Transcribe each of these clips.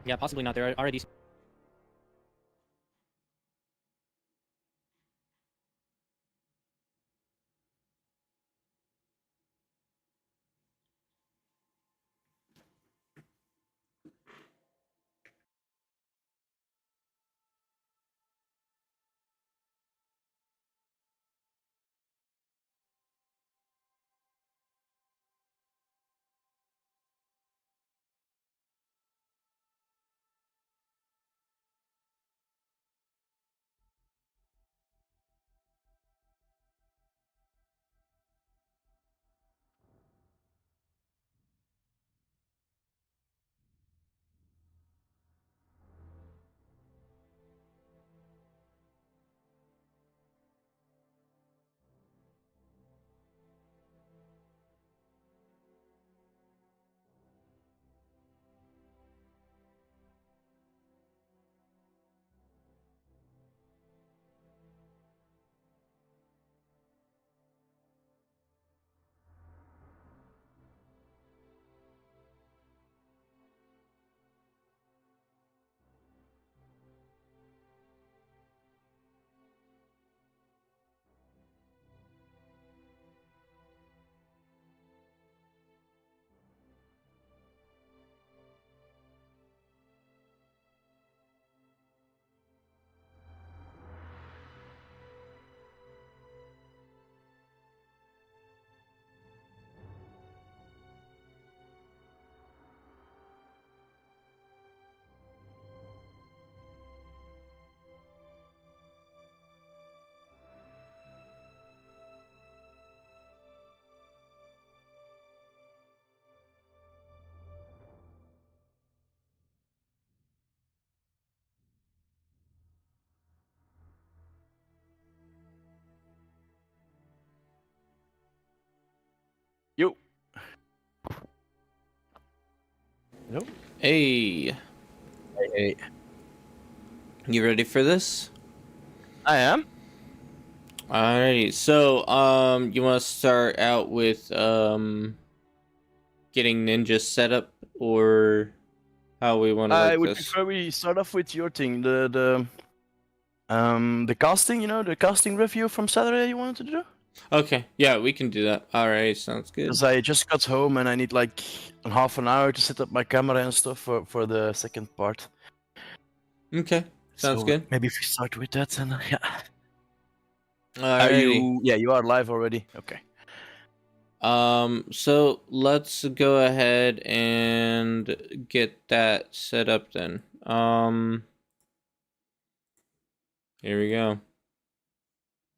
Yeah, possibly not. There are already. Yo. Hello. Hey, Hey. you ready for this? I am. Alrighty, so you want to start out with getting Ninja set up, or how we want to I work would this? prefer we start off with your thing, the casting, the casting review from Saturday you wanted to do? Okay, yeah, we can do that. Alright, sounds good. Because I just got home and I need like half an hour to set up my camera and stuff for the second part. Okay, sounds So good. maybe if we start with that, and yeah. Are Alrighty. you? Yeah, you are live already. Okay. So let's go ahead and get that set up then. Here we go.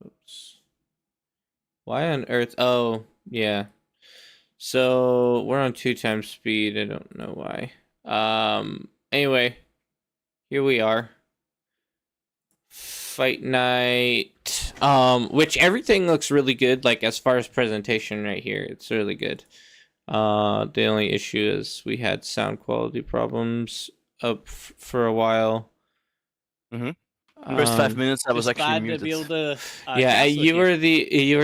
Oops. Why on earth? Oh, yeah. So we're on 2 times speed. I don't know why. Anyway, here we are. Fight night. Which everything looks really good. Like as far as presentation right here, it's really good. The only issue is we had sound quality problems up for a while. Mm-hmm. First 5 minutes, I was Just actually glad muted. to be able to. Yeah, cast with you were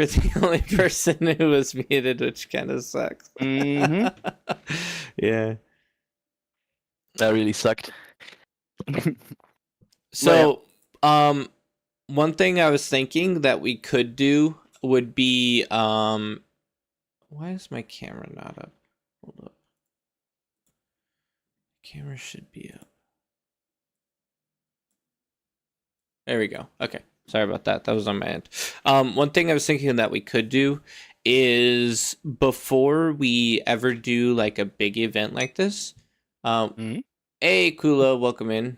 the only person who was muted, which kind of sucks. Mm-hmm. Yeah. That really sucked. So, one thing I was thinking that we could do would be, why is my camera not up? Hold up. Camera should be up. There we go. Okay. Sorry about that. That was on my end. One thing I was thinking that we could do is before we ever do like a big event like this, Mhm. hey Kula, welcome in.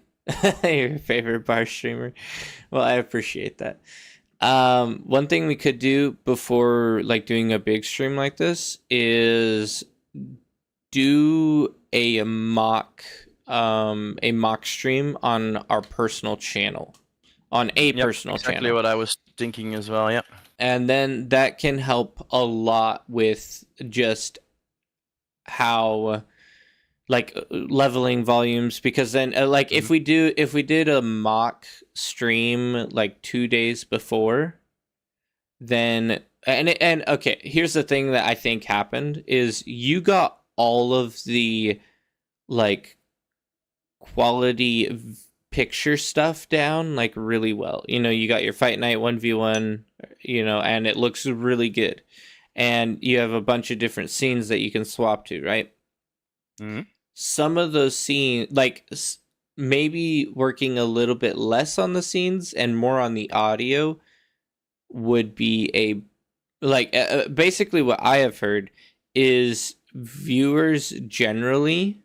Your favorite bar streamer. Well, I appreciate that. One thing we could do before like doing a big stream like this is do a mock stream on our personal channel. On a Yep, personal exactly channel. what I was thinking as well. Yeah. And then that can help a lot with just how like leveling volumes, because then like if we did a mock stream like 2 days before, then and okay, here's the thing that I think happened is you got all of the like quality picture stuff down like really well. You got your fight night 1v1, and it looks really good. And you have a bunch of different scenes that you can swap to, right? Mm-hmm. Some of those scenes, like maybe working a little bit less on the scenes and more on the audio would be basically what I have heard is viewers generally,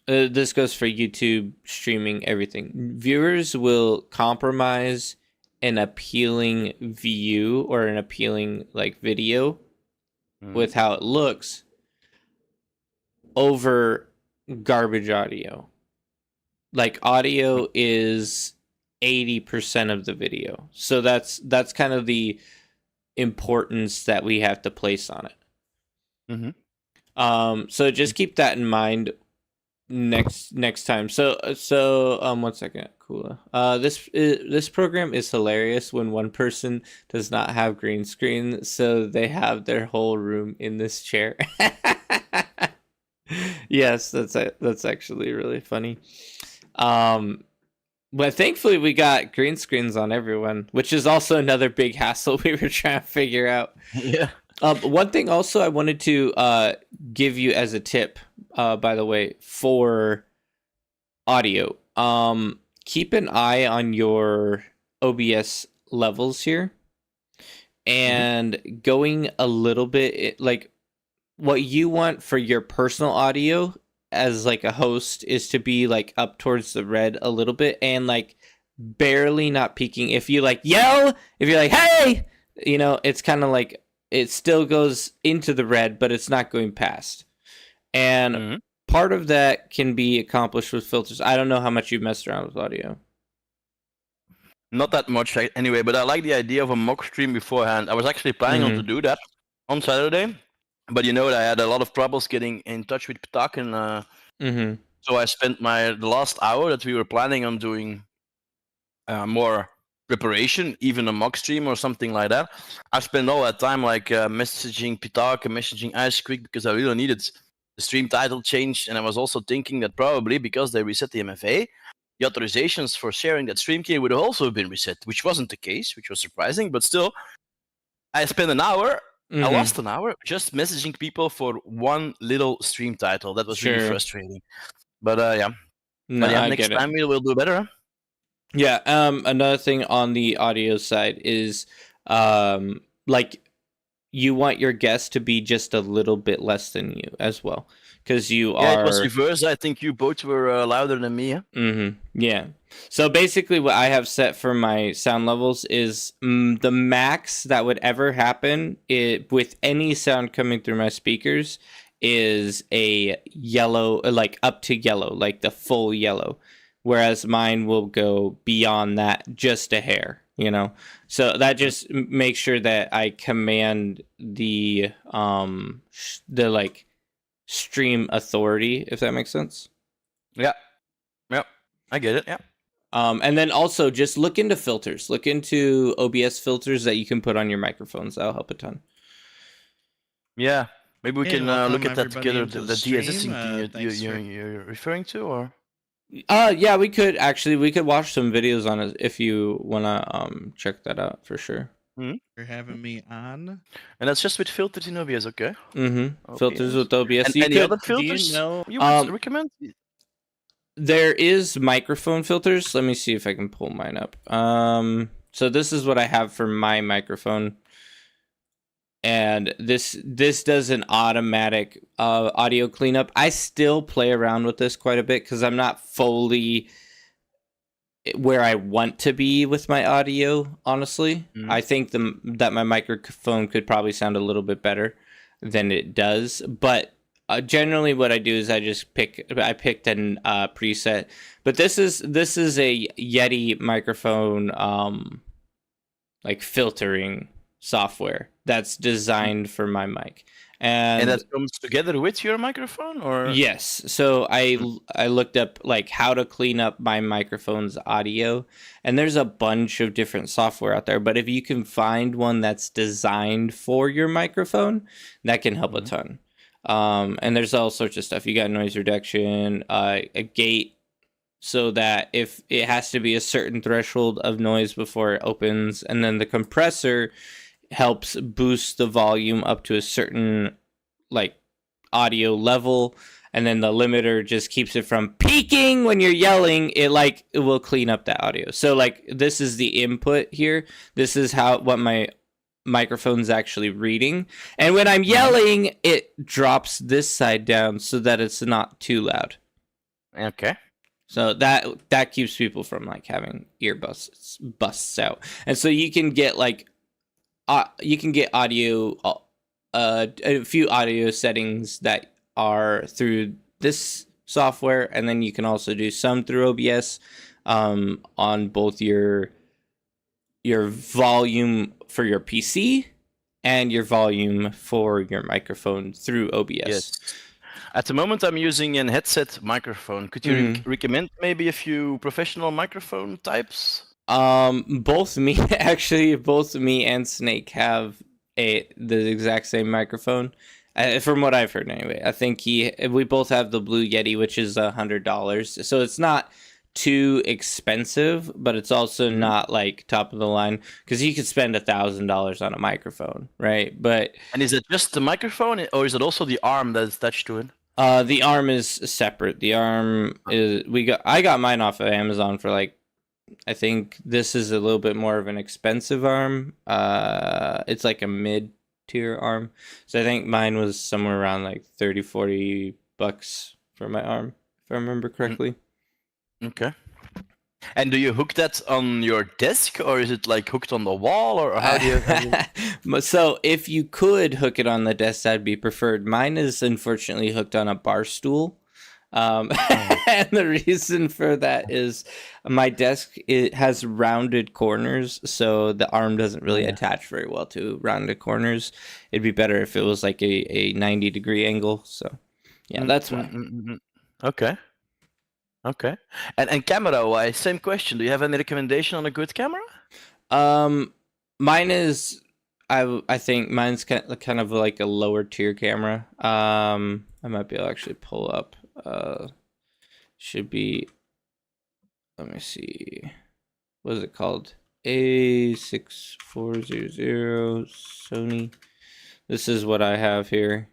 this goes for YouTube, streaming, everything. Viewers will compromise an appealing view or an appealing video with how it looks over garbage audio. Like audio is 80% of the video. So that's kind of the importance that we have to place on it. Mm-hmm. So just keep that in mind next time. So 1 second. Cool. This program is hilarious when one person does not have green screen, so they have their whole room in this chair. Yes, that's actually really funny. But thankfully we got green screens on everyone, which is also another big hassle we were trying to figure out. Yeah. One thing also I wanted to give you as a tip, by the way, for audio. Keep an eye on your OBS levels here, and going a little bit what you want for your personal audio as like a host is to be like up towards the red a little bit and like barely not peaking. If you yell, if you're like, hey, it's kind of like it still goes into the red, but it's not going past. And part of that can be accomplished with filters. I don't know how much you've messed around with audio. Not that much anyway, but I like the idea of a mock stream beforehand. I was actually planning on to do that on Saturday, but I had a lot of troubles getting in touch with Ptak, and so I spent the last hour that we were planning on doing more preparation, even a mock stream or something like that. I spent all that time messaging Ptak and messaging Ice Creek because I really needed the stream title changed, and I was also thinking that probably because they reset the MFA, the authorizations for sharing that stream key would have also been reset, which wasn't the case, which was surprising, but still, I spent an hour. I lost an hour just messaging people for one little stream title. That was really frustrating. But next time we'll do better. Huh? Yeah. Another thing on the audio side is you want your guest to be just a little bit less than you as well, because you are. Yeah, it was reverse. I think you both were louder than me. Yeah? Yeah. So basically, what I have set for my sound levels is the max that would ever happen with any sound coming through my speakers is a yellow, like up to yellow, like the full yellow, whereas mine will go beyond that just a hair. So that just makes sure that I command the stream authority, if that makes sense. Yeah, I get it. Yeah. And then also just look into filters. Look into OBS filters that you can put on your microphones. That'll help a ton. Yeah, maybe we can look at that together. The de-assisting thing you're referring to, or? Yeah, we could watch some videos on it if you wanna check that out for sure. You're having me on, and that's just with filters in OBS, okay? Filters with OBS. And any other filters you would recommend? There is microphone filters. Let me see if I can pull mine up. So this is what I have for my microphone. And this does an automatic audio cleanup. I still play around with this quite a bit because I'm not fully where I want to be with my audio, honestly. I think that my microphone could probably sound a little bit better than it does. But generally what I do is I picked an preset. But this is a Yeti microphone filtering software that's designed for my mic, and that comes together with your microphone, or yes. So I looked up how to clean up my microphone's audio, and there's a bunch of different software out there, but if you can find one that's designed for your microphone, that can help a ton. And there's all sorts of stuff. You got noise reduction, a gate, so that if it has to be a certain threshold of noise before it opens, and then the compressor helps boost the volume up to a certain like audio level, and then the limiter just keeps it from peaking when you're yelling. It will clean up that audio. So like this is the input here. This is what my microphone's actually reading, and when I'm yelling, it drops this side down so that it's not too loud. Okay. So that keeps people from like having ear busts out. And so you can get like audio, a few audio settings that are through this software, and then you can also do some through OBS on both your volume for your PC and your volume for your microphone through OBS. Yes. At the moment, I'm using a headset microphone. Could you recommend maybe a few professional microphone types? Both me and Snake have the exact same microphone. From what I've heard, anyway. I think we both have the Blue Yeti, which is $100. So it's not too expensive, but it's also not like top of the line, because you could spend $1,000 on a microphone, right? And is it just the microphone, or is it also the arm that's attached to it? The arm is separate. The arm is I got mine off of Amazon for like, I think this is a little bit more of an expensive arm. It's like a mid-tier arm. So I think mine was somewhere around like $30-40 for my arm, if I remember correctly. Okay. And do you hook that on your desk, or is it like hooked on the wall, or how do you... So if you could hook it on the desk, that'd be preferred. Mine is unfortunately hooked on a bar stool. And the reason for that is my desk, it has rounded corners, so the arm doesn't really attach very well to rounded corners. It'd be better if it was like a 90-degree angle. So yeah, that's why. Okay. Okay. And camera-wise, same question. Do you have any recommendation on a good camera? Mine is, I think mine's kind of like a lower tier camera. I might be able to actually pull up. Should be, let me see. What is it called? A6400 Sony. This is what I have here.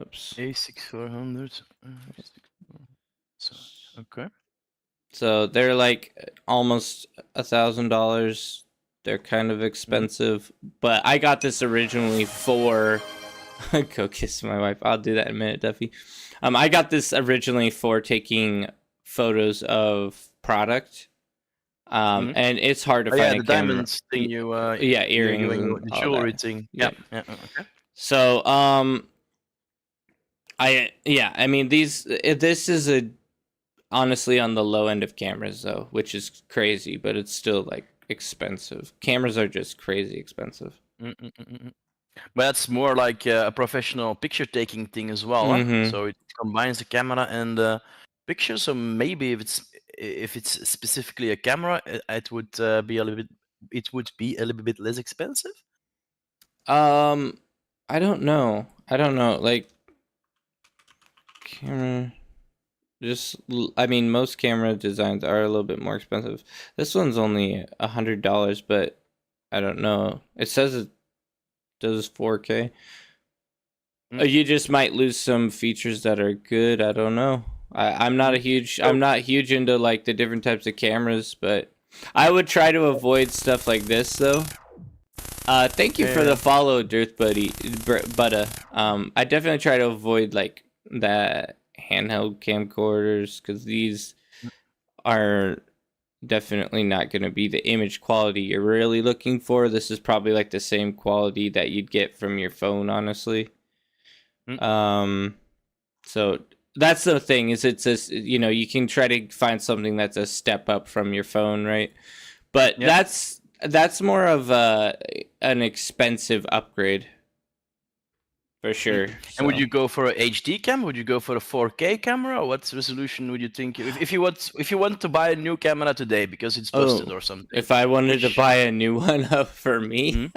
Oops. A6400. Okay. So they're like almost $1,000. They're kind of expensive, but I got this originally for. Go kiss my wife. I'll do that in a minute, Duffy. I got this originally for taking photos of product. And it's hard to find the diamonds thing earrings, the jewelry thing. Yeah. Okay. So I mean this is honestly on the low end of cameras though, which is crazy, but it's still like expensive. Cameras are just crazy expensive. But that's more like a professional picture taking thing as well. Huh? So it combines the camera and the picture. So maybe if it's specifically a camera, it would be a little bit less expensive. I don't know. Like camera. I mean, most camera designs are a little bit more expensive. This one's only $100, but I don't know. It says it does 4K. You just might lose some features that are good. I don't know. I'm not huge into like the different types of cameras, but I would try to avoid stuff like this though. Thank you for the follow, Dirt Buddy. I definitely try to avoid like that handheld camcorders, because these are definitely not going to be the image quality you're really looking for. This is probably like the same quality that you'd get from your phone, honestly. So that's the thing, is it's just, you can try to find something that's a step up from your phone, right? But that's more of an expensive upgrade. For sure. And would you go for a HD camera? Would you go for a 4K camera? What resolution would you think? If you want to buy a new camera today because it's busted or something. If I wanted to buy a new one up for me,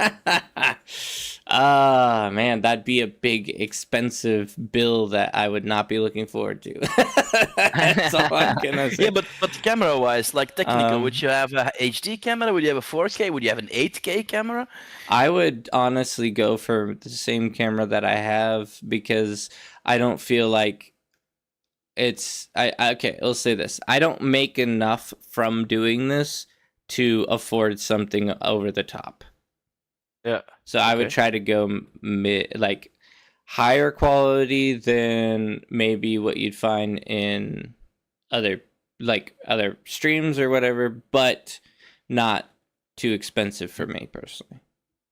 Man, that'd be a big, expensive bill that I would not be looking forward to. That's all I'm gonna say. Yeah, but camera wise, like technical, would Um, you have a HD camera? Would you have a 4K? Would you have an 8K camera? I would honestly go for the same camera that I have because I don't feel like okay, let's say this. I don't make enough from doing this to afford something over the top. Yeah. So I would Okay. try to go like higher quality than maybe what you'd find in other other streams or whatever, but not too expensive for me personally.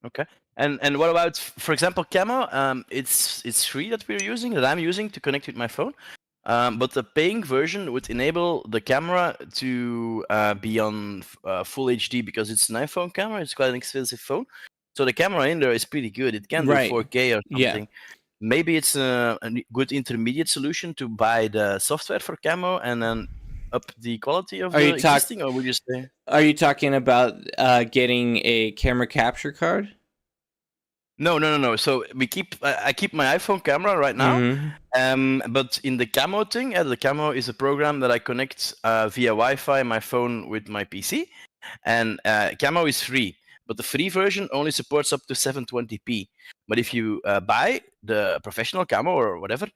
Okay. And what about, for example, Camo? It's free that we're using, that I'm using to connect with my phone. But the paying version would enable the camera to be on full HD because it's an iPhone camera. It's quite an expensive phone, so the camera in there is pretty good. It can do Right. 4K or Yeah. something. Maybe it's a good intermediate solution to buy the software for Camo and then up the quality of Are the you existing, or would you say? Are you talking about getting a camera capture card? No. So I keep my iPhone camera right now. But in the Camo thing, the Camo is a program that I connect via Wi-Fi my phone with my PC, and Camo is free. But the free version only supports up to 720p. But if you buy the professional Camo or whatever,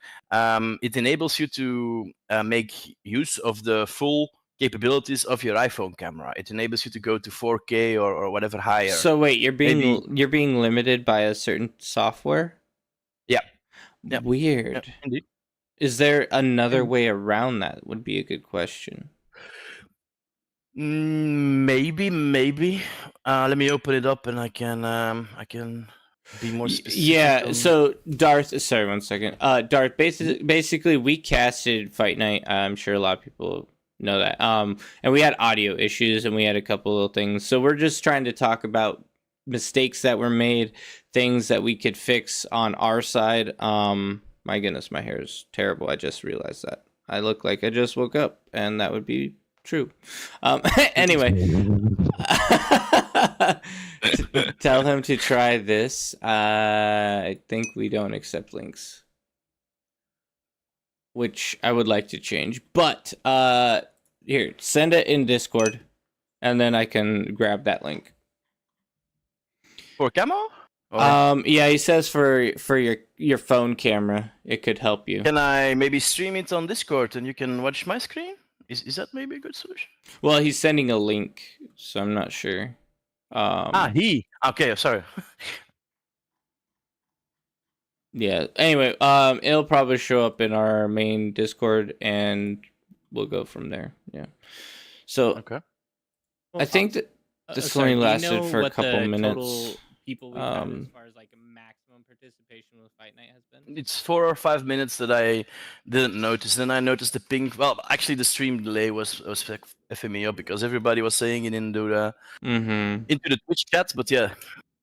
it enables you to make use of the full capabilities of your iPhone camera. It enables you to go to 4K or whatever higher. So wait, you're Maybe. being limited by a certain software? Yeah. Yeah. Weird. Yeah, indeed. Is there another way around that? Would be a good question. Maybe. Let me open it up and I can be more specific. Yeah. So Darth, sorry, 1 second. Darth, basically, we casted Fight Night. I'm sure a lot of people know that. And we had audio issues and we had a couple little things. So we're just trying to talk about mistakes that were made, things that we could fix on our side. My goodness, my hair is terrible. I just realized that. I look like I just woke up, and that would be true. Anyway, tell him to try this. I think we don't accept links, which I would like to change. But here, send it in Discord, and then I can grab that link. For Camo? Or Yeah, he says for your phone camera, it could help you. can I maybe stream it on Discord and you can watch my screen? Is that maybe a good solution? Well, he's sending a link, so I'm not sure. Okay, sorry. Yeah. Anyway, it'll probably show up in our main Discord, and we'll go from there. Yeah. So Okay. I think that this only lasted for a couple minutes. Total people we've had as far as like maximum participation with Fight Night has been? It's 4 or 5 minutes that I didn't notice. Then I noticed the ping. Well, actually, the stream delay was effing me up because everybody was saying it into the Twitch chat. But yeah,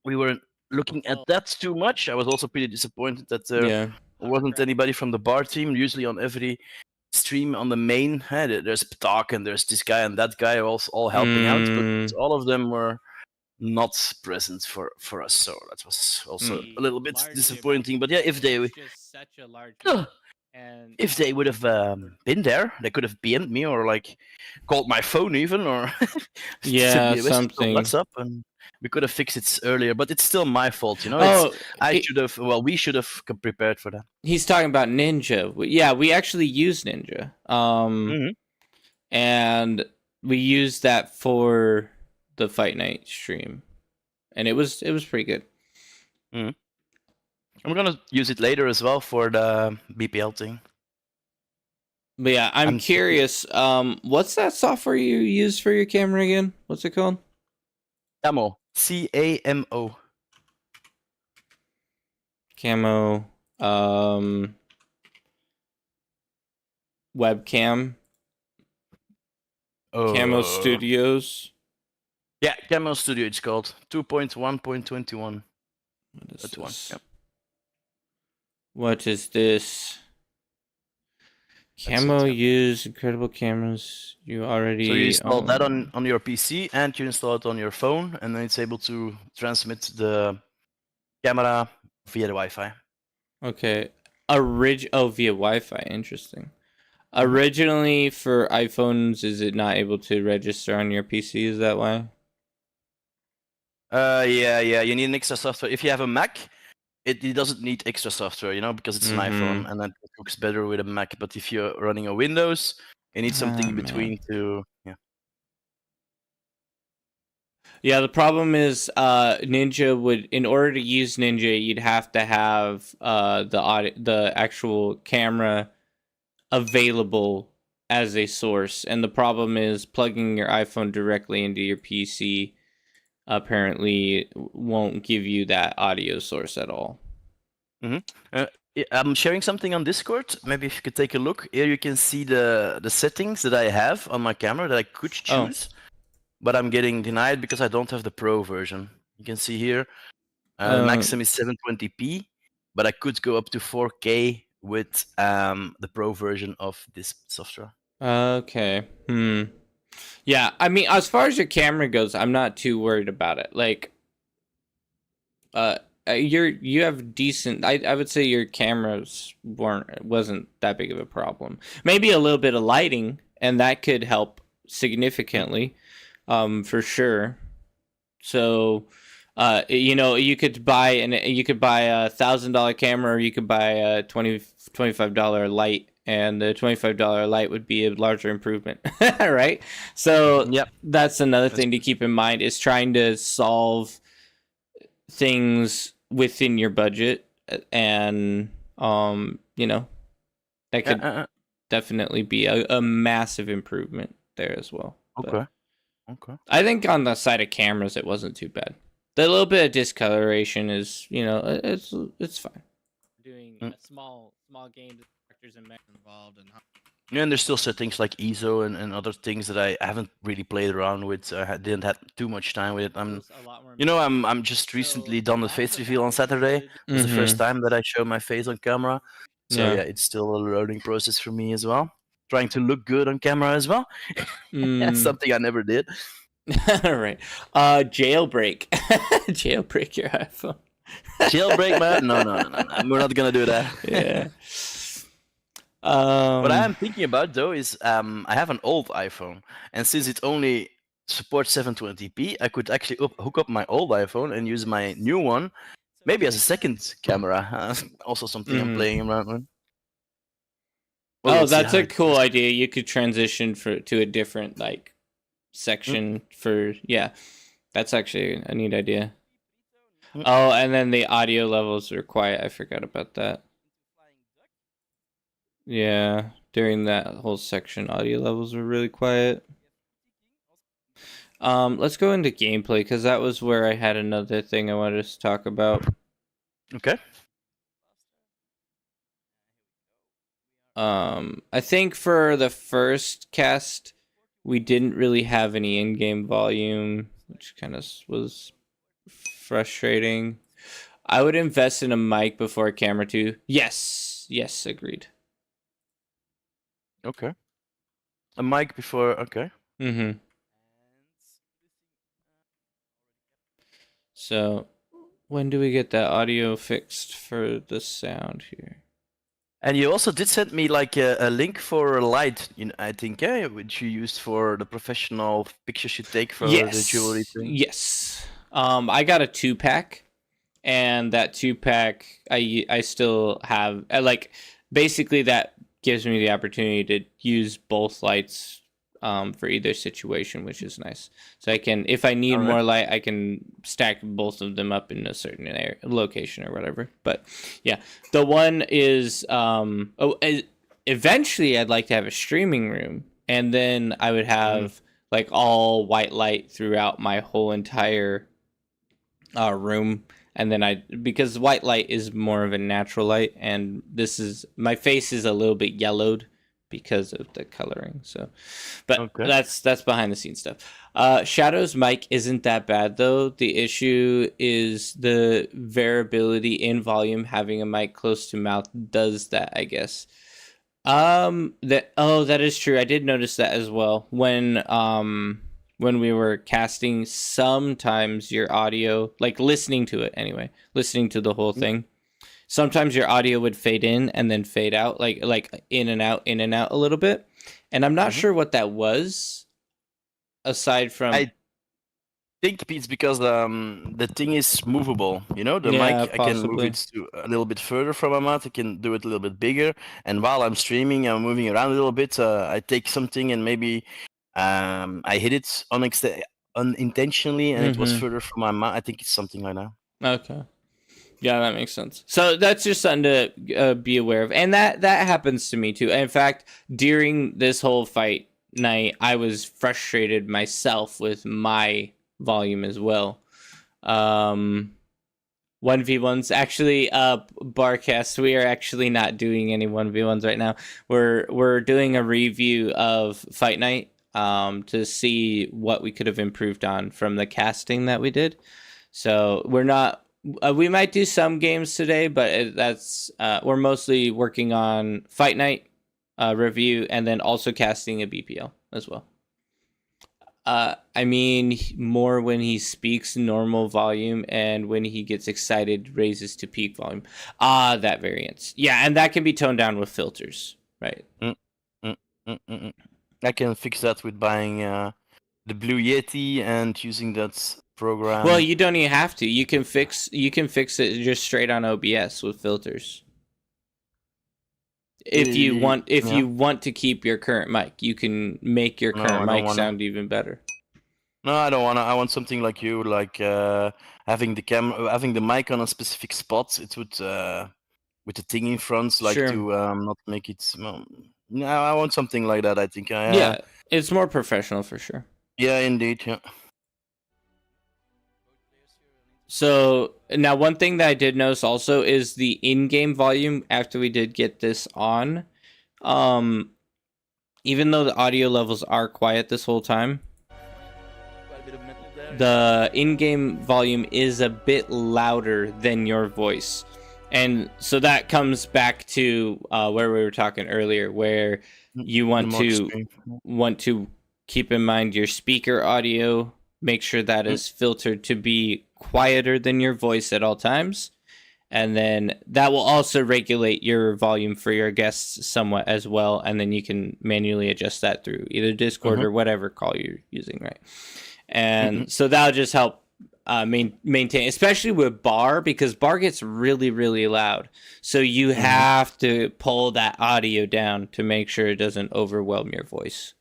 we weren't looking at that too much. I was also pretty disappointed that there wasn't anybody from the bar team. Usually on every stream on the main, there's Ptak and there's this guy and that guy all helping out, but all of them were not present for us, so that was also a little bit disappointing. But yeah, if they just such a large and if they would have been there, they could have BM'd me or like called my phone even, or sent me a message on something. WhatsApp, and we could have fixed it earlier. But it's still my fault, you know. We should have prepared for that. He's talking about Ninja. Yeah, we actually use Ninja. And we used that for the Fight Night stream, and it was pretty good. I'm gonna use it later as well for the BPL thing. But yeah, I'm curious. What's that software you use for your camera again? What's it called? Camo. Camo. Camo. Webcam. Camo Studios. Yeah, Camo Studio. It's called 2.1.21. That's one. Yep. What is this? Camo use incredible cameras. You already. So you install that on your PC and you install it on your phone, and then it's able to transmit the camera via the Wi-Fi. Okay. Via Wi-Fi. Interesting. Mhm. Originally for iPhones, is it not able to register on your PC? Is that why? Yeah. You need an extra software. If you have a Mac, it doesn't need extra software, because it's an iPhone, and that works better with a Mac. But if you're running a Windows, you need something in between to. Yeah. Yeah, the problem is Ninja would, in order to use Ninja, you'd have to have the actual camera available as a source. And the problem is plugging your iPhone directly into your PC apparently won't give you that audio source at all. I'm sharing something on Discord. Maybe if you could take a look. Here you can see the settings that I have on my camera that I could choose. But I'm getting denied because I don't have the Pro version. You can see here, the maximum is 720p, but I could go up to 4K with the Pro version of this software. Okay. Yeah, I mean, as far as your camera goes, I'm not too worried about it. Like, you have decent. I would say your cameras wasn't that big of a problem. Maybe a little bit of lighting, and that could help significantly, for sure. So, you could buy a $1,000 camera, or you could buy a $25 light, and the $25 light would be a larger improvement, right? So Yep. that's another thing to keep in mind, is trying to solve things within your budget, and that could definitely be a massive improvement there as well. Okay. I think on the side of cameras, it wasn't too bad. The little bit of discoloration is, it's fine. Doing small games, characters and mechs involved, and Yeah, and there's still settings like ISO and other things that I haven't really played around with. So I didn't have too much time with it. I'm just recently done the face reveal on Saturday. It was the first time that I showed my face on camera. So yeah, it's still a learning process for me as well. Trying to look good on camera as well. That's something I never did. All right. Jailbreak. Jailbreak your iPhone. Jailbreak, man? No. We're not gonna do that. Yeah. What I am thinking about though is I have an old iPhone, and since it only supports 720p, I could actually hook up my old iPhone and use my new one, maybe as a second camera. Also something I'm playing around with. Well, that's a cool idea. You could transition to a different section for that's actually a neat idea. Oh, and then the audio levels are quiet. I forgot about that. Yeah, during that whole section, audio levels were really quiet. Let's go into gameplay, because that was where I had another thing I wanted to talk about. Okay. I think for the first cast, we didn't really have any in-game volume, which kind of was frustrating. I would invest in a mic before a camera too. Yes, agreed. Okay. A mic before, okay. So, when do we get that audio fixed for the sound here? And you also did send me a link for a light, I think, which you used for the professional pictures you take for the jewelry thing. Yes. I got a 2-pack, and that 2-pack I still have. Basically that gives me the opportunity to use both lights for either situation, which is nice. So I can, if I need more light, I can stack both of them up in a certain location or whatever. But yeah, the one is eventually I'd like to have a streaming room, and then I would have all white light throughout my whole entire room. And then because white light is more of a natural light, and my face is a little bit yellowed because of the coloring. So, but that's behind the scenes stuff. Shadow's mic isn't that bad though. The issue is the variability in volume. Having a mic close to mouth does that, I guess. That is true. I did notice that as well. When when we were casting, sometimes your audio, like listening to it anyway, listening to the whole thing, sometimes your audio would fade in and then fade out, like in and out a little bit. And I'm not sure what that was, aside from... I think it's because the thing is movable. You know, the Yeah, mic, I can move possibly. it to a little bit further from my mouth. I can do it a little bit bigger. And while I'm streaming, I'm moving around a little bit. I take something and maybe I hit it unintentionally, and it was further from my mouth. I think it's something like that. Okay. Yeah, that makes sense. So that's just something to be aware of, and that happens to me too. In fact, during this whole fight night, I was frustrated myself with my volume as well. 1v1s, actually, Barcast, we are actually not doing any 1v1s right now. We're doing a review of Fight Night to see what we could have improved on from the casting that we did. So we're not... we might do some games today, but that's we're mostly working on Fight Night review, and then also casting a BPL as well. I mean, more when he speaks normal volume, and when he gets excited, raises to peak volume. That variance. Yeah, and that can be toned down with filters, right? I can fix that with buying the Blue Yeti and using that program. Well, you don't even have to. You can fix it just straight on OBS with filters. If you want to keep your current mic, you can make your current mic sound even better. No, I don't wanna. I want something like you, like having the mic on a specific spot. It would with the thing in front, like to not make it. No, I want something like that. I think. Yeah, it's more professional for sure. Yeah, indeed. Yeah. So now, one thing that I did notice also is the in-game volume after we did get this on. Even though the audio levels are quiet this whole time, the in-game volume is a bit louder than your voice. And so that comes back to where we were talking earlier, where you want to keep in mind your speaker audio, make sure that is filtered to be quieter than your voice at all times. And then that will also regulate your volume for your guests somewhat as well. And then you can manually adjust that through either Discord or whatever call you're using, right? And so that'll just help maintain, especially with bar, because bar gets really, really loud. So you have to pull that audio down to make sure it doesn't overwhelm your voice.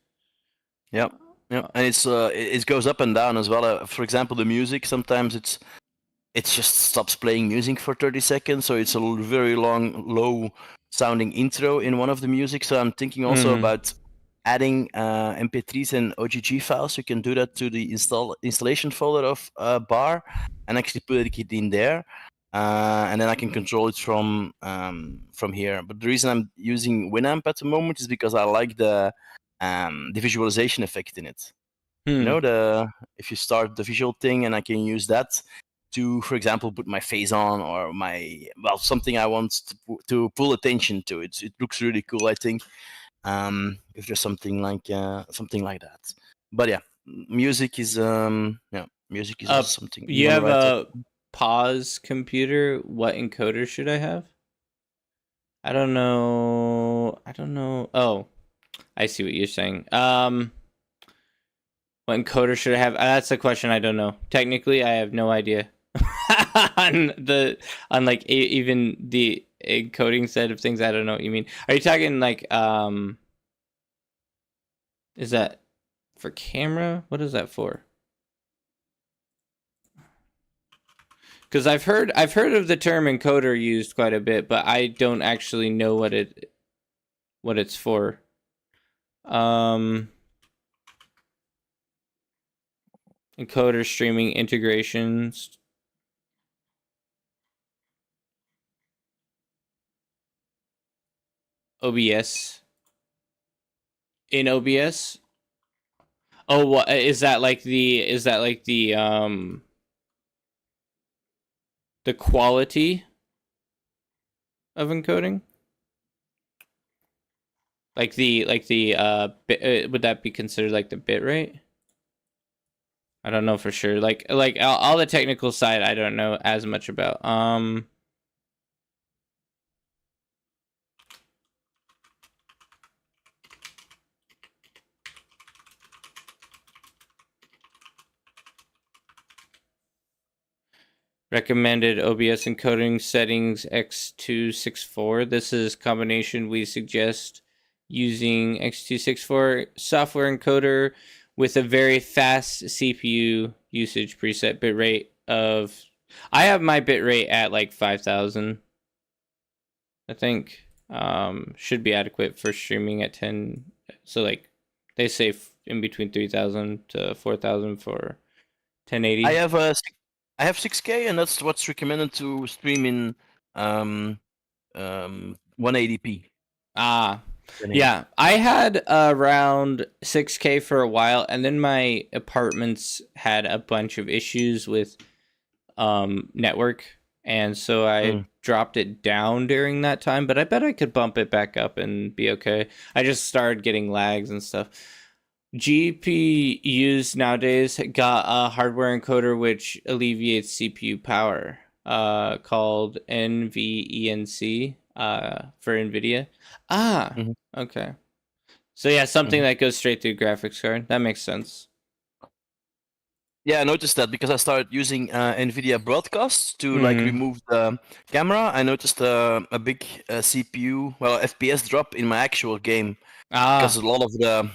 Yep. And it goes up and down as well. For example, the music, sometimes it just stops playing music for 30 seconds, so it's a very long, low sounding intro in one of the music. So I'm thinking also about adding MP3s and OGG files. You can do that to the installation folder of bar and actually put it in there, and then I can control it from here. But the reason I'm using Winamp at the moment is because I like the visualization effect in it. You know, if you start the visual thing, and I can use that to, for example, put my face on, or something I want to pull attention to. It looks really cool, I think. If there's something like that. But yeah, music is also something. You have a pause computer. What encoder should I have? I don't know. Oh, I see what you're saying. What encoder should I have? That's a question I don't know. Technically, I have no idea. on like even the encoding set of things, I don't know what you mean. Are you talking like is that for camera? What is that for? Because I've heard of the term encoder used quite a bit, but I don't actually know what it's for. Encoder streaming integrations. OBS. In OBS? Oh, what is that like the quality of encoding? Like the bit, would that be considered like the bit rate? I don't know for sure. Like all the technical side, I don't know as much about. Recommended OBS encoding settings X264. This is combination we suggest using X264 software encoder with a very fast CPU usage preset bitrate of. I have my bitrate at like 5,000. I think should be adequate for streaming at 10. So like they say in between 3,000 to 4,000 for 1080. I have 6K, and that's what's recommended to stream in 180p. Yeah, I had around 6K for a while, and then my apartments had a bunch of issues with network, and so I dropped it down during that time, but I bet I could bump it back up and be okay. I just started getting lags and stuff. GPUs nowadays got a hardware encoder which alleviates CPU power, called NVENC, for NVIDIA. Okay. So yeah, something that goes straight through graphics card. That makes sense. Yeah, I noticed that because I started using NVIDIA Broadcast to like remove the camera. I noticed a big CPU, FPS drop in my actual game. Because a lot of the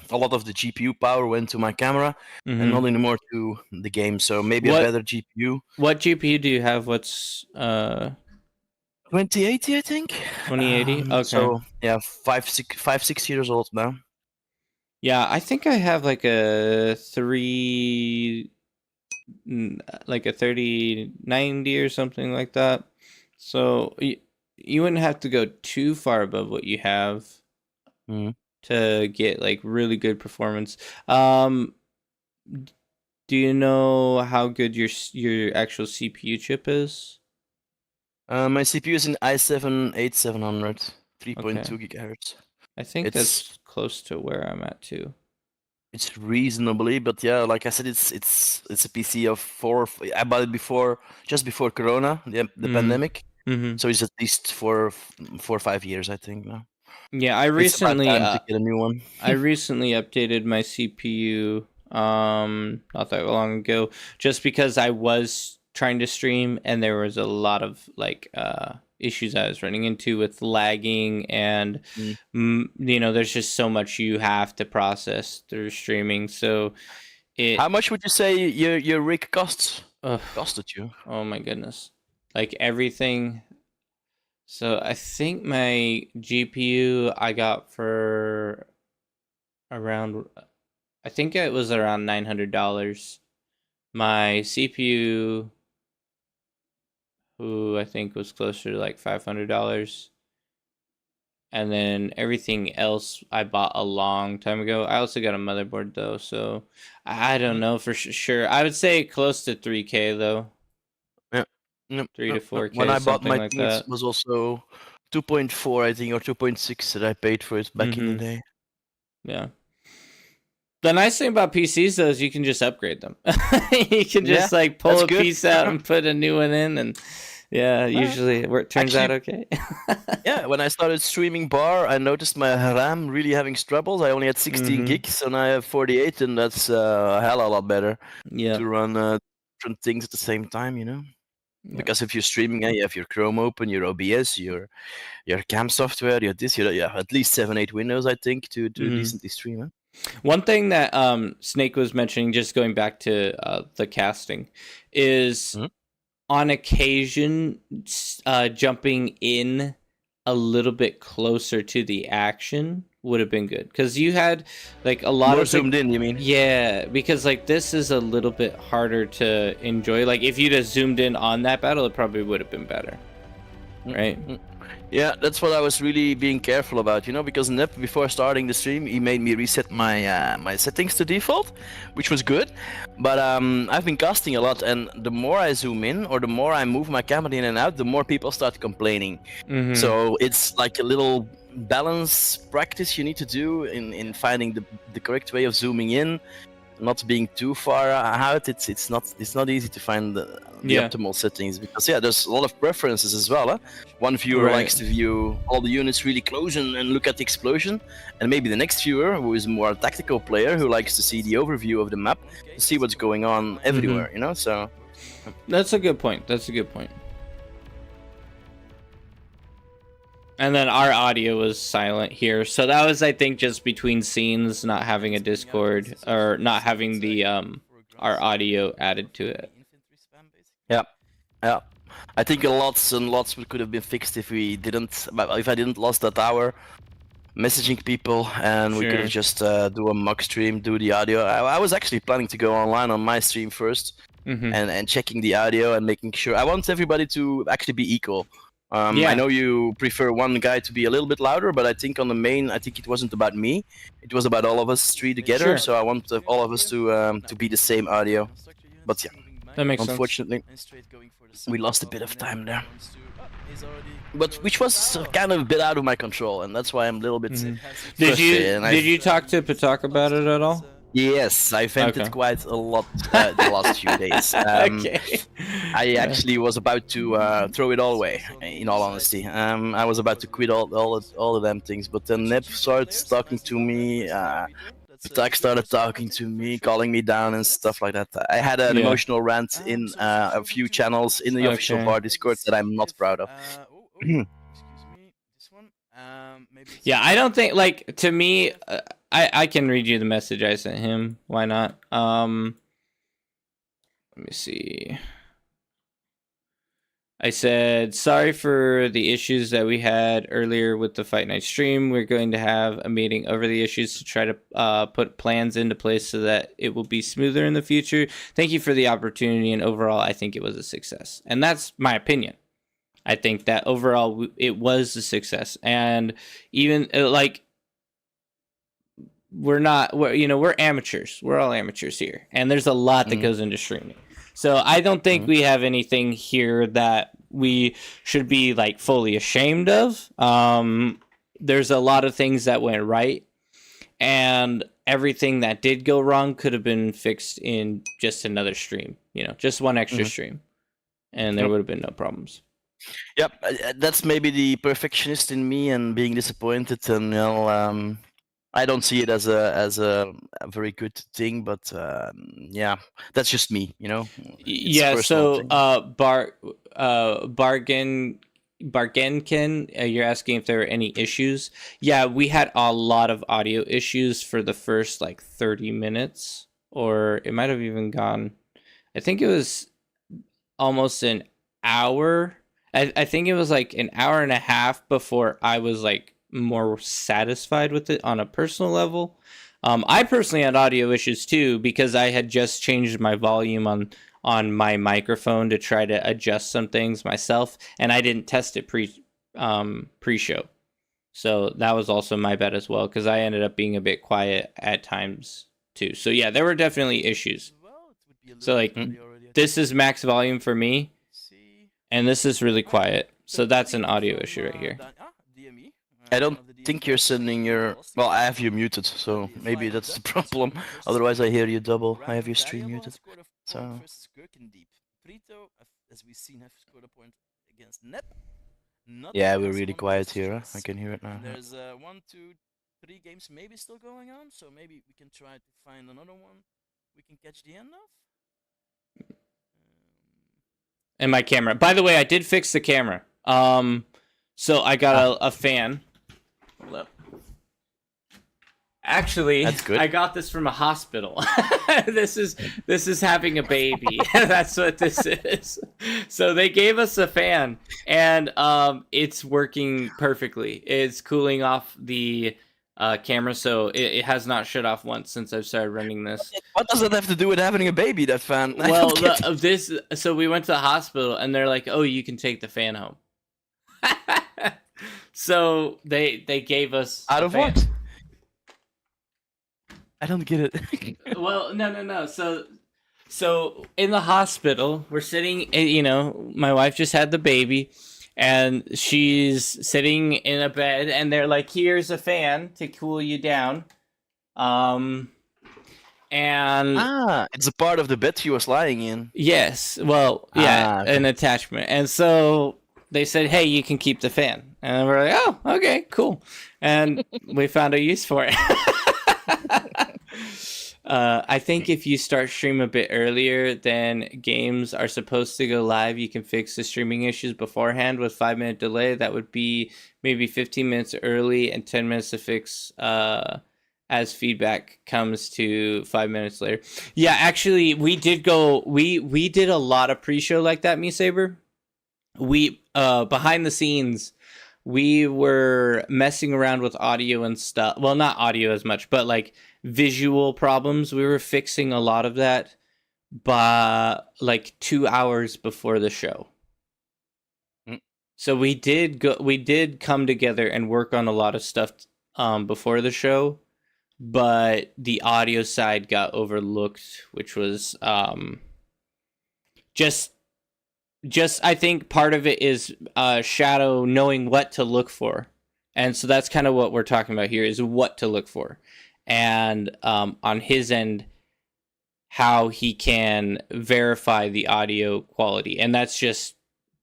GPU power went to my camera and not anymore to the game. So maybe a better GPU. What GPU do you have? What's 2080, I think. 2080? Okay. So yeah, 5-6 years old now. Yeah, I think I have like a 3090 or something like that. So you wouldn't have to go too far above what you have. To get like really good performance. Do you know how good your actual CPU chip is? My CPU is an i7-8700, 3.2 gigahertz. I think that's close to where I'm at too. It's reasonably, but yeah, like I said, it's a PC of 4. I bought it just before Corona, the pandemic. So it's at least 4 or 5 years, I think now. Yeah, I recently it's about time to get a new one. I recently updated my CPU not that long ago, just because I was trying to stream and there was a lot of like issues I was running into with lagging and there's just so much you have to process through streaming. So how much would you say your rig costed you? Oh my goodness, like everything. So I think my GPU I got for around, I think it was around $900. My CPU, who I think was closer to like $500. And then everything else I bought a long time ago. I also got a motherboard though, so I don't know for sure. I would say close to 3K though. Yeah. 3 to 4K. When I bought my like thing, it was also 2.4, I think, or 2.6 that I paid for it back in the day. Yeah. The nice thing about PCs though is you can just upgrade them. You can just like pull a piece out and put a new one in, and usually it turns out okay. Yeah, when I started streaming bar, I noticed my RAM really having troubles. I only had 16 gigs, and I have 48, and that's a hell of a lot better to run different things at the same time, Because if you're streaming, you have your Chrome open, your OBS, your cam software, you have at least 7-8 windows, I think, to decently stream. Huh? One thing that Snake was mentioning, just going back to the casting, is on occasion jumping in a little bit closer to the action would have been good, because you had like a lot more of zoomed in, you mean? Yeah, because like this is a little bit harder to enjoy. Like if you'd have zoomed in on that battle, it probably would have been better, right? Yeah, that's what I was really being careful about, because Nep, before starting the stream, he made me reset my my settings to default, which was good. But I've been casting a lot, and the more I zoom in or the more I move my camera in and out, the more people start complaining. So it's like a little balance practice you need to do in finding the correct way of zooming in. not being too far out, it's not easy to find the optimal settings, because there's a lot of preferences as well. Huh? One viewer likes to view all the units really close and look at the explosion, and maybe the next viewer, who is more a tactical player, who likes to see the overview of the map, to see what's going on everywhere. You know, so that's a good point. And then our audio was silent here, so that was, I think, just between scenes, not having a Discord or not having the our audio added to it. Yeah. I think lots and lots could have been fixed if I didn't lost that hour messaging people, and we could have just do a mock stream, do the audio. I was actually planning to go online on my stream first, and checking the audio and making sure. I want everybody to actually be equal. I know you prefer one guy to be a little bit louder, but I think on the main, I think it wasn't about me. It was about all of us three together. So I want all of us to be the same audio. But yeah, that makes unfortunately, we lost a bit of time there. But which was kind of a bit out of my control, and that's why I'm a little bit frustrated. Did you talk to Patak about it at all? Yes, I vented quite a lot the last few days. I actually was about to throw it all away, in all honesty. I was about to quit all of them things, but then Neb started talking to me, Patak started talking to me, calling me down and stuff like that. I had an emotional rant in a few channels in the official bar Discord that I'm not proud of. Yeah, I don't think, like, to me, I can read you the message I sent him. Why not? Let me see. I said, sorry for the issues that we had earlier with the Fight Night stream. We're going to have a meeting over the issues to try to put plans into place so that it will be smoother in the future. Thank you for the opportunity, and overall, I think it was a success. And that's my opinion. I think that overall, it was a success. And even, like, we're amateurs. We're all amateurs here. And there's a lot that goes into streaming. So I don't think we have anything here that we should be, like, fully ashamed of. There's a lot of things that went right, and everything that did go wrong could have been fixed in just another stream, just one extra stream, and there would have been no problems. Yep, that's maybe the perfectionist in me and being disappointed, and I don't see it as a very good thing, but that's just me, So Bargenkin, you're asking if there were any issues. Yeah, we had a lot of audio issues for the first, like, 30 minutes, or it might have even gone, I think it was almost an hour. I think it was like an hour and a half before I was, like, more satisfied with it on a personal level. I personally had audio issues too, because I had just changed my volume on my microphone to try to adjust some things myself, and I didn't test it pre-show. So that was also my bad as well, because I ended up being a bit quiet at times too. So yeah, there were definitely issues. So, like, this is max volume for me, and this is really quiet. So that's an audio issue right here. I don't think you're sending your... Well, I have you muted, so maybe that's the problem. Otherwise, I hear you double. I have your stream muted. So... Yeah, we're really quiet here. Huh? I can hear it now. There's 1, 2, 3 games maybe still going on, so maybe we can try to find another one we can catch the end of. And my camera. By the way, I did fix the camera. So I got a fan. Hold up. Actually, that's good. I got this from a hospital. This is having a baby. That's what this is. So they gave us a fan, and it's working perfectly. It's cooling off the camera, so it has not shut off once since I've started running this. What does that have to do with having a baby, that fan? Well, so we went to the hospital, and they're like, "Oh, you can take the fan home." So they gave us out of what? I don't get it. Well, no. So in the hospital, we're sitting. My wife just had the baby, and she's sitting in a bed, and they're like, "Here's a fan to cool you down." And it's a part of the bed he was lying in. yes, well, yeah, Okay. an attachment. And so they said, "Hey, you can keep the fan." And we're like, "Oh, okay, cool." And we found a use for it. I think if you start stream a bit earlier than games are supposed to go live, you can fix the streaming issues beforehand with 5-minute delay. That would be maybe 15 minutes early and 10 minutes to fix as feedback comes to 5 minutes later. Yeah, actually, we did a lot of pre-show like that, Me Saber. We behind the scenes, we were messing around with audio and stuff. Well, not audio as much, but like visual problems. We were fixing a lot of that by like 2 hours before the show. So we did come together and work on a lot of stuff before the show, but the audio side got overlooked, which was just I think part of it is Shadow knowing what to look for. And so that's kind of what we're talking about here, is what to look for. And on his end, how he can verify the audio quality. And that's just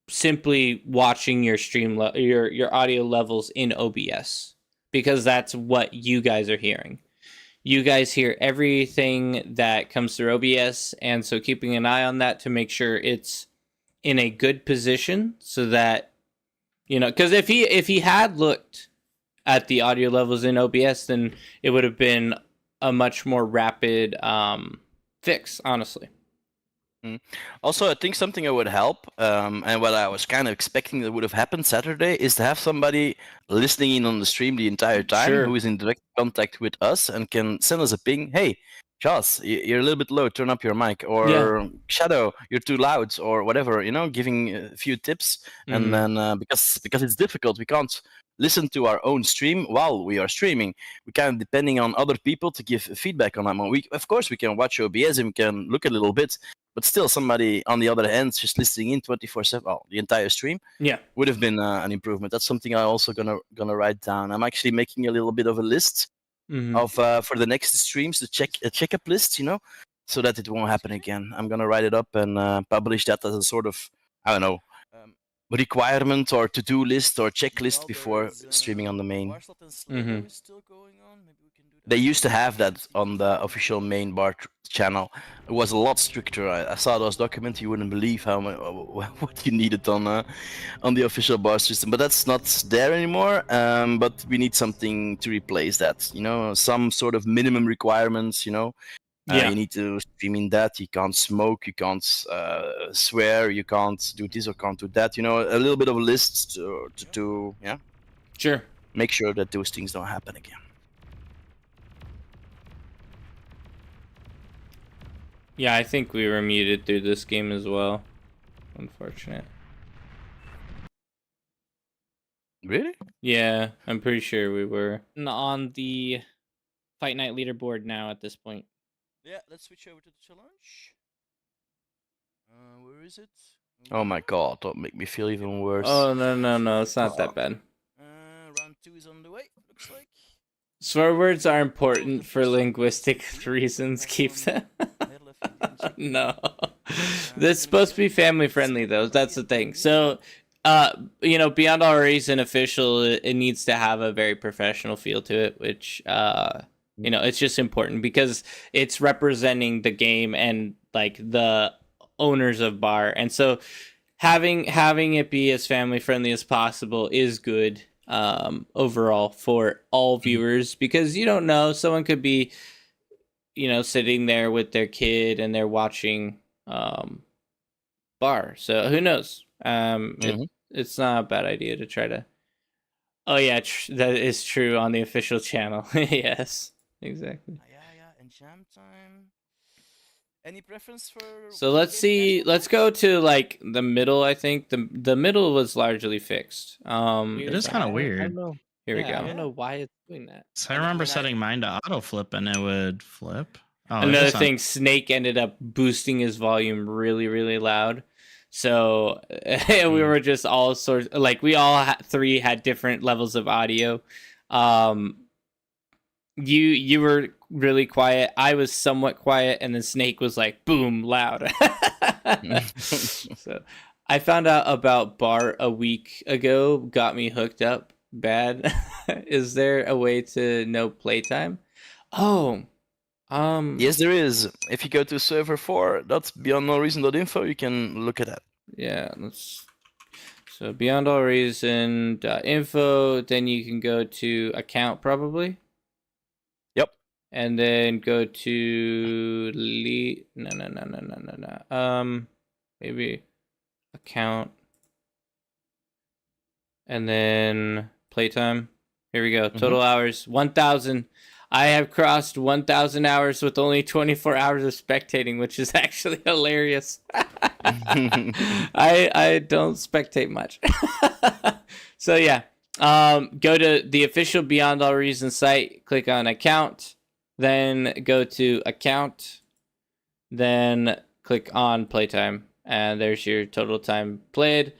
simply watching your stream your audio levels in OBS, because that's what you guys are hearing. You guys hear everything that comes through OBS, and so keeping an eye on that to make sure it's in a good position, so that, you know, because if he had looked at the audio levels in OBS, then it would have been a much more rapid fix, honestly. Also, I think something that would help, and what I was kind of expecting that would have happened Saturday, is to have somebody listening in on the stream the entire time, Sure. who is in direct contact with us and can send us a ping. Hey, Charles, you're a little bit low. Turn up your mic. Or Shadow, you're too loud, or whatever. You know, giving a few tips. And then because it's difficult, we can't listen to our own stream while we are streaming. We kind of depending on other people to give feedback on that. Of course, we can watch OBS and we can look a little bit. But still, somebody on the other hand just listening in 24/7, the entire stream, would have been an improvement. That's something I also gonna write down. I'm actually making a little bit of a list of for the next streams, to check a checkup list, you know, so that it won't happen again. I'm gonna write it up and publish that as a sort of, I don't know, requirement or to-do list or checklist before streaming on the main. They used to have that on the official main bar channel. It was a lot stricter. I saw those documents. You wouldn't believe how much, what you needed on the official bar system. But that's not there anymore. But we need something to replace that. You know, some sort of minimum requirements. You know, you need to stream in that. You can't smoke. You can't swear. You can't do this or can't do that. You know, a little bit of a list to Sure. make sure that those things don't happen again. Yeah, I think we were muted through this game as well. Unfortunate. Really? Yeah, I'm pretty sure we were. On the Fight Night leaderboard now at this point. Yeah, let's switch over to the challenge. Where is it? Oh my god, don't make me feel even worse. Oh, no, it's not that bad. Round 2 is on the way, looks like. Swear words are important for linguistic reasons. Keep them. No. That's supposed to be family friendly, though. That's the thing. So, you know, Beyond All Reason official, it needs to have a very professional feel to it, which, you know, it's just important because it's representing the game and like the owners of bar. And so having it be as family friendly as possible is good overall for all viewers, because you don't know, someone could be, you know, sitting there with their kid and they're watching bar, so who knows. It's not a bad idea to try to that is true on the official channel. Yes, exactly. And jam time. Any preference for? So let's see. Let's go to like the middle. I think the middle was largely fixed. It is kind of weird. I don't know. Here we go. I don't know why it's doing that. So I remember setting mine to auto flip and it would flip. Oh, Another thing, Snake ended up boosting his volume really, really loud. So we were just all sorts, like we all three had different levels of audio. You were really quiet. I was somewhat quiet, and then Snake was like boom loud. So I found out about Bart a week ago. Got me hooked up bad. Is there a way to know playtime? Oh, Yes, there is. If you go to server 4, that's beyondallreason.info, you can look at that. yeah. So beyondallreason.info. Then you can go to account probably. Yep. And then go to no. Maybe account. And then playtime. Here we go. Total hours 1,000. I have crossed 1,000 hours with only 24 hours of spectating, which is actually hilarious. I don't spectate much. So yeah, go to the official Beyond All Reason site, click on account, then go to account, then click on playtime, and there's your total time played.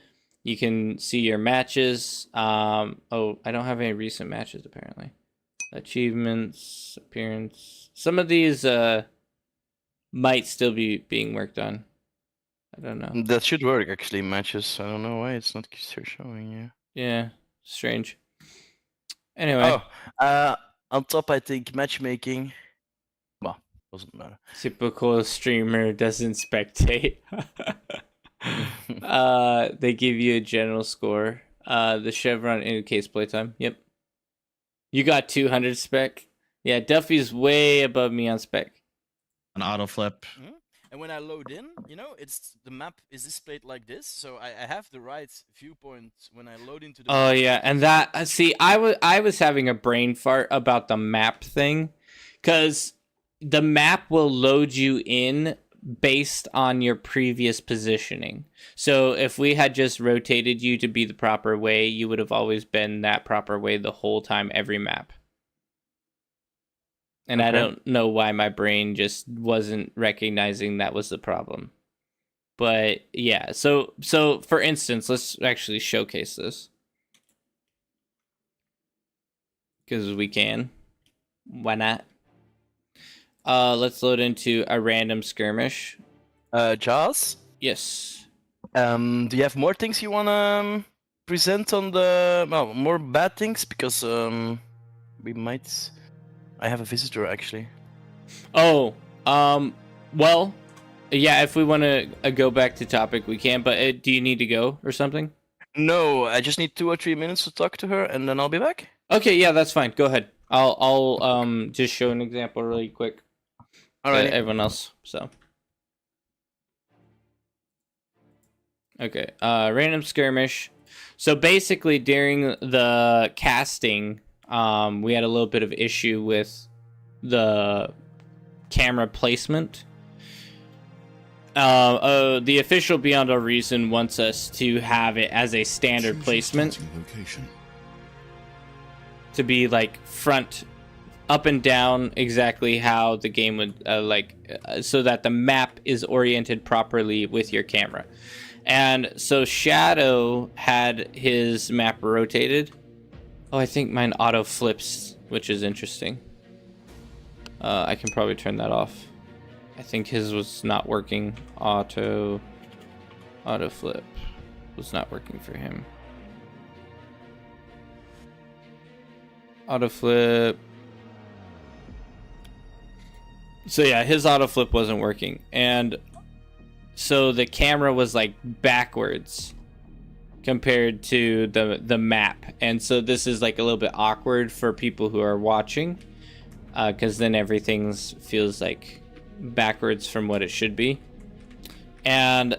You can see your matches. Oh, I don't have any recent matches apparently. Achievements, appearance. Some of these might still be being worked on. I don't know. That should work actually, matches. I don't know why it's not showing you. Yeah, strange. Anyway. Oh, on top I think matchmaking. Well, doesn't matter. Typical streamer doesn't spectate. They give you a general score. The chevron indicates playtime. Yep. You got 200 spec. Yeah, Duffy's way above me on spec. An auto flip. And when I load in, it's the map is displayed like this, so I have the right viewpoint when I load into the Oh map. yeah, and that see, I was having a brain fart about the map thing, because the map will load you in based on your previous positioning. So if we had just rotated you to be the proper way, you would have always been that proper way the whole time, every map. And okay. I don't know why my brain just wasn't recognizing that was the problem. But yeah, so for instance, let's actually showcase this. Because we can. Why not? Let's load into a random skirmish. Jaws? Yes. Do you have more things you wanna present on the more bad things? Because we might. I have a visitor actually. Oh, well, yeah. If we want to go back to topic, we can. But do you need to go or something? No, I just need 2 or 3 minutes to talk to her, and then I'll be back. Okay, yeah, that's fine. Go ahead. I'll just show an example really quick. All right. Everyone else. So. Okay. Random skirmish. So basically, during the casting, we had a little bit of issue with the camera placement. The official Beyond All Reason wants us to have it as a standard placement. To be like front, up and down, exactly how the game would so that the map is oriented properly with your camera. And so Shadow had his map rotated. Oh, I think mine auto flips, which is interesting. I can probably turn that off. I think his was not working. Auto flip was not working for him. Auto flip. So yeah, his auto flip wasn't working, and so the camera was like backwards compared to the map, and so this is like a little bit awkward for people who are watching, because then everything feels like backwards from what it should be. And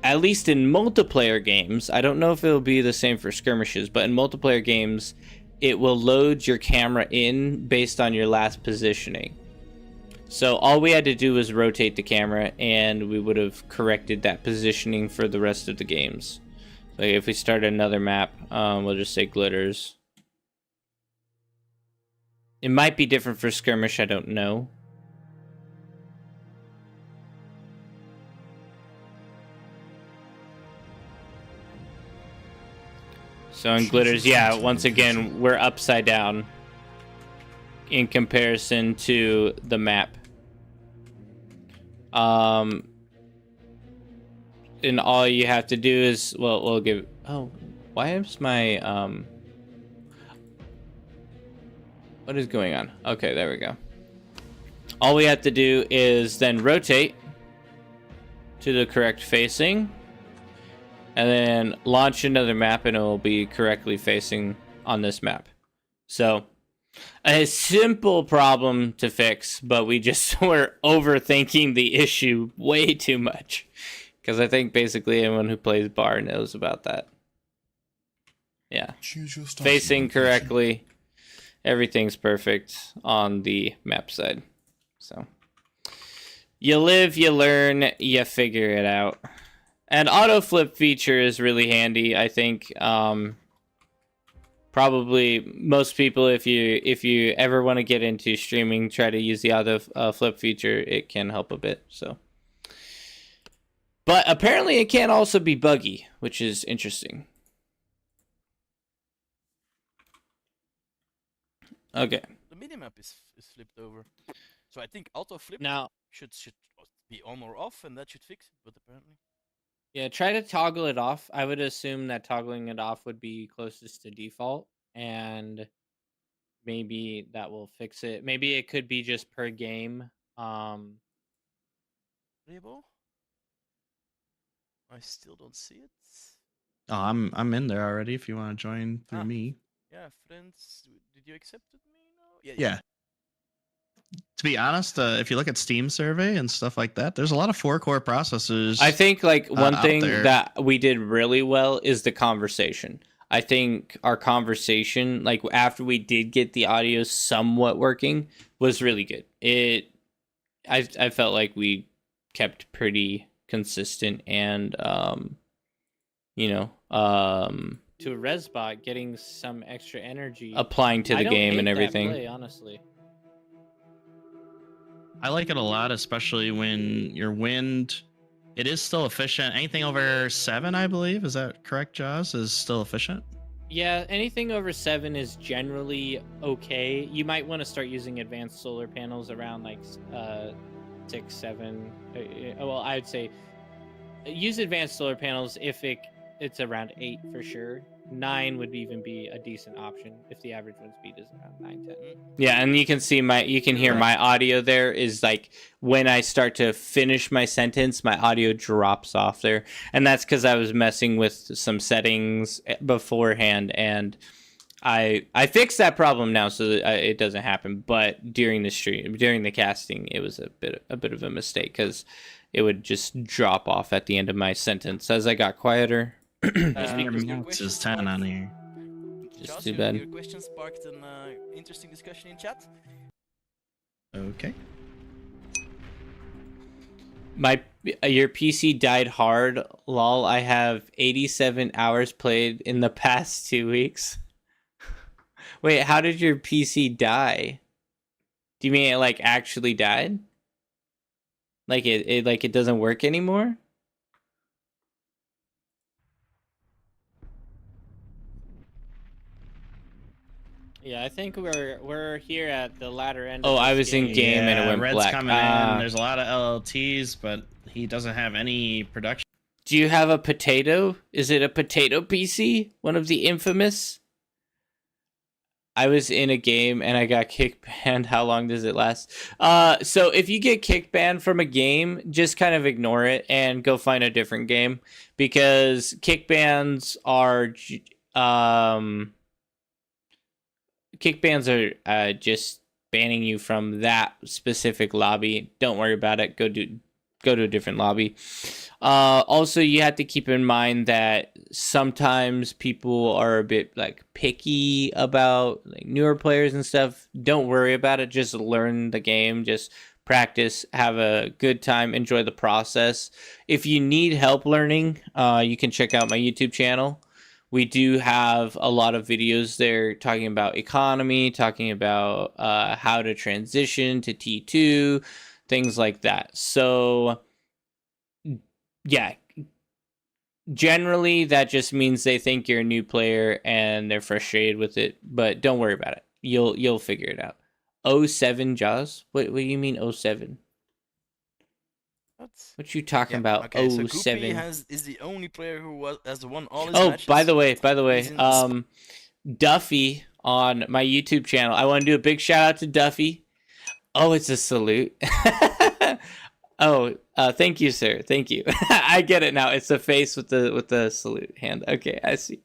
at least in multiplayer games, I don't know if it'll be the same for skirmishes, but in multiplayer games, it will load your camera in based on your last positioning. So all we had to do was rotate the camera, and we would have corrected that positioning for the rest of the games. So if we start another map, we'll just say glitters. It might be different for skirmish, I don't know. So in glitters, yeah, once again, we're upside down. in comparison to the map. And all you have to do is, well, we'll give. Oh, why is my what is going on? Okay, there we go. All we have to do is then rotate to the correct facing, and then launch another map, and it will be correctly facing on this map. So, a simple problem to fix, but we just were overthinking the issue way too much. Because I think basically anyone who plays bar knows about that. Yeah. Facing correctly, everything's perfect on the map side. So, you live, you learn, you figure it out. And auto flip feature is really handy, I think. Probably most people, if you ever want to get into streaming, try to use the auto flip feature. It can help a bit. So, but apparently it can also be buggy, which is interesting. Okay. The minimap is flipped over, so I think auto flip Now should be on or off, and that should fix it. But apparently, yeah, try to toggle it off. I would assume that toggling it off would be closest to default, and maybe that will fix it. Maybe it could be just per game. Rebo? I still don't see it. Oh, I'm in there already. If you want to join through me. Yeah, friends, did you accept me? No. Yeah. To be honest, if you look at Steam survey and stuff like that, there's a lot of 4-core processors. I think like one thing there. that we did really well is the conversation. I think our conversation, like after we did get the audio somewhat working, was really good. I felt like we kept pretty consistent and to a Resbot, getting some extra energy applying to the game and everything. Play, honestly, I like it a lot, especially when your wind, it is still efficient. Anything over 7, I believe, is that correct, Jaws, is still efficient? Yeah, anything over 7 is generally okay. You might want to start using advanced solar panels around like 6, 7. Well, I would say use advanced solar panels if it's around 8 for sure. 9 would even be a decent option if the average wind speed is around 9, 10. Yeah, and you can see you can hear my audio there is like when I start to finish my sentence, my audio drops off there. And that's because I was messing with some settings beforehand, and I fixed that problem now so that it doesn't happen. But during the casting, it was a bit of a mistake because it would just drop off at the end of my sentence as I got quieter. Is 10 on here. Just too bad. Your question sparked an interesting discussion in chat. Okay. Your PC died hard. Lol, I have 87 hours played in the past 2 weeks. Wait, how did your PC die? Do you mean it like actually died? Like it doesn't work anymore? Yeah, I think we're here at the latter end. Oh, I was in game and it went Red's black. Coming in. There's a lot of LLTs, but he doesn't have any production. Do you have a potato? Is it a potato PC? One of the infamous? I was in a game and I got kick banned. How long does it last? So if you get kick banned from a game, just kind of ignore it and go find a different game, because kick bans are just banning you from that specific lobby. Don't worry about it. Go to a different lobby. Also, you have to keep in mind that sometimes people are a bit like picky about like newer players and stuff. Don't worry about it. Just learn the game. Just practice. Have a good time. Enjoy the process. If you need help learning, you can check out my YouTube channel. We do have a lot of videos there talking about economy, talking about how to transition to T2, things like that. So, yeah, generally that just means they think you're a new player and they're frustrated with it, but don't worry about it. You'll figure it out. 07 Jaws? What do you mean 07? What you talking about? Okay, so 07. Goopy is the only player who has won all his Oh, matches. by the way, He's in the Duffy on my YouTube channel. I want to do a big shout out to Duffy. Oh, it's a salute. Thank you, sir. Thank you. I get it now. It's a face with the salute hand. Okay, I see.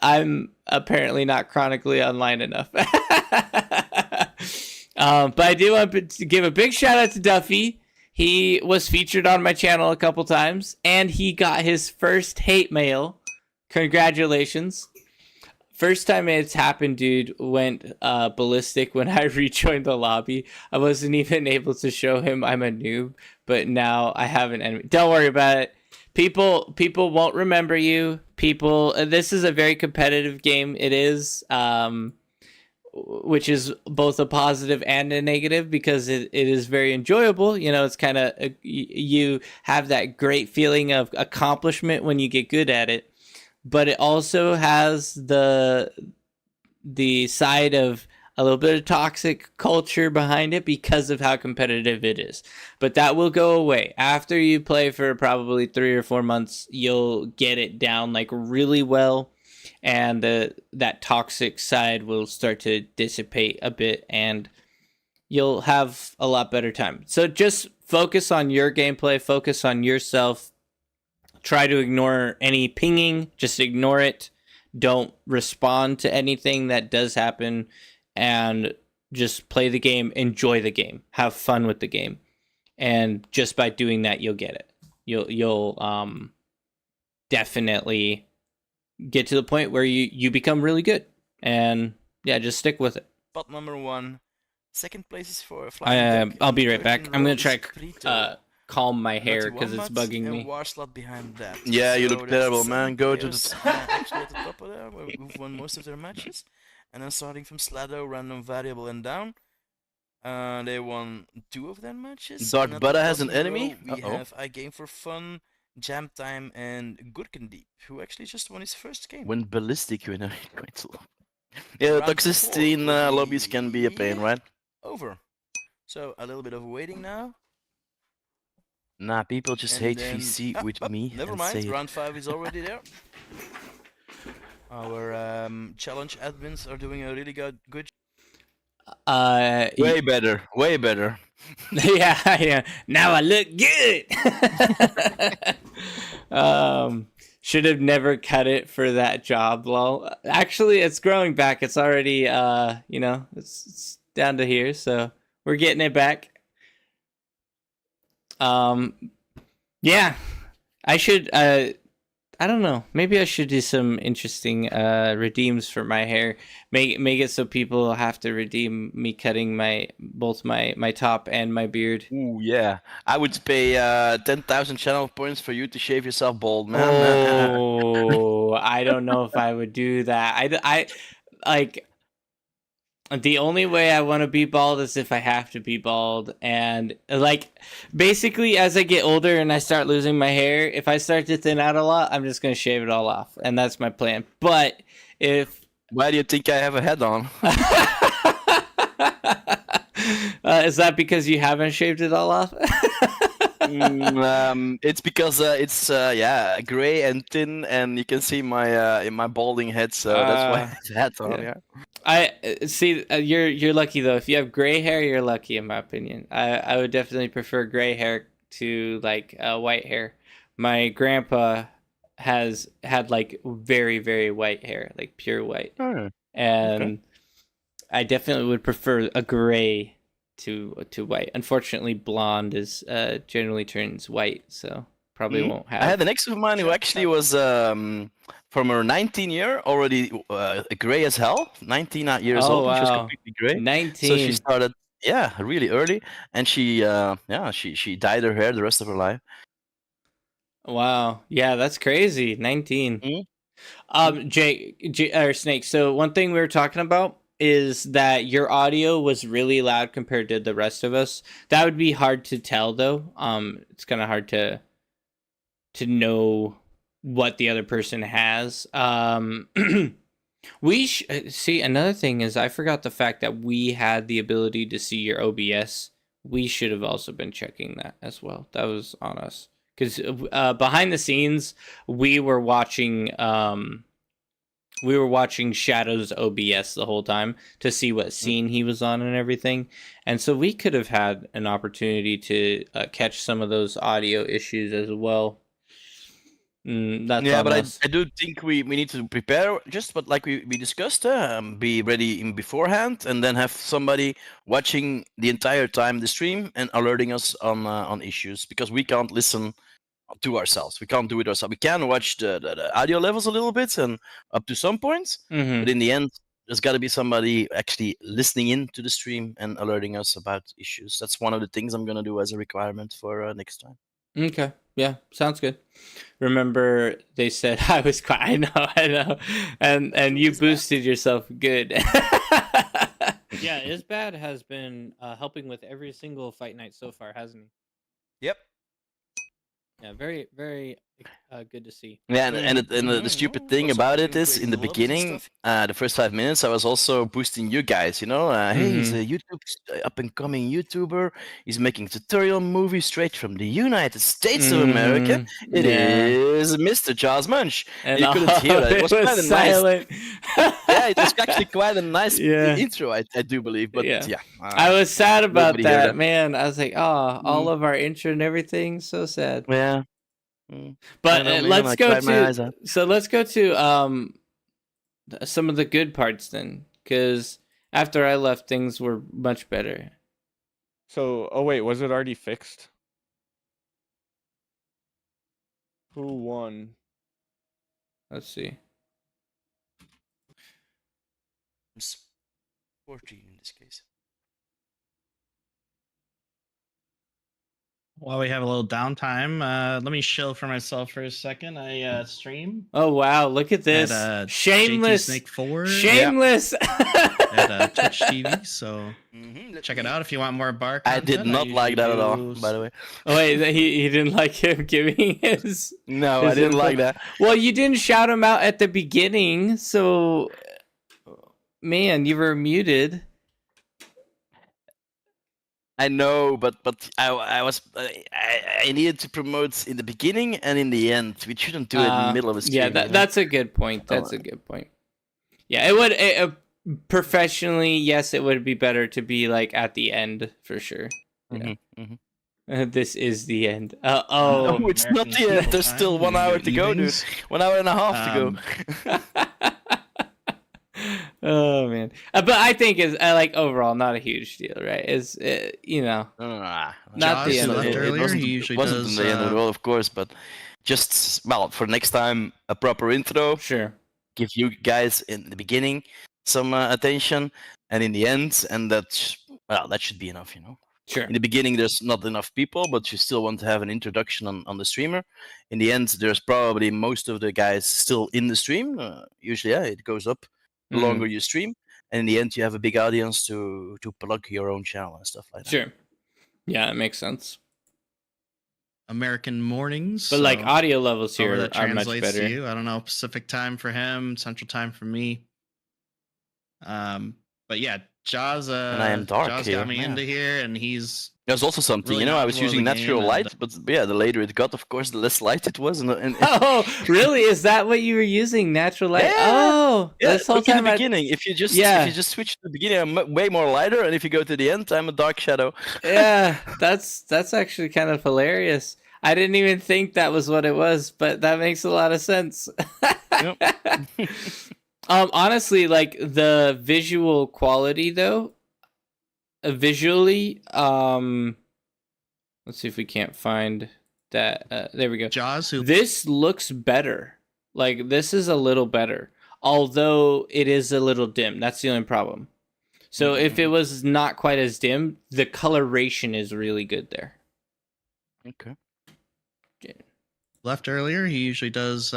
I'm apparently not chronically online enough. But I do want to give a big shout out to Duffy. He was featured on my channel a couple times, and he got his first hate mail. Congratulations. First time it's happened, dude, went ballistic when I rejoined the lobby. I wasn't even able to show him I'm a noob, but now I have an enemy. Don't worry about it. People won't remember you. This is a very competitive game. It is, which is both a positive and a negative because it is very enjoyable. You know, it's kind of, you have that great feeling of accomplishment when you get good at it. But it also has the side of a little bit of toxic culture behind it because of how competitive it is. But that will go away. After you play for probably 3 or 4 months, you'll get it down like really well. And that toxic side will start to dissipate a bit and you'll have a lot better time. So just focus on your gameplay, focus on yourself. Try to ignore any pinging. Just ignore it. Don't respond to anything that does happen. And just play the game. Enjoy the game. Have fun with the game. And just by doing that, you'll get it. You'll definitely get to the point where you become really good. And yeah, just stick with it. Spot number 1. Second place is for Flying Duck. I'll be right back. I'm going to try calm my hair because it's bugging me. Warslot behind that. Yeah, you look terrible, man. Go to the actually at the top of there, who've won most of their matches. And then starting from Slado, random variable and down. They won 2 of their matches. Dark Buddha has an enemy. We have I Game for Fun, Jam Time, and Gurkendeep, who actually just won his first game. When ballistic, you know, quite a lot. Yeah, toxicity in lobbies can be a pain, right? Over. So a little bit of waiting now. Nah, people just hate VC with me. Never mind, round 5 is already there. Our challenge admins are doing a really good way better. yeah. Now I look good. Should have never cut it for that job, lol. Actually, it's growing back. It's already it's down to here, so we're getting it back. Yeah, I should, I don't know. Maybe I should do some interesting, redeems for my hair. Make it so people have to redeem me cutting both my top and my beard. Ooh, yeah. I would pay, 10,000 channel points for you to shave yourself bald, man. Oh, I don't know if I would do that. I like, the only way I want to be bald is if I have to be bald. And like, basically, as I get older and I start losing my hair, if I start to thin out a lot, I'm just going to shave it all off. And that's my plan. But if... Why do you think I have a head on? Is that because you haven't shaved it all off? It's because it's gray and thin, and you can see my balding head, so that's why it's hat on. Yeah. I see. You're lucky though. If you have gray hair, you're lucky, in my opinion. I would definitely prefer gray hair to like white hair. My grandpa has had like very, very white hair, like pure white, and I definitely would prefer a gray to white. Unfortunately, blonde is generally turns white, so probably won't have. I had an ex of mine who actually was from her 19-year already gray as hell. 19 years old, wow. She was completely gray. 19. So she started really early, and she dyed her hair the rest of her life. Wow, yeah, that's crazy. 19. Jake or Snake. So one thing we were talking about is that your audio was really loud compared to the rest of us. That would be hard to tell though. It's kind of hard to know what the other person has. We see, another thing is I forgot the fact that we had the ability to see your OBS. We should have also been checking that as well. That was on us, because behind the scenes we were watching Shadow's OBS the whole time to see what scene he was on and everything, and so we could have had an opportunity to catch some of those audio issues as well. That's Yeah, on but us. I do think we need to prepare, just but like we discussed, be ready in beforehand, and then have somebody watching the entire time the stream and alerting us on issues, because we can't listen to ourselves. We can't do it ourselves. We can watch the audio levels a little bit and up to some points, but in the end, there's got to be somebody actually listening in to the stream and alerting us about issues. That's one of the things I'm gonna do as a requirement for next time. Okay. Yeah, sounds good. Remember, they said I was quiet. I know, and you boosted yourself good. Yeah, Isbad has been helping with every single fight night so far, hasn't he? Yep. Yeah, very, very good to see. Yeah, and the stupid thing about it is, in the beginning, the first 5 minutes, I was also boosting you guys. Hey, he's a up and coming YouTuber. He's making tutorial movies straight from the United States of America. It is Mr. Charles Munch. And you couldn't hear that. It was quite a silent. nice. Yeah, it was actually quite a nice intro, I do believe. But yeah, I was sad about nobody heard that, man. I was like, oh, all of our intro and everything, so sad. Yeah. But let's go to some of the good parts then, because after I left, things were much better. So, oh wait, was it already fixed? Who won? Let's see. 14 in this case. While we have a little downtime, let me shill for myself for a second. I stream. Oh wow! Look at this. At, shameless. Snake 4. Shameless. At Twitch TV. So check it out if you want more bar content. I did not like that at all, by the way. Oh wait, he didn't like him giving his. No, I didn't like that. Well, you didn't shout him out at the beginning, so man, you were muted. I know, but I needed to promote in the beginning and in the end. We shouldn't do it in the middle of a stream. Yeah, that's a good point. That's a good point. Yeah, it would professionally. Yes, it would be better to be like at the end for sure. Yeah. This is the end. No, it's not the end. There's still 1 hour to go, dude. 1 hour and a half to go. Oh man, but I think is like overall not a huge deal, right? Is not the end of it. It wasn't the end of the world, of course, but just for next time a proper intro. Sure. Give you guys in the beginning some attention, and in the end, and that should be enough, Sure. In the beginning, there's not enough people, but you still want to have an introduction on the streamer. In the end, there's probably most of the guys still in the stream. Usually, it goes up the longer you stream, and in the end, you have a big audience to plug your own channel and stuff like that. Sure. Yeah, it makes sense. American mornings, but like audio levels here that are much translates better. To you. I don't know, Pacific time for him, Central time for me. But yeah, Jaws. And I am dark Jaws here. got me into here, and he's. There's also something, really I was using natural light, but yeah, the later it got, of course, the less light it was. And oh, really? Is that what you were using? Natural light? Yeah. Oh, yeah. this whole Look time in the beginning. If you just switch to the beginning, I'm way more lighter, and if you go to the end, I'm a dark shadow. Yeah, that's actually kind of hilarious. I didn't even think that was what it was, but that makes a lot of sense. Honestly, like the visual quality though, visually, let's see if we can't find that. There we go. Jaws. This looks better. Like this is a little better, although it is a little dim. That's the only problem. So if it was not quite as dim, the coloration is really good there. Okay. Left earlier. He usually does.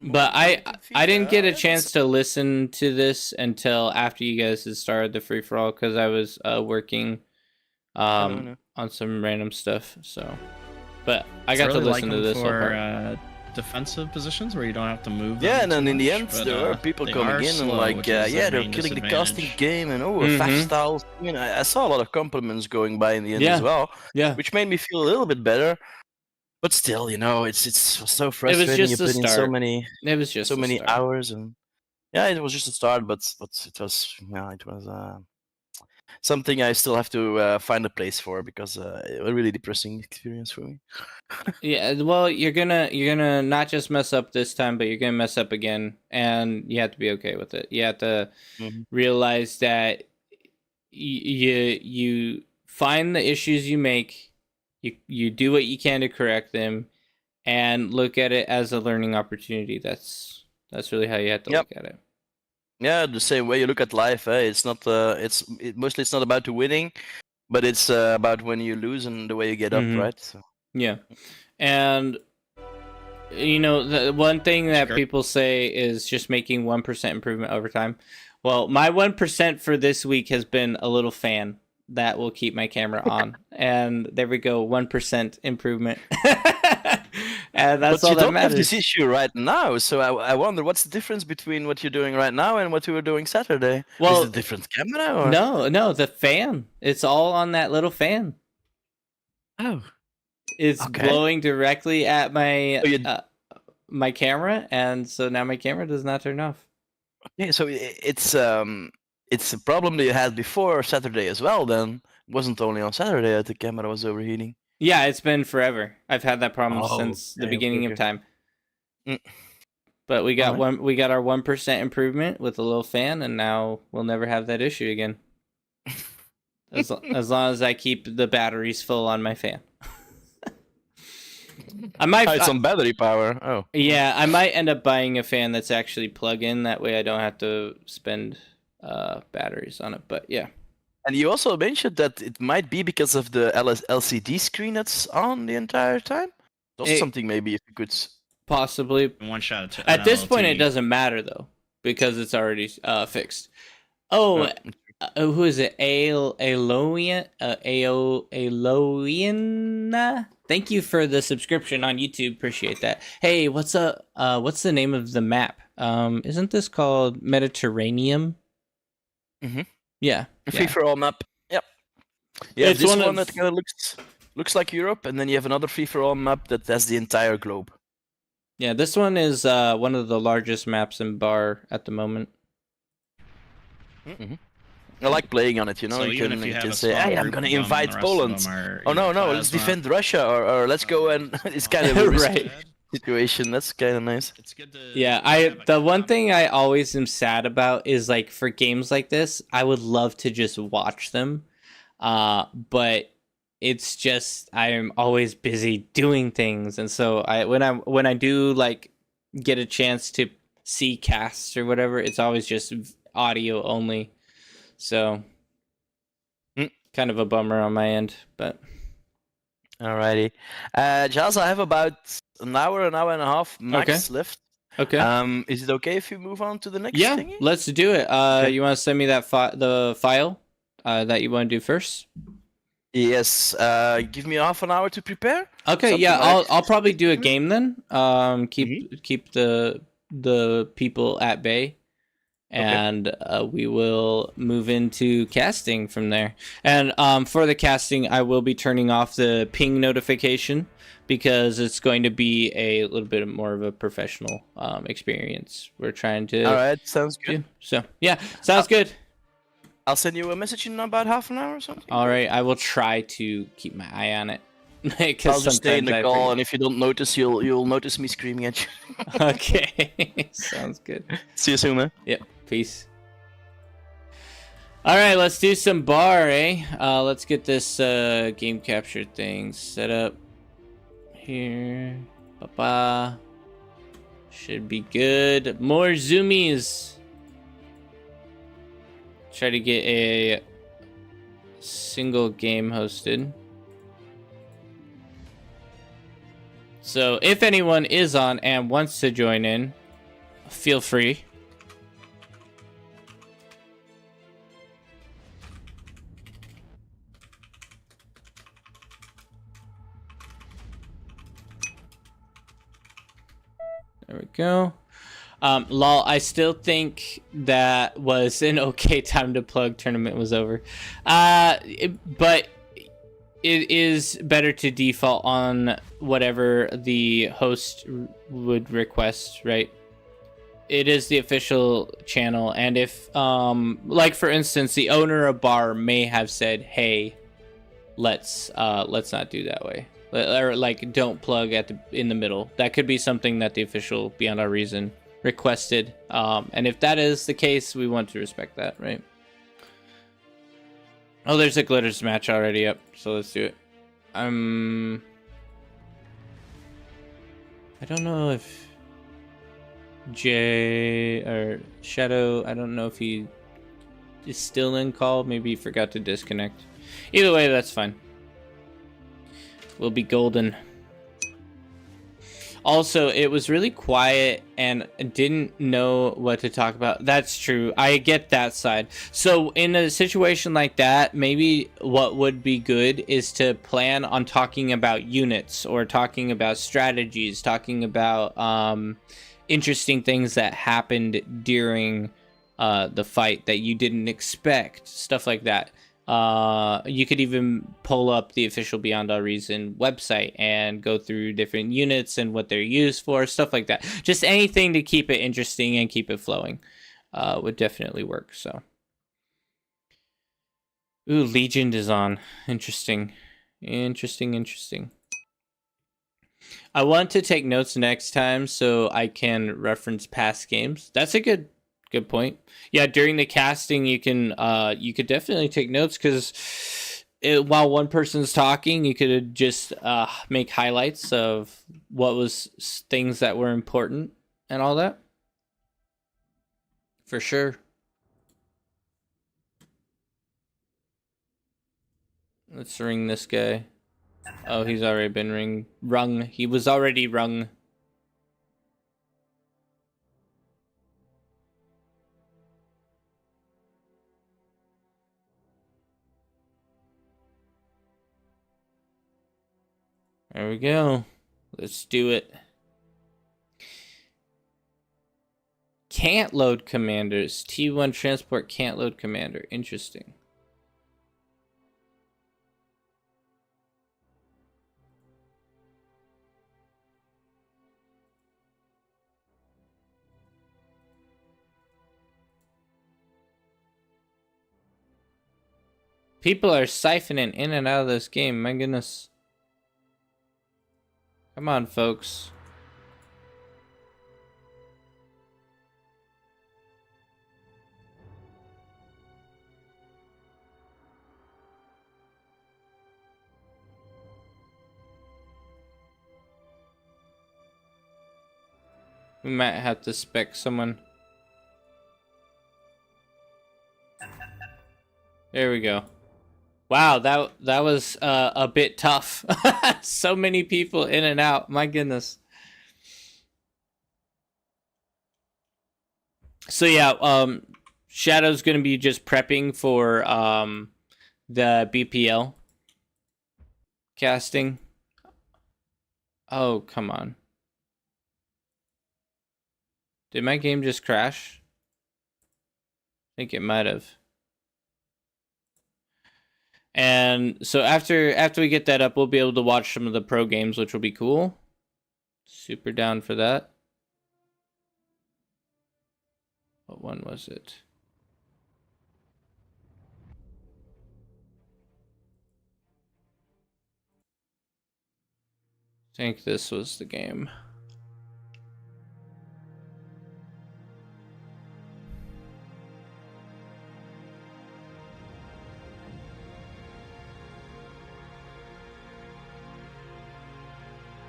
But I didn't get a chance to listen to this until after you guys had started the free for all because I was working on some random stuff. So, but I got to listen to this for defensive positions where you don't have to move. Yeah, them and then too in the much, end, but, there were people they coming are in and slow, like, which is their they're main killing the casting disadvantage. game, and FAF styles. I saw a lot of compliments going by in the end as well, which made me feel a little bit better. But still, it's so frustrating. You just a put in so start. many It was just so a many start. hours, and yeah, it was just a start, but it was something I still have to find a place for, because it was a really depressing experience for me. Yeah, well, you're gonna not just mess up this time, but you're gonna mess up again, and you have to be okay with it. You have to realize that you find the issues you make, you do what you can to correct them, and look at it as a learning opportunity. That's really how you have to look at it. Yeah, the same way you look at life. It's not. Mostly it's not about the winning, but it's about when you lose and the way you get up, right? So. Yeah, and the one thing that people say is just making 1% improvement over time. Well, my 1% for this week has been a little fan that will keep my camera on, and there we go, 1% improvement. And that's all that matters. But you don't have this issue right now, so I wonder what's the difference between what you're doing right now and what you were doing Saturday. Is it a different camera? Or? No, the fan. It's all on that little fan. Oh. It's blowing directly at my my camera, and so now my camera does not turn off. Okay, so it's a problem that you had before Saturday as well. Then it wasn't only on Saturday that the camera was overheating. Yeah, it's been forever. I've had that problem since the beginning of time. But we got we got our 1% improvement with a little fan, and now we'll never have that issue again. As long as I keep the batteries full on my fan. I might. It's on battery power. Oh. Yeah, I might end up buying a fan that's actually plug-in. That way, I don't have to spend batteries on it. But yeah. And you also mentioned that it might be because of the LCD screen that's on the entire time. That's something maybe if you could. Possibly. One shot. At this point, it doesn't matter though, because it's already fixed. Oh. Who is it? Aloian? Thank you for the subscription on YouTube. Appreciate that. Hey, what's what's the name of the map? Isn't this called Mediterranean? Yeah. Free for all map. Yep. Yeah, it's this one that kind of looks like Europe, and then you have another free for all map that has the entire globe. Yeah, this one is one of the largest maps in Bar at the moment. I like playing on it, So you can say, "Hey, I'm gonna invite Poland." Oh no, let's defend Russia, or let's go and it's kind of a risky situation. That's kind of nice. It's good to. Yeah, the one thing I always am sad about is like for games like this, I would love to just watch them, but it's just I am always busy doing things, and so when I do like get a chance to see casts or whatever, it's always just audio only. So, kind of a bummer on my end, but. Alrighty. Giles, I have about an hour and a half max left. Okay. Is it okay if you move on to the next thingy? Yeah, let's do it. You want to send me that the file that you want to do first? Yes. Give me half an hour to prepare. Okay. Yeah, I'll probably do a game then. Keep the people at bay. And we will move into casting from there. And for the casting, I will be turning off the ping notification because it's going to be a little bit more of a professional experience. We're trying to. All right, sounds good. So yeah, sounds good. I'll send you a message in about half an hour or something. All right, I will try to keep my eye on it. I'll just stay in the call, and if you don't notice, you'll notice me screaming at you. Okay, sounds good. See you soon, man. Yep. Peace. All right, let's do some bar, eh? Let's get this game capture thing set up here. Should be good. More zoomies. Try to get a single game hosted. So if anyone is on and wants to join in, feel free. go. Lol, I still think that was an okay time to plug. Tournament was over. But it is better to default on whatever the host would request, right? It is the official channel, and if, like for instance, the owner of bar may have said, "Hey, let's not do that way," or like don't plug in the middle. That could be something that the official Beyond Our Reason requested, and if that is the case, we want to respect that, right? Oh, there's a glitters match already up, so let's do it. I don't know if Jay or Shadow, I don't know if he is still in call. Maybe he forgot to disconnect. Either way, that's fine. We'll be golden. Also, it was really quiet and didn't know what to talk about. That's true. I get that side. So in a situation like that, maybe what would be good is to plan on talking about units or talking about strategies, talking about interesting things that happened during the fight that you didn't expect, stuff like that. You could even pull up the official Beyond All Reason website and go through different units and what they're used for, stuff like that. Just anything to keep it interesting and keep it flowing would definitely work. So, ooh, Legion is on. Interesting. I want to take notes next time so I can reference past games. That's a good point. Yeah, during the casting, you could definitely take notes, because while one person's talking, you could just make highlights of what was things that were important and all that. For sure. Let's ring this guy. Oh, he's already been rung. He was already rung. There we go. Let's do it. Can't load commanders. T1 transport can't load commander. Interesting. People are siphoning in and out of this game. My goodness. Come on, folks. We might have to spec someone. There we go. Wow, that was a bit tough. So many people in and out. My goodness. So yeah, Shadow's gonna be just prepping for the BPL casting. Oh, come on. Did my game just crash? I think it might have. And so after we get that up, we'll be able to watch some of the pro games, which will be cool. Super down for that. What one was it? I think this was the game.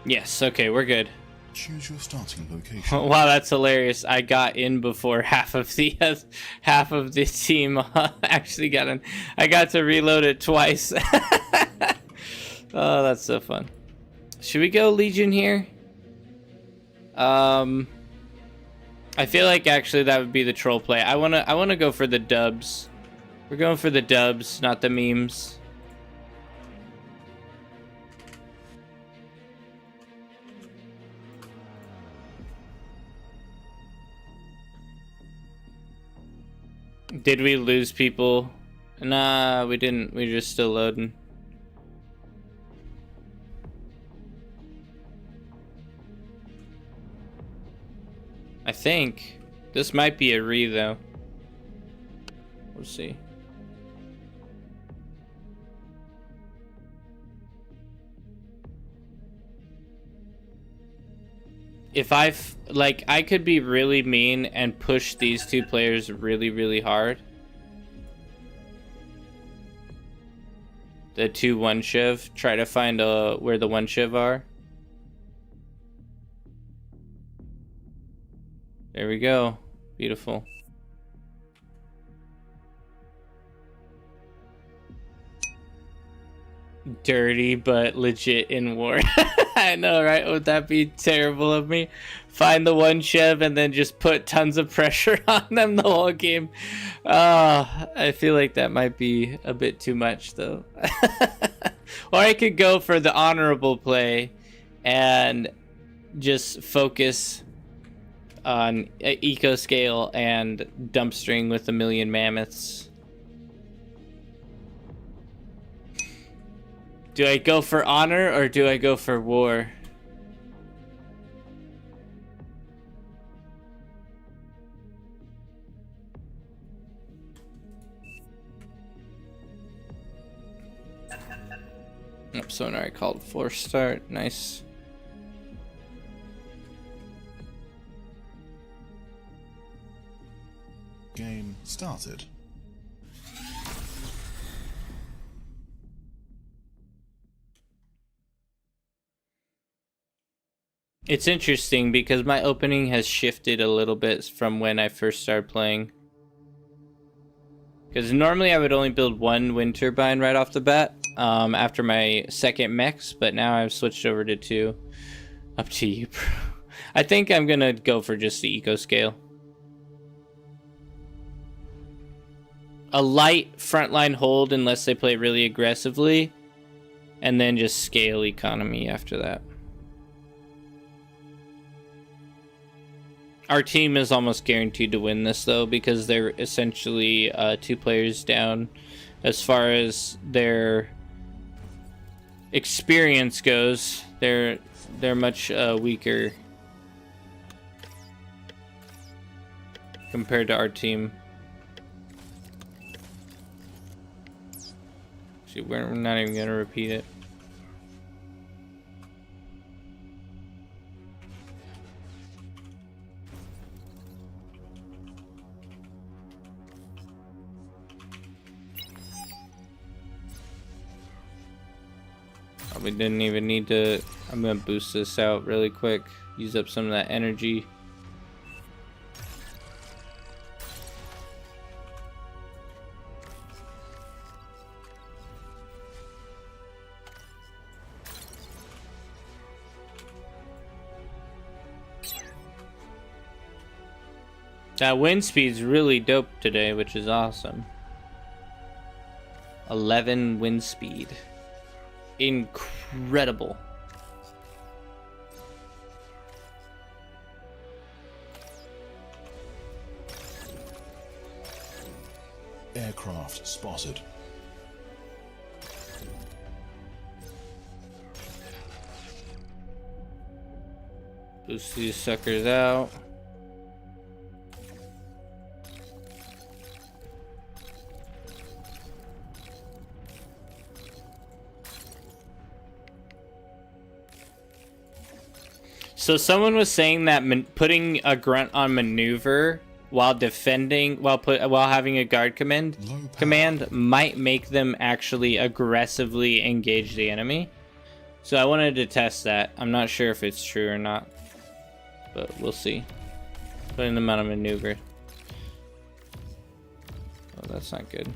Yes, okay, we're good. Choose your starting location. Wow, that's hilarious. I got in before half of the team actually got in. I got to reload it twice. Oh, that's so fun. Should we go Legion here? I feel like actually that would be the troll play. I wanna go for the dubs. We're going for the dubs, not the memes. Did we lose people? Nah, we didn't. We're just still loading. I think this might be a re though. We'll see. If I could be really mean and push these two players really, really hard. The 2 1-shiv. Try to find where the 1-shiv are. There we go. Beautiful. Dirty but legit in war. I know, right? Would that be terrible of me? Find the 1-shiv and then just put tons of pressure on them the whole game. I feel like that might be a bit too much though. Or I could go for the honorable play and just focus on eco scale and dumpstering with 1,000,000 mammoths. Do I go for honor or do I go for war? Oh, sonar I called force start. Nice. Game started. It's interesting because my opening has shifted a little bit from when I first started playing. Because normally I would only build 1 wind turbine right off the bat after my second mechs, but now I've switched over to 2. Up to you, bro. I think I'm going to go for just the eco scale. A light frontline hold unless they play really aggressively, and then just scale economy after that. Our team is almost guaranteed to win this though, because they're essentially 2 players down as far as their experience goes. They're much weaker compared to our team. See, we're not even gonna repeat it. We didn't even need to. I'm gonna boost this out really quick. Use up some of that energy. That wind speed's really dope today, which is awesome. 11 wind speed. Incredible. Aircraft spotted. Boost these suckers out. So someone was saying that putting a grunt on maneuver while defending, while having a guard command might make them actually aggressively engage the enemy. So I wanted to test that. I'm not sure if it's true or not, but we'll see. Putting them on a maneuver. Oh, that's not good.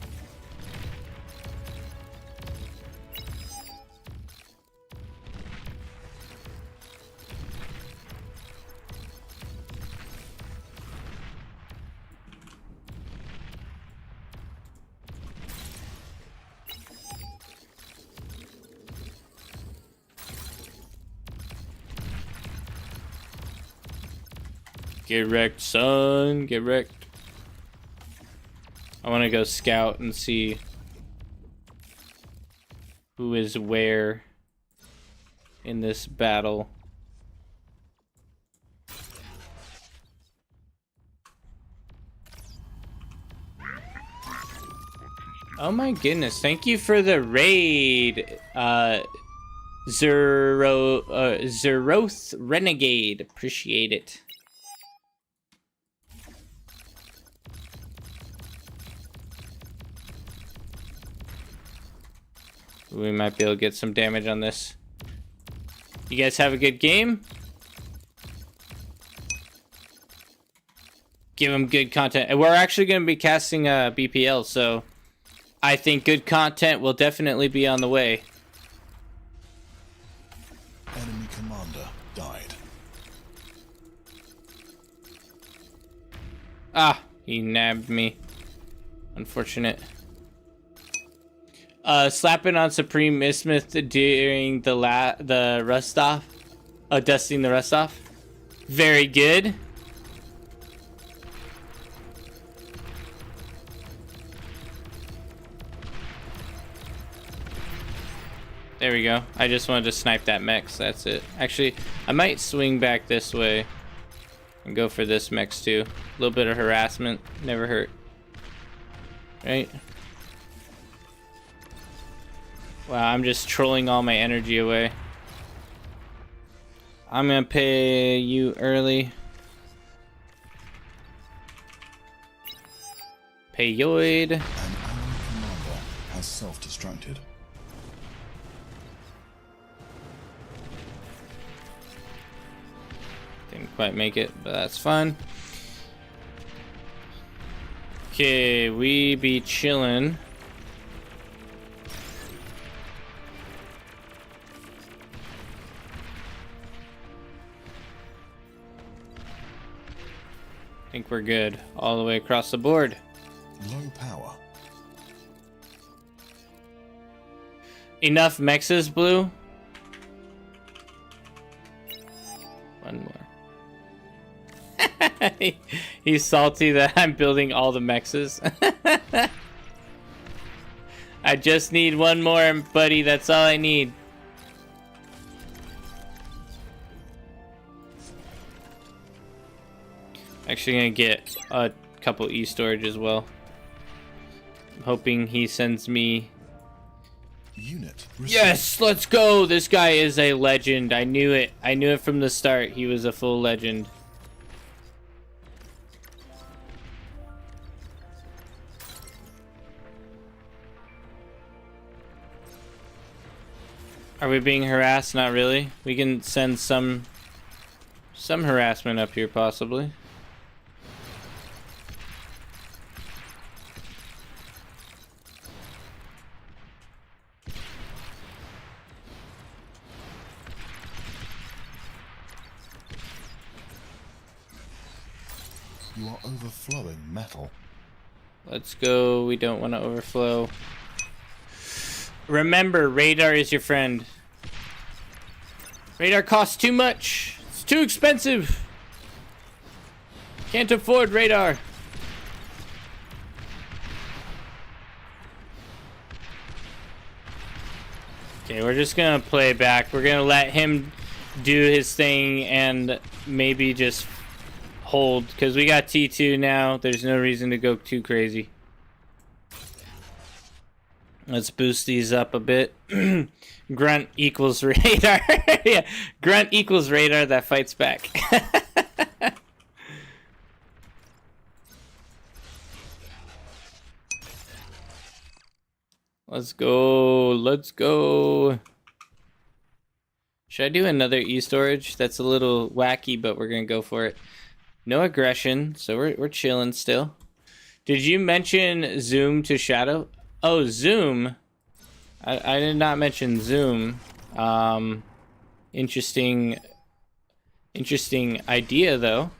Get wrecked, son. Get wrecked. I want to go scout and see who is where in this battle. Oh my goodness, thank you for the raid, Zeroth Renegade. Appreciate it. We might be able to get some damage on this. You guys have a good game? Give them good content. And we're actually going to be casting BPL, so I think good content will definitely be on the way. Enemy commander died. Ah, he nabbed me. Unfortunate. Slapping on Supreme Isthmus during the rust off. Dusting the rust off. Very good. There we go. I just wanted to snipe that mech, that's it. Actually, I might swing back this way and go for this mech too. A little bit of harassment, never hurt. Right? Wow, I'm just trolling all my energy away. I'm gonna pay you early. Payoid. An enemy commander has self-destructed. Didn't quite make it, but that's fine. Okay, we be chillin'. I think we're good all the way across the board. Low power. Enough mexes, Blue? One more. He's salty that I'm building all the mexes. I just need one more, buddy. That's all I need. Actually gonna get a couple e-storage as well. I'm hoping he sends me... Unit received. Yes, let's go! This guy is a legend. I knew it. I knew it from the start. He was a full legend. Are we being harassed? Not really. We can send some harassment up here, possibly. You are overflowing metal. Let's go. We don't want to overflow. Remember, radar is your friend. Radar costs too much. It's too expensive. Can't afford radar. Okay, we're just gonna play back. We're gonna let him do his thing and maybe just hold, because we got T2 now. There's no reason to go too crazy. Let's boost these up a bit. Grunt equals radar. Yeah, grunt equals radar that fights back. Let's go. Let's go. Should I do another e-storage? That's a little wacky, but we're gonna go for it. No aggression, so we're chilling still. Did you mention zoom to shadow? Oh, zoom. I did not mention zoom. Interesting idea though.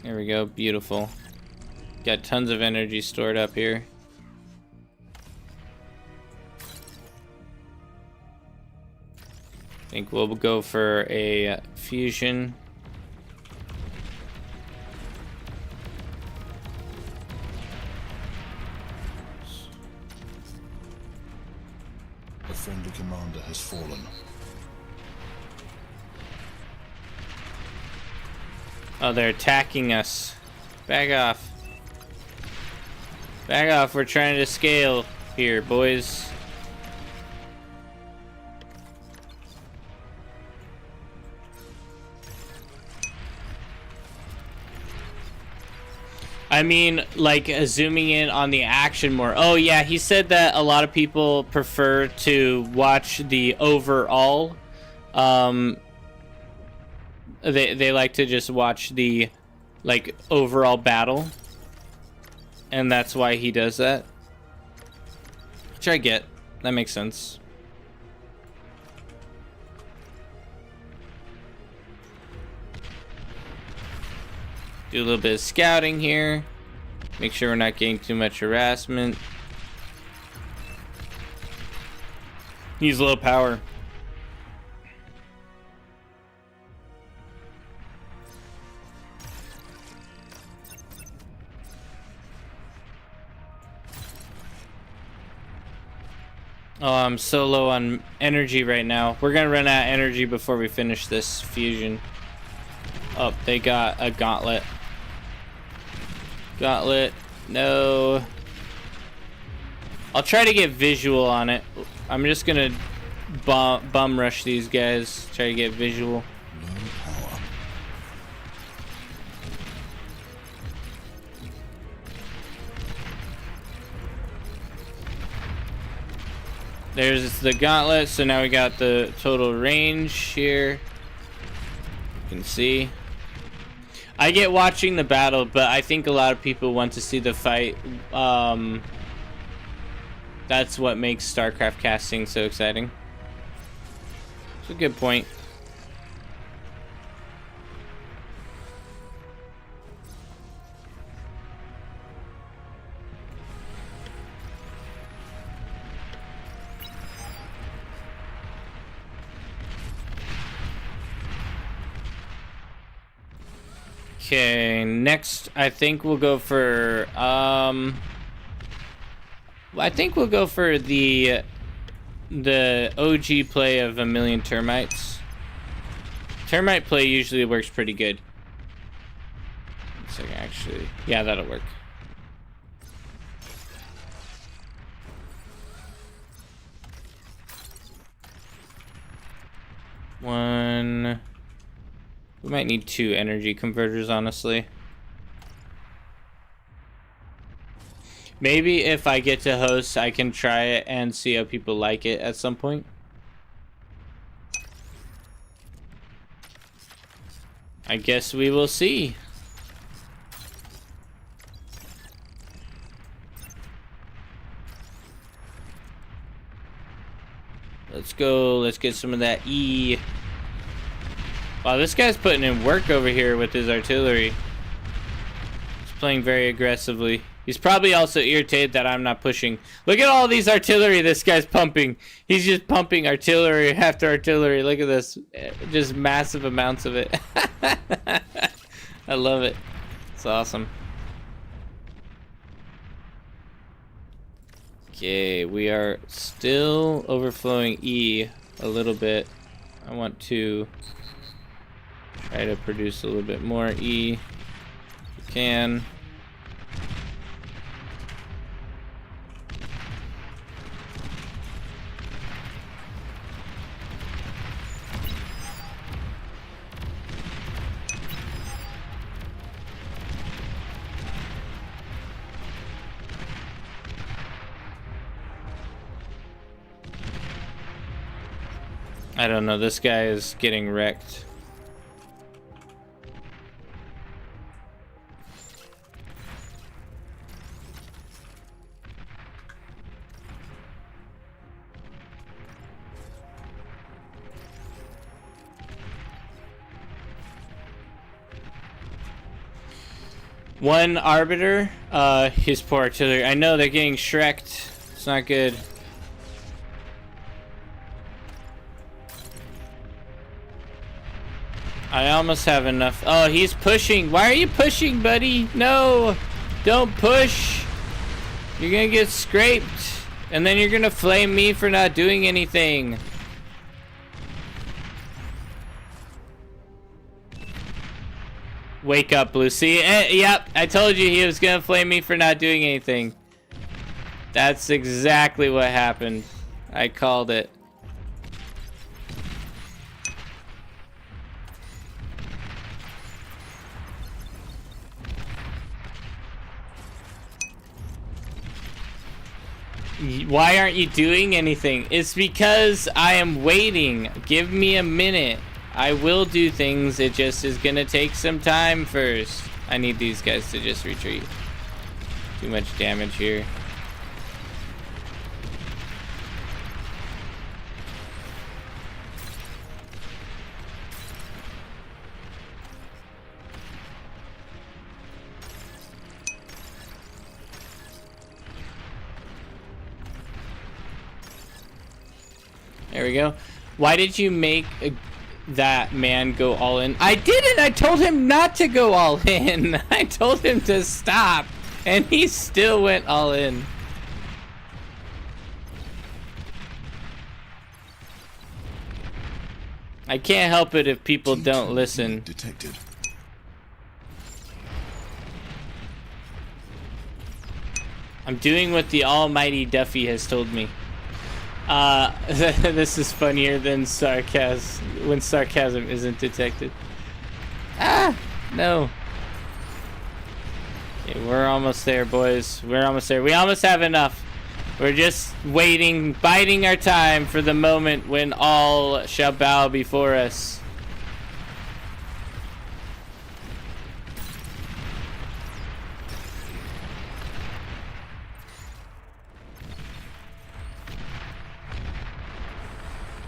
There we go, beautiful. Got tons of energy stored up here. think we'll go for a fusion. A friendly commander has fallen. Oh, they're attacking us. Back off. Back off, we're trying to scale here, boys. I mean, like, zooming in on the action more. Oh, yeah, he said that a lot of people prefer to watch the overall. They like to just watch the, like, overall battle. And that's why he does that. Which I get. That makes sense. Do a little bit of scouting here. Make sure we're not getting too much harassment. Use low power. Oh, I'm so low on energy right now. We're gonna run out of energy before we finish this fusion. Oh, they got a gauntlet. Gauntlet, no. I'll try to get visual on it. I'm just gonna bum rush these guys. Try to get visual. Low power. There's the gauntlet, so now we got the total range here. You can see. I get watching the battle, but I think a lot of people want to see the fight. That's what makes StarCraft casting so exciting. It's a good point. Okay, next I think we'll go for I think we'll go for the OG play of 1,000,000 termites. Termite play usually works pretty good. So actually, yeah, that'll work. One. We might need 2 energy converters, honestly. Maybe if I get to host, I can try it and see how people like it at some point. I guess we will see. Let's go. Let's get some of that E. Wow, this guy's putting in work over here with his artillery. He's playing very aggressively. He's probably also irritated that I'm not pushing. Look at all these artillery this guy's pumping. He's just pumping artillery after artillery. Look at this. Just massive amounts of it. I love it. It's awesome. Okay, we are still overflowing E a little bit. I want to try to produce a little bit more E if we can. I don't know, this guy is getting wrecked. One arbiter, his poor artillery. I know they're getting shreked. It's not good. I almost have enough. Oh, he's pushing. Why are you pushing, buddy? No, don't push. You're gonna get scraped, and then you're gonna flame me for not doing anything. Wake up, Lucy. Yep, I told you he was gonna flame me for not doing anything. That's exactly what happened. I called it. Why aren't you doing anything? It's because I am waiting. Give me a minute. I will do things. It just is gonna take some time first. I need these guys to just retreat. Too much damage here. There we go. Why did you make that man go all in? I didn't! I told him not to go all in! I told him to stop! And he still went all in. I can't help it if people don't listen. Detected. I'm doing what the almighty Duffy has told me. This is funnier than sarcasm when sarcasm isn't detected. Ah, no. Okay, we're almost there, boys. We're almost there. We almost have enough. We're just waiting, biding our time for the moment when all shall bow before us.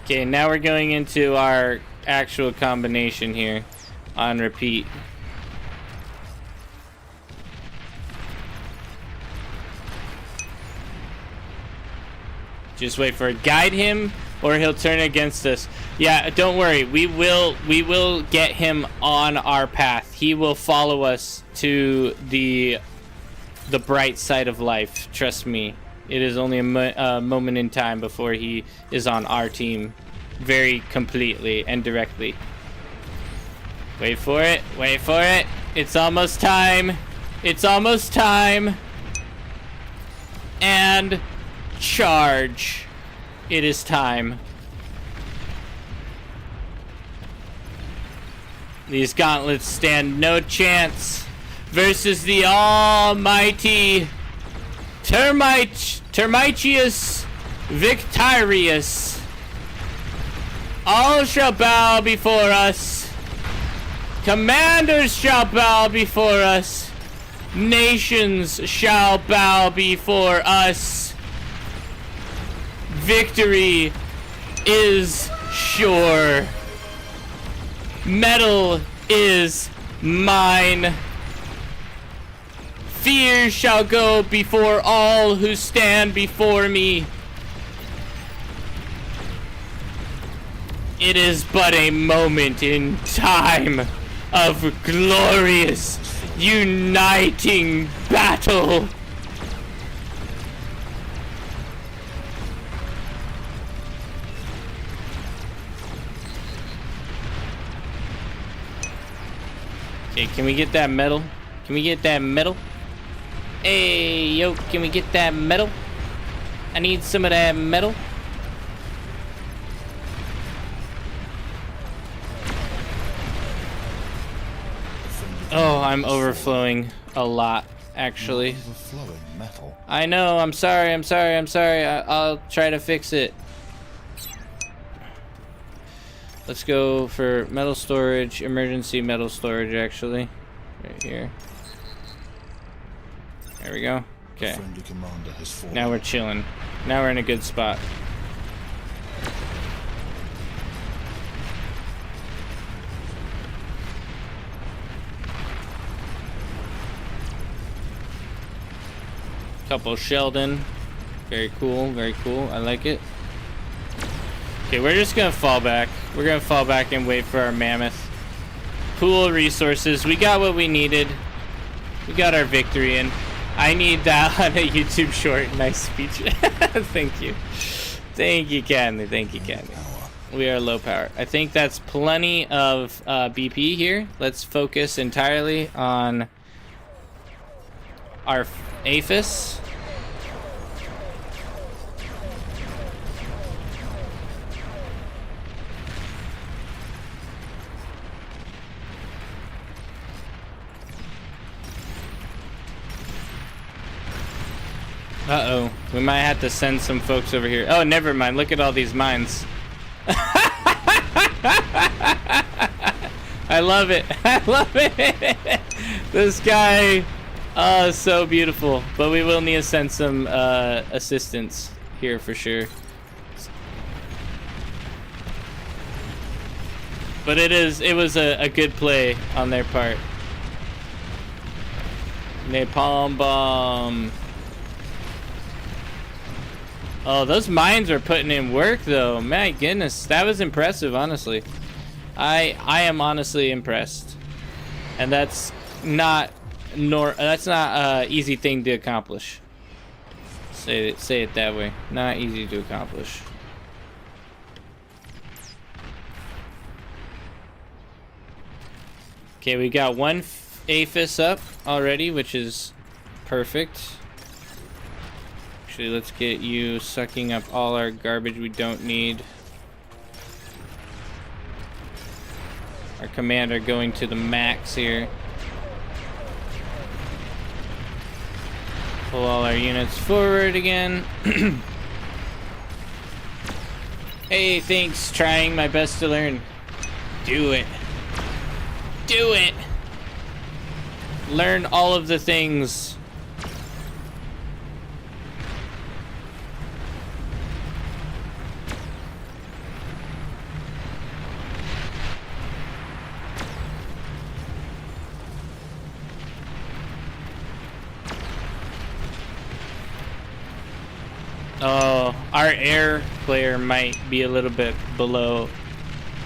Okay, now we're going into our actual combination here on repeat. Just wait for it. Guide him or he'll turn against us. Yeah, don't worry. We will get him on our path. He will follow us to the bright side of life. Trust me. It is only a moment in time before he is on our team very completely and directly. Wait for it. Wait for it. It's almost time. It's almost time. And charge. It is time. These gauntlets stand no chance versus the almighty Termitius Victorious. All shall bow before us. Commanders shall bow before us. Nations shall bow before us. Victory is sure. Metal is mine. Fear shall go before all who stand before me. It is but a moment in time of glorious uniting battle. Okay, can we get that metal? Can we get that metal? Hey, yo, can we get that metal? I need some of that metal. Oh, I'm overflowing a lot, actually. Overflowing metal. I know, I'm sorry. I'll try to fix it. Let's go for metal storage, emergency metal storage, actually. Right here. There we go. Okay. Friendly commander has fallen. Now we're chilling. Now we're in a good spot. Couple Sheldon. Very cool, very cool. I like it. Okay, we're just gonna fall back. We're gonna fall back and wait for our mammoth. pool resources. We got what we needed. We got our victory in. I need that on a YouTube short. Nice speech. Thank you. Thank you, Candy. Thank you, Candy. We are low power. I think that's plenty of BP here. Let's focus entirely on our Aphis. Uh-oh. We might have to send some folks over here. Oh, never mind. Look at all these mines. I love it. I love it. This guy, so beautiful. But we will need to send some assistance here for sure. But it was a good play on their part. Napalm bomb. Oh, those mines are putting in work though. My goodness, that was impressive, honestly. I am honestly impressed. And that's not easy thing to accomplish. Say it that way. Not easy to accomplish. Okay, we got one Aphis up already, which is perfect. Actually, let's get you sucking up all our garbage we don't need. Our commander going to the max here. Pull all our units forward again. Hey, thanks. Trying my best to learn. Do it. Do it. Learn all of the things. Oh, our air player might be a little bit below.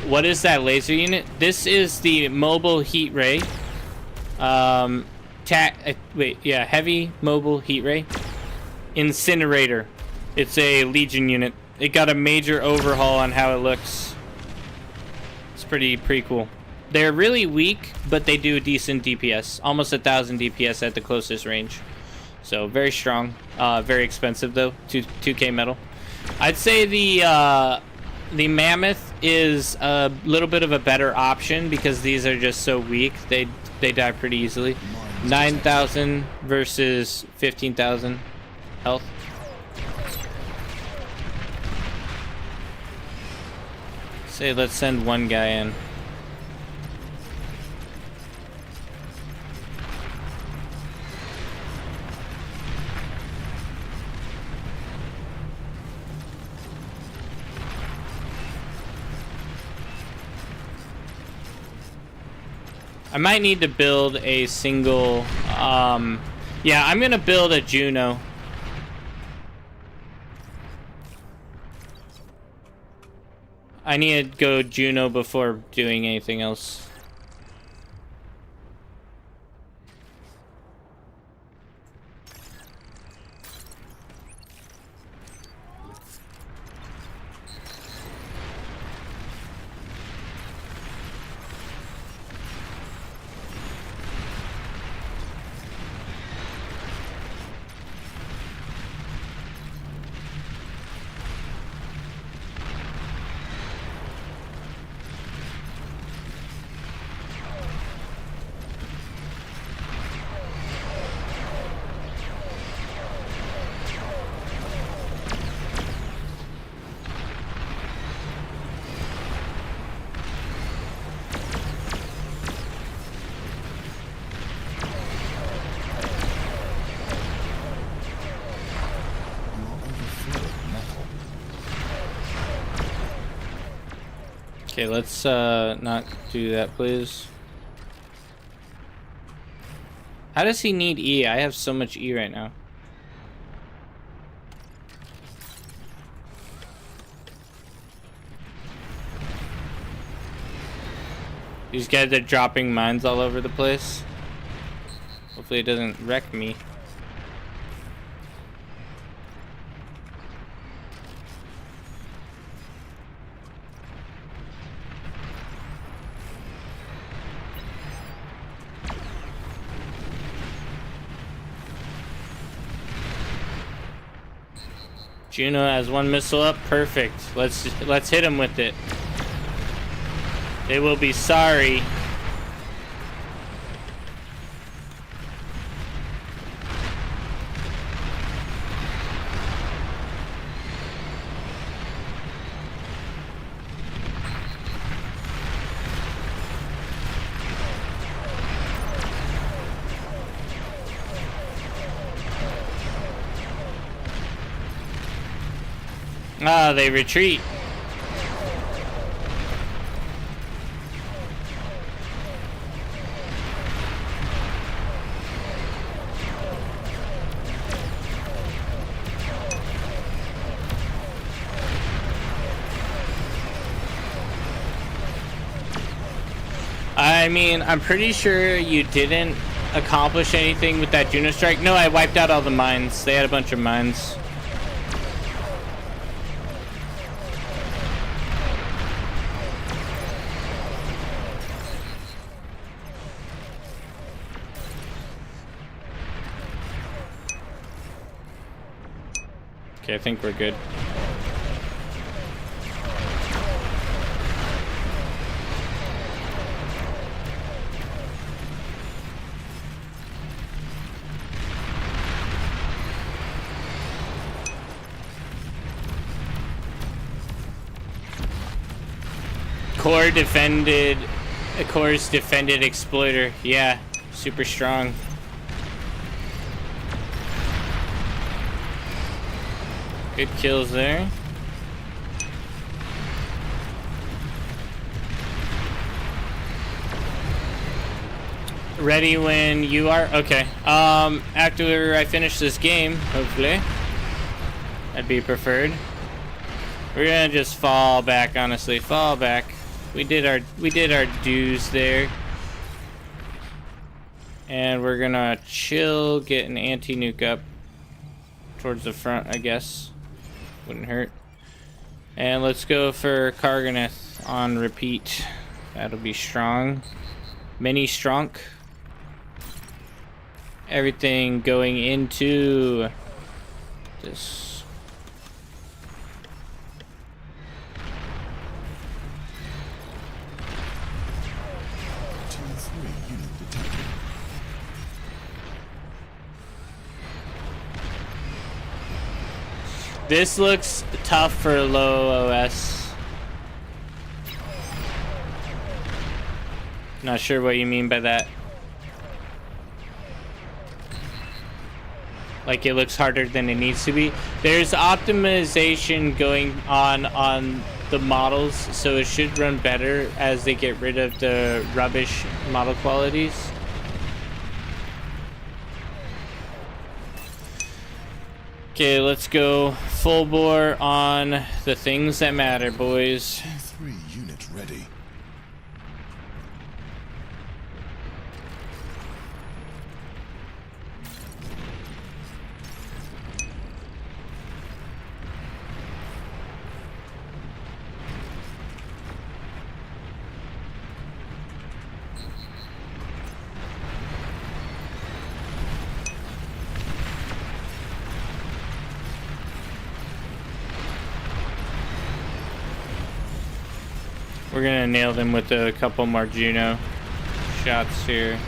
What is that laser unit? This is the mobile heat ray. Heavy mobile heat ray. Incinerator. It's a Legion unit. It got a major overhaul on how it looks. It's pretty cool. They're really weak, but they do decent DPS. Almost 1,000 DPS at the closest range. So very strong. Very expensive though. 2K metal. I'd say the Mammoth is a little bit of a better option because these are just so weak. They die pretty easily. 9,000 versus 15,000 health. Say let's send one guy in. I might need to build a single, yeah, I'm gonna build a Juno. I need to go Juno before doing anything else. Okay, let's not do that, please. How does he need E? I have so much E right now. These guys are dropping mines all over the place. Hopefully it doesn't wreck me. Juno has one missile up. Perfect. Let's hit him with it. They will be sorry. Ah, they retreat. I mean, I'm pretty sure you didn't accomplish anything with that Juno strike. No, I wiped out all the mines. They had a bunch of mines. Okay, I think we're good. Core's defended exploiter. Yeah, super strong. Good kills there. Ready when you are. Okay. After I finish this game, hopefully, that'd be preferred. We're gonna just fall back. Honestly, fall back. We did our dues there, and we're gonna chill, get an anti-nuke up towards the front, I guess. Wouldn't hurt. And let's go for Karganeth on repeat. That'll be strong. Mini strong. Everything going into this. This looks tough for low OS. Not sure what you mean by that. Like it looks harder than it needs to be. There's optimization going on the models, so it should run better as they get rid of the rubbish model qualities. Okay, let's go full bore on the things that matter, boys. T3 unit ready. We're gonna nail them with a couple more Juno shots here.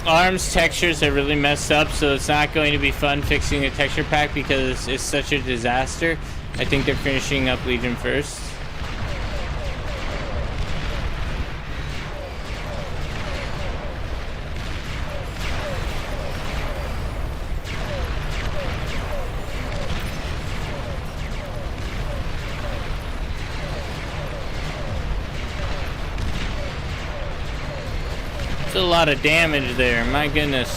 Arms textures are really messed up, so it's not going to be fun fixing a texture pack because it's such a disaster. I think they're finishing up Legion first. It's a lot of damage there, my goodness.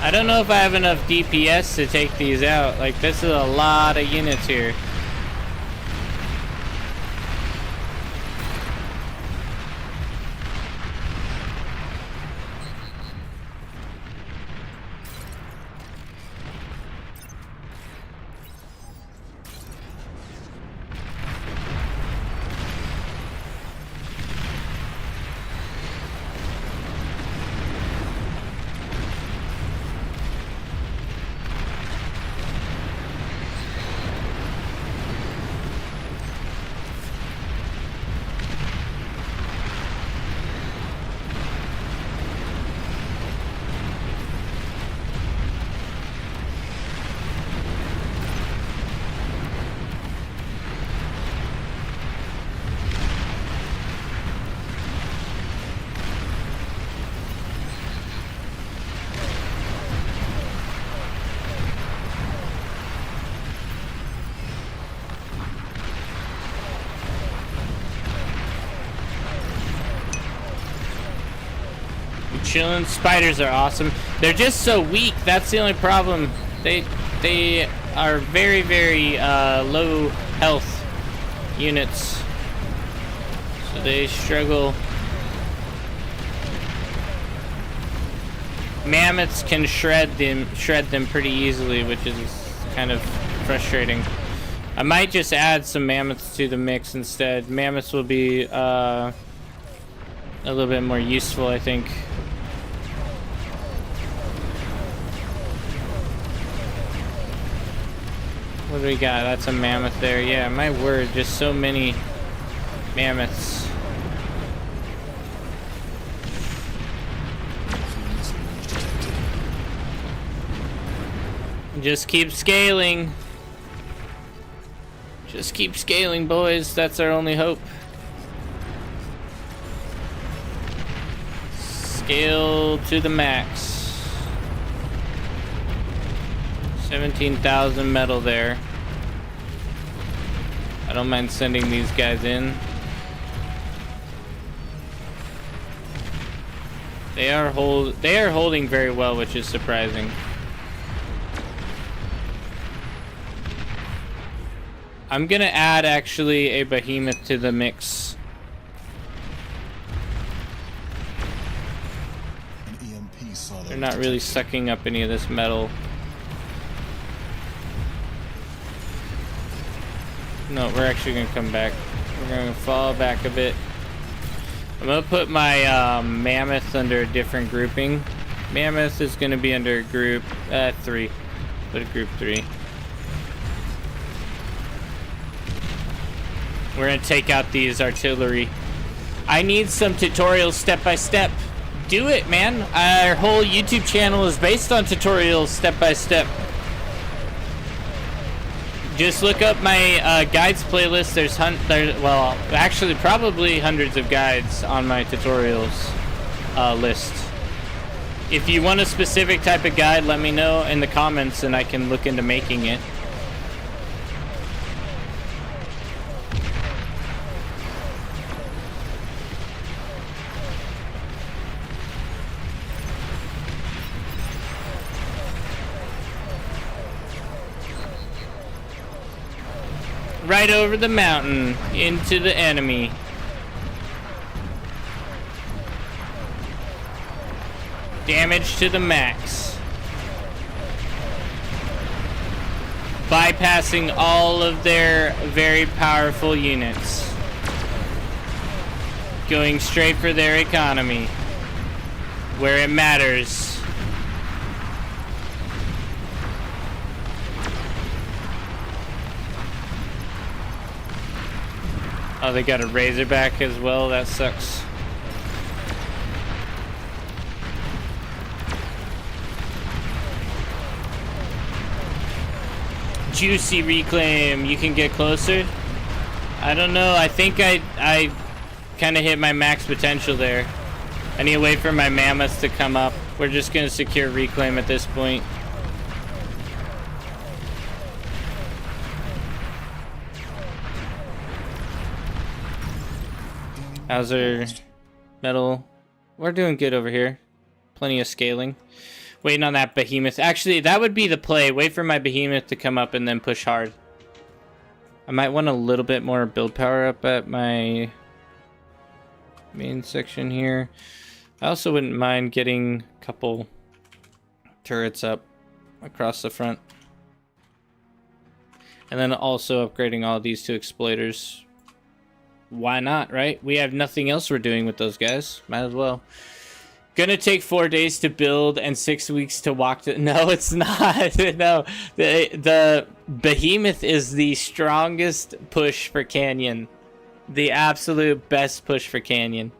I don't know if I have enough DPS to take these out. Like, this is a lot of units here. Chillin'. Spiders are awesome. They're just so weak. That's the only problem. They are very, very low health units, so they struggle. Mammoths can shred them pretty easily, which is kind of frustrating. I might just add some mammoths to the mix instead. Mammoths will be a little bit more useful, I think. What do we got? That's a mammoth there. Yeah, my word, just so many mammoths. Just keep scaling. Just keep scaling, boys. That's our only hope. Scale to the max. 17,000 metal there. I don't mind sending these guys in. They are holding very well, which is surprising. I'm gonna add actually a behemoth to the mix. They're not really sucking up any of this metal. No, we're actually gonna come back. We're gonna fall back a bit. I'm gonna put my mammoth under a different grouping. Mammoth is gonna be under group 3. Put a group 3. We're gonna take out these artillery. I need some tutorials step by step. Do it, man. Our whole YouTube channel is based on tutorials step by step. Just look up my guides playlist. There's well, actually probably hundreds of guides on my tutorials list. If you want a specific type of guide, let me know in the comments and I can look into making it. Right over the mountain into the enemy. Damage to the max. Bypassing all of their very powerful units. Going straight for their economy. Where it matters. Oh, they got a Razorback as well. That sucks. Juicy reclaim. You can get closer. I don't know. I think I kind of hit my max potential there. I need to wait for my mammoth to come up. We're just gonna secure reclaim at this point. How's our metal? We're doing good over here. Plenty of scaling. Waiting on that behemoth. Actually, that would be the play. Wait for my behemoth to come up and then push hard. I might want a little bit more build power up at my main section here. I also wouldn't mind getting a couple turrets up across the front. And then also upgrading all these to exploiters. Why not, right? We have nothing else we're doing with those guys. Might as well. Gonna take 4 days to build and 6 weeks to walk to... No, it's not. No. The behemoth is the strongest push for Canyon. The absolute best push for Canyon.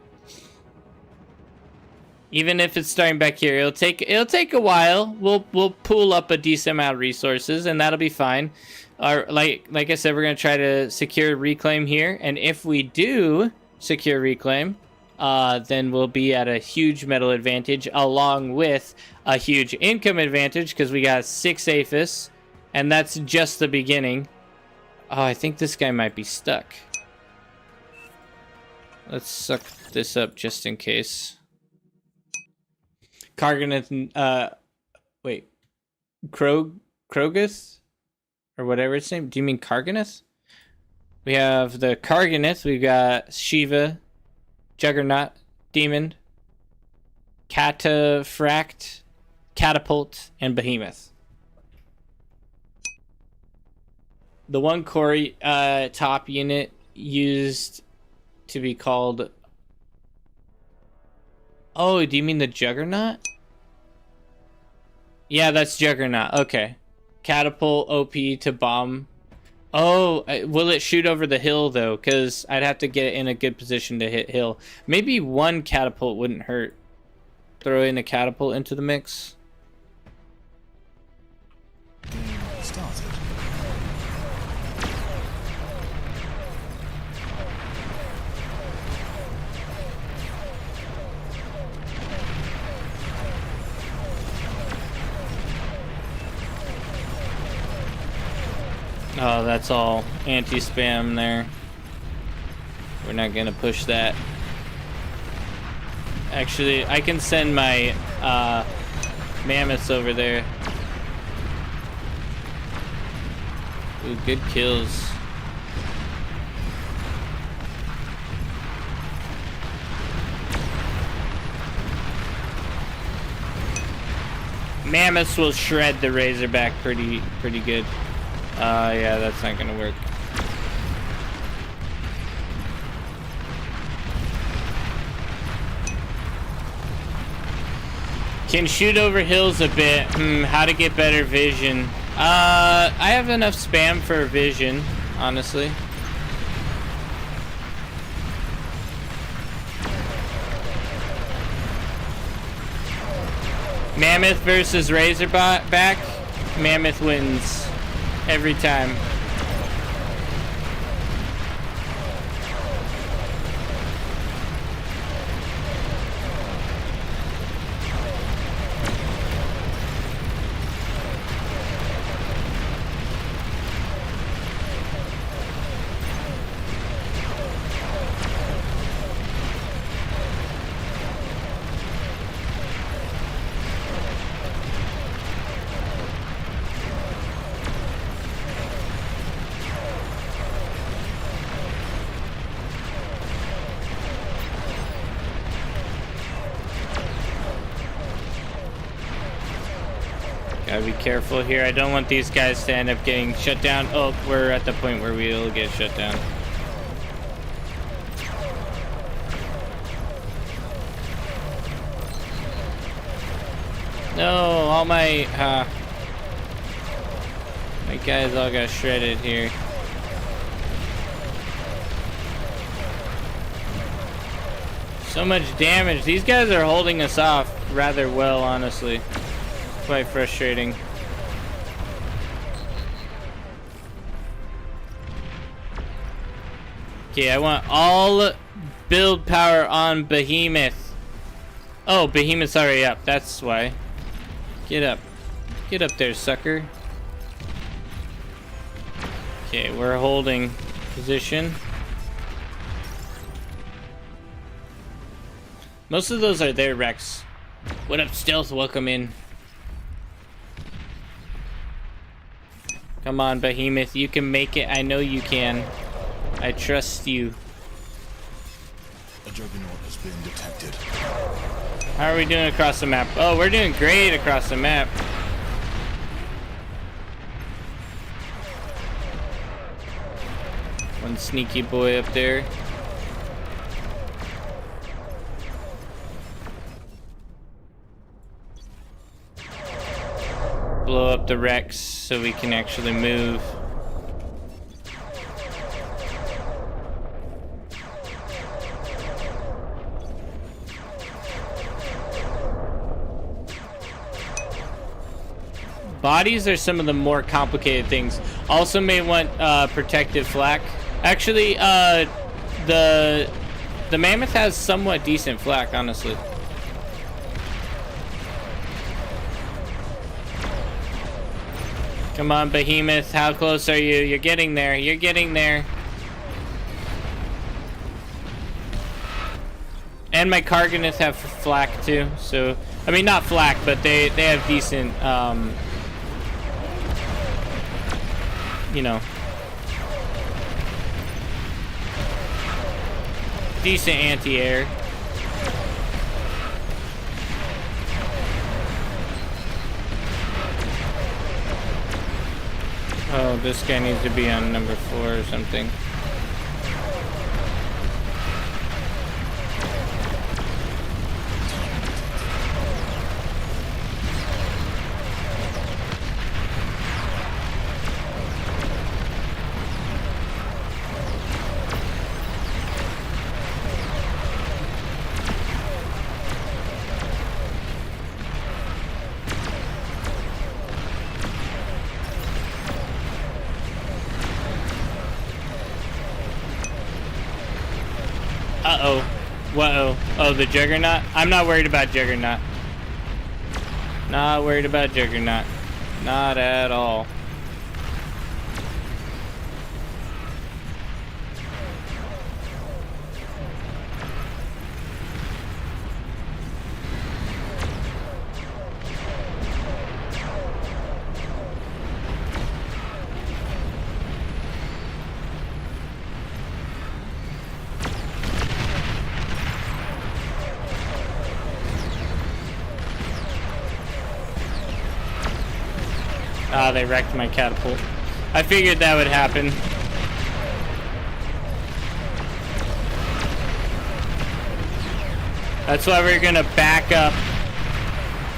Even if it's starting back here, it'll take a while. We'll pool up a decent amount of resources, and that'll be fine. Like I said, we're gonna try to secure reclaim here, and if we do secure reclaim, then we'll be at a huge metal advantage, along with a huge income advantage because we got 6 APHIS, and that's just the beginning. Oh, I think this guy might be stuck. Let's suck this up just in case. Karganath, wait, Krogus? Or whatever its name. Do you mean Karganath? We have the Karganath. We've got Shiva, Juggernaut, Demon, Cataphracт, Catapult, and Behemoth. The one core top unit used to be called... Oh, do you mean the Juggernaut? Yeah, that's Juggernaut. Okay. Catapult OP to bomb. Oh, will it shoot over the hill though? Because I'd have to get in a good position to hit hill. Maybe one catapult wouldn't hurt. Throw in a catapult into the mix. Started. Oh, that's all anti-spam there. We're not gonna push that. Actually, I can send my mammoths over there. Ooh, good kills. Mammoths will shred the Razorback pretty good. Yeah, that's not gonna work. Can shoot over hills a bit. How to get better vision? I have enough spam for vision, honestly. Mammoth versus Razorback. Mammoth wins. Every time. Gotta be careful here. I don't want these guys to end up getting shut down. Oh, we're at the point where we'll get shut down. No, all my guys all got shredded here. So much damage. These guys are holding us off rather well, honestly. Quite frustrating. Okay, I want all build power on Behemoth. Oh, Behemoth's already up. That's why. Get up. Get up there, sucker. Okay, we're holding position. Most of those are there, Rex. What up, Stealth? Welcome in. Come on, Behemoth. You can make it. I know you can. I trust you. A juggernaut has been detected. How are we doing across the map? Oh, we're doing great across the map. One sneaky boy up there. Blow up the Rex so we can actually move. Bodies are some of the more complicated things. Also may want protective flak. Actually, the Mammoth has somewhat decent flak, honestly. Come on, Behemoth. How close are you? You're getting there. You're getting there. And my Karganath have flak too. So, I mean, not flak, but they have decent, you know, decent anti-air. Oh, this guy needs to be on number 4 or something. Uh-oh. Whoa. Oh, the Juggernaut? I'm not worried about Juggernaut. Not worried about Juggernaut. Not at all. Ah, they wrecked my catapult. I figured that would happen. That's why we're gonna back up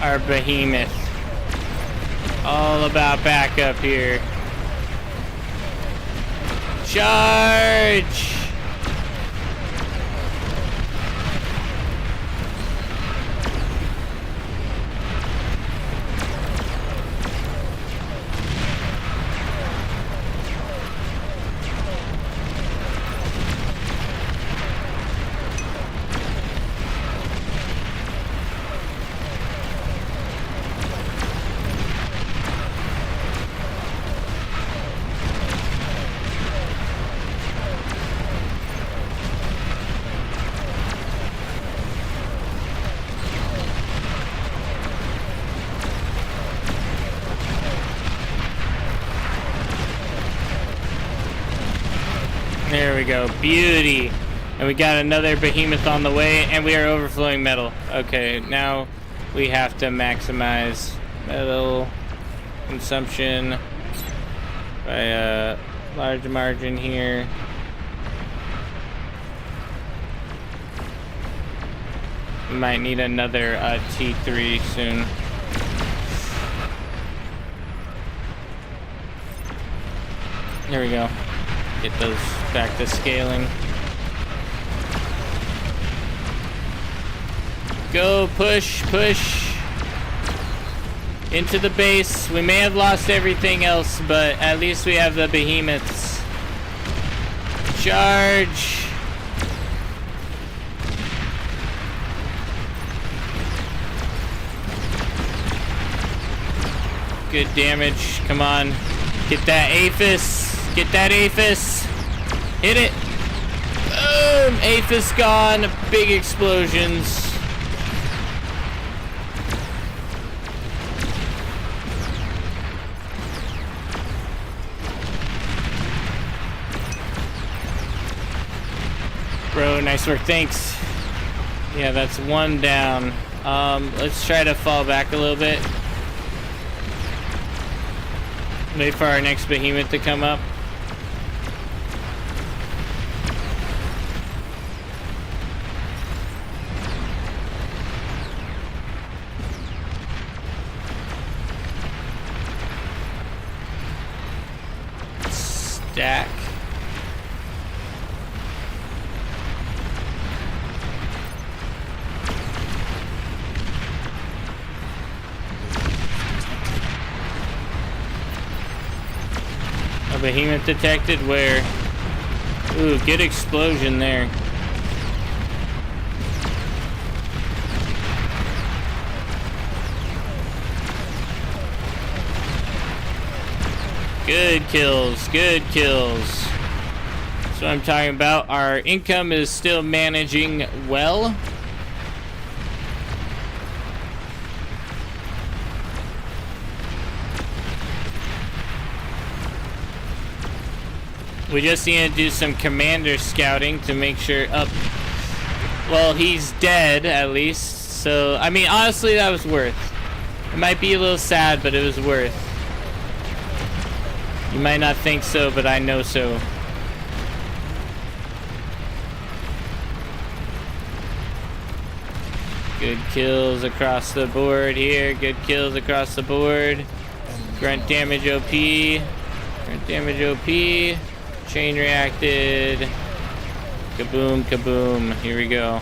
our Behemoth. All about backup here. Charge! There we go, beauty. And we got another Behemoth on the way, and we are overflowing metal. Okay, now we have to maximize metal consumption by a large margin here. We might need another T3 soon. There we go. Get those back to scaling. Go, push, push. Into the base. We may have lost everything else, but at least we have the Behemoths. Charge. Good damage. Come on. Get that Aphis. Get that Aphis. Hit it. Boom. Aphis gone. Big explosions. Bro, nice work. Thanks. Yeah, that's one down. Let's try to fall back a little bit. Wait for our next behemoth to come up. Stack. A behemoth detected where? Ooh, good explosion there. Good kills, good kills. That's what I'm talking about. Our income is still managing well. We just need to do some commander scouting to make sure well, he's dead at least. So, I mean, honestly, that was worth. It might be a little sad, but it was worth. You might not think so, but I know so. Good kills across the board here. Good kills across the board. Grunt damage OP. Grunt damage OP. Chain reacted. Kaboom, kaboom. Here we go.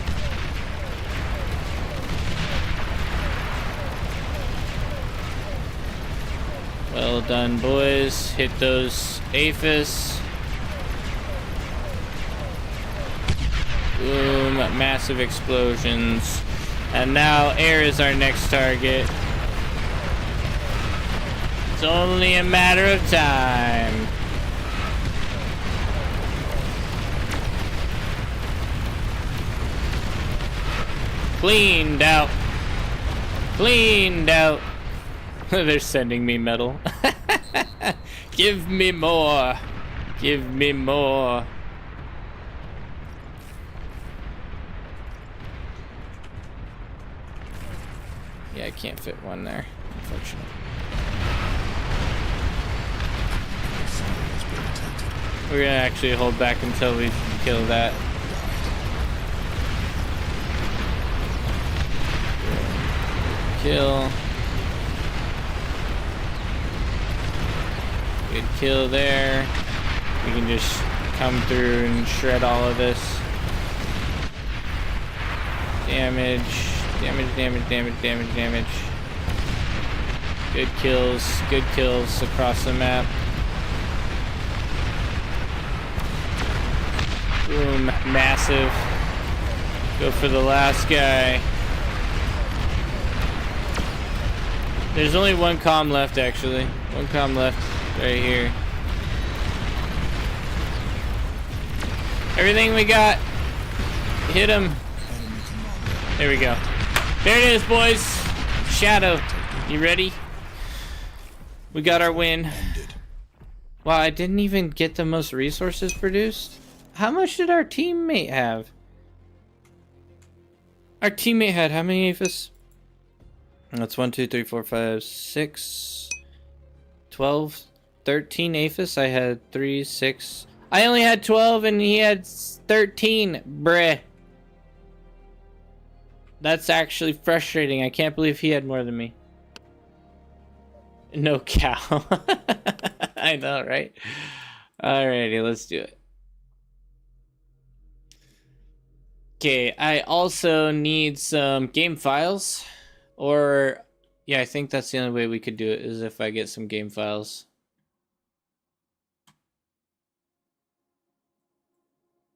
Well done, boys. Hit those Aphis. Boom. Massive explosions. And now air is our next target. It's only a matter of time. Cleaned out. Cleaned out. They're sending me metal. Give me more. Give me more. Yeah, I can't fit one there, unfortunately. We're gonna actually hold back until we kill that. Kill. Good kill there. We can just come through and shred all of this. Damage. Damage, damage, damage, damage, damage. Good kills across the map. Boom, massive. Go for the last guy. There's only one comm left, actually. One comm left right here. Everything we got. Hit him. There we go. There it is, boys. Shadow. You ready? We got our win. Wow, I didn't even get the most resources produced. How much did our teammate have? Our teammate had how many Aphis? That's 1, 2, 3, 4, 5, 6, 12, 13 Aphis. I had 3, 6. I only had 12 and he had 13. Bruh. That's actually frustrating. I can't believe he had more than me. No cow. I know, right? Alrighty, let's do it. Okay, I also need some game files. Or, yeah, I think that's the only way we could do it, is if I get some game files.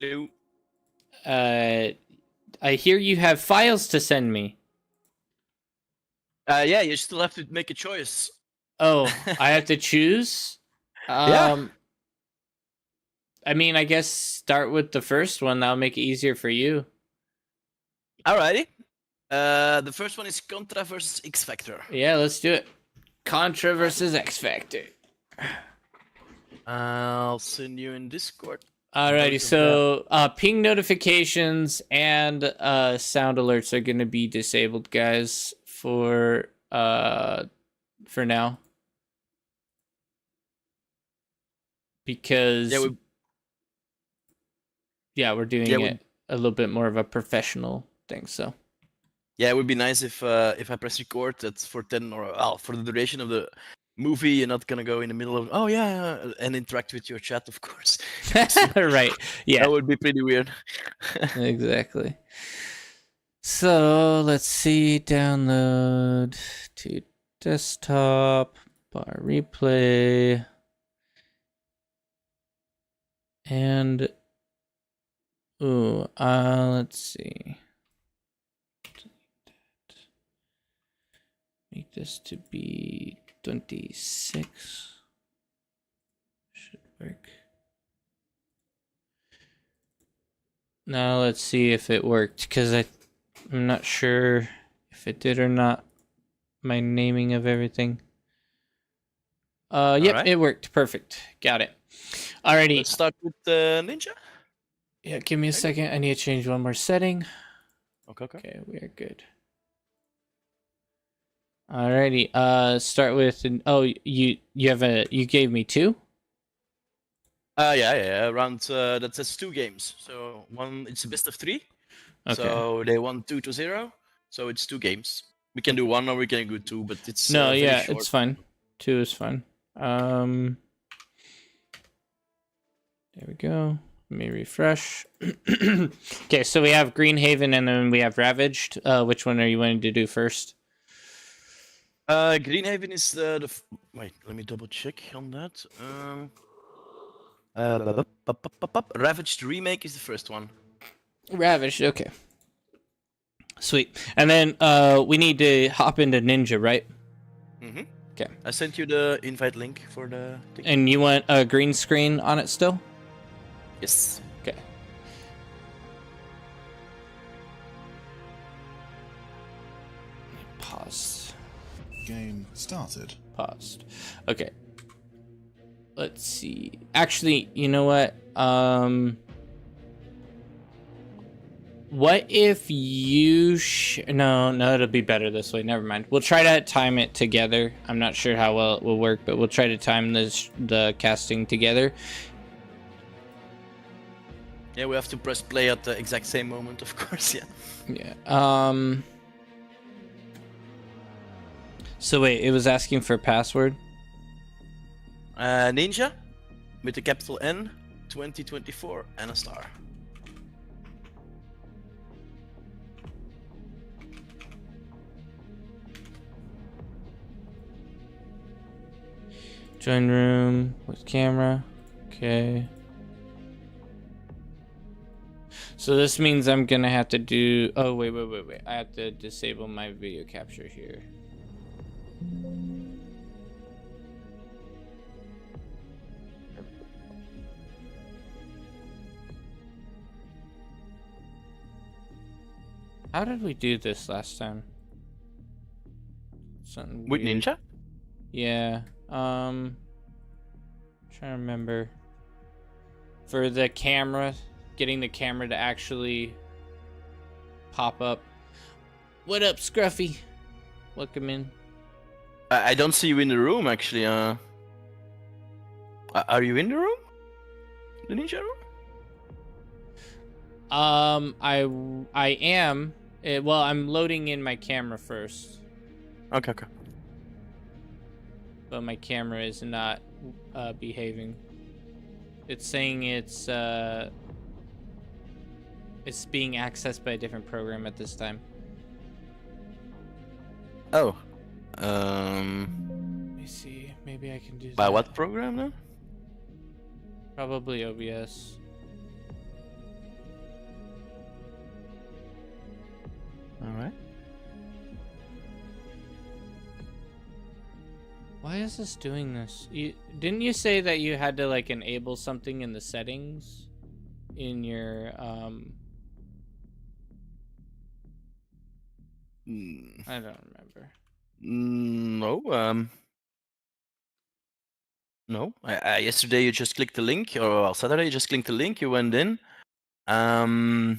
I hear you have files to send me. Yeah, you still have to make a choice. Oh, I have to choose? Yeah. I mean, I guess start with the first one. That'll make it easier for you. Alrighty. The first one is Contra versus X Factor. Yeah, let's do it. Contra versus X Factor. I'll send you in Discord. Alrighty, so ping notifications and sound alerts are gonna be disabled, guys, for now. Because we're doing it a little bit more of a professional thing, so. Yeah, it would be nice if I press record that's for 10 or for the duration of the movie. You're not gonna go in the middle of and interact with your chat, of course. Right. Yeah. That would be pretty weird. Exactly. So let's see. Download to desktop, bar replay, and let's see. Make this to be 26. Should work. Now let's see if it worked, because I'm not sure if it did or not. My naming of everything. Yep, it worked. Perfect. Got it. Alrighty. Let's start with Ninja. Yeah, give me a second. I need to change one more setting. Okay, we are good. Alrighty. Start with you gave me 2? Yeah. Around that says 2 games. So one, it's a best of 3. Okay. So they won 2-0. So it's 2 games. We can do 1 or we can do 2, but it's short. it's fine. 2 is fine. There we go. Let me refresh. Okay, so we have Greenhaven and then we have Ravaged. Which one are you wanting to do first? Greenhaven is the wait, let me double check on that. Ravaged Remake is the first one. Ravaged, okay. Sweet. And then we need to hop into Ninja, right? Mm-hmm. Okay. I sent you the invite link for the thing. And you want a green screen on it still? Yes. Okay. Pause. Game started. Paused. Okay. Let's see. Actually, you know what? What if you no, it'll be better this way. Never mind. We'll try to time it together. I'm not sure how well it will work, but we'll try to time the casting together. Yeah, we have to press play at the exact same moment, of course, yeah. Yeah. So wait, it was asking for a password? Ninja with the capital N 2024 and a star. Join room with camera. Okay. So this means I'm gonna have to do. Oh wait. I have to disable my video capture here. How did we do this last time? Something with weird. Ninja? Yeah. Trying to remember. For the camera, getting the camera to actually pop up. What up, Scruffy? Welcome in. I don't see you in the room, actually. Are you in the room? The Ninja room? I am. Well, I'm loading in my camera first. Okay. But my camera is not behaving. It's saying it's being accessed by a different program at this time. Oh. Let me see. Maybe I can do By that. what program then? Probably OBS. Alright. Why is this doing this? Didn't you say that you had to like enable something in the settings in your I don't remember. No. No. Yesterday you just clicked the link, or well, Saturday you just clicked the link. You went in. And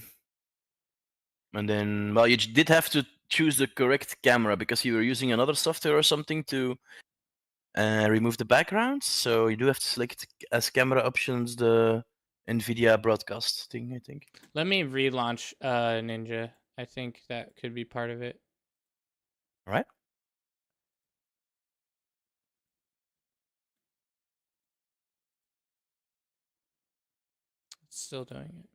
then, well, you did have to choose the correct camera because you were using another software or something to remove the background. So you do have to select as camera options the NVIDIA broadcast thing, I think. Let me relaunch Ninja. I think that could be part of it. All right. It's still doing it.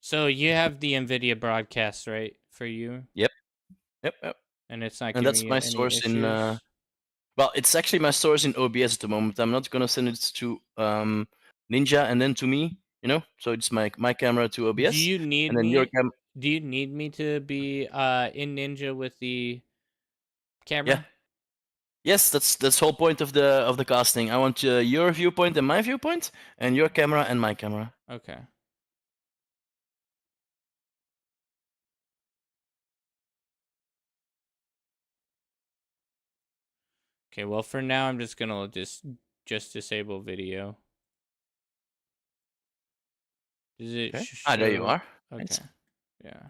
So you have the NVIDIA broadcast, right, for you? Yep. And it's not And giving that's you my any source issues? in. Well, it's actually my source in OBS at the moment. I'm not gonna send it to Ninja and then to me, you know. So it's my camera to OBS. Do you need and then your me? Do you need me to be in Ninja with the camera? Yeah. Yes, that's the whole point of the casting. I want your viewpoint and my viewpoint, and your camera and my camera. Okay. Okay, well for now I'm just gonna just disable video. Does it Okay. show? There you are. Okay. Nice. Yeah.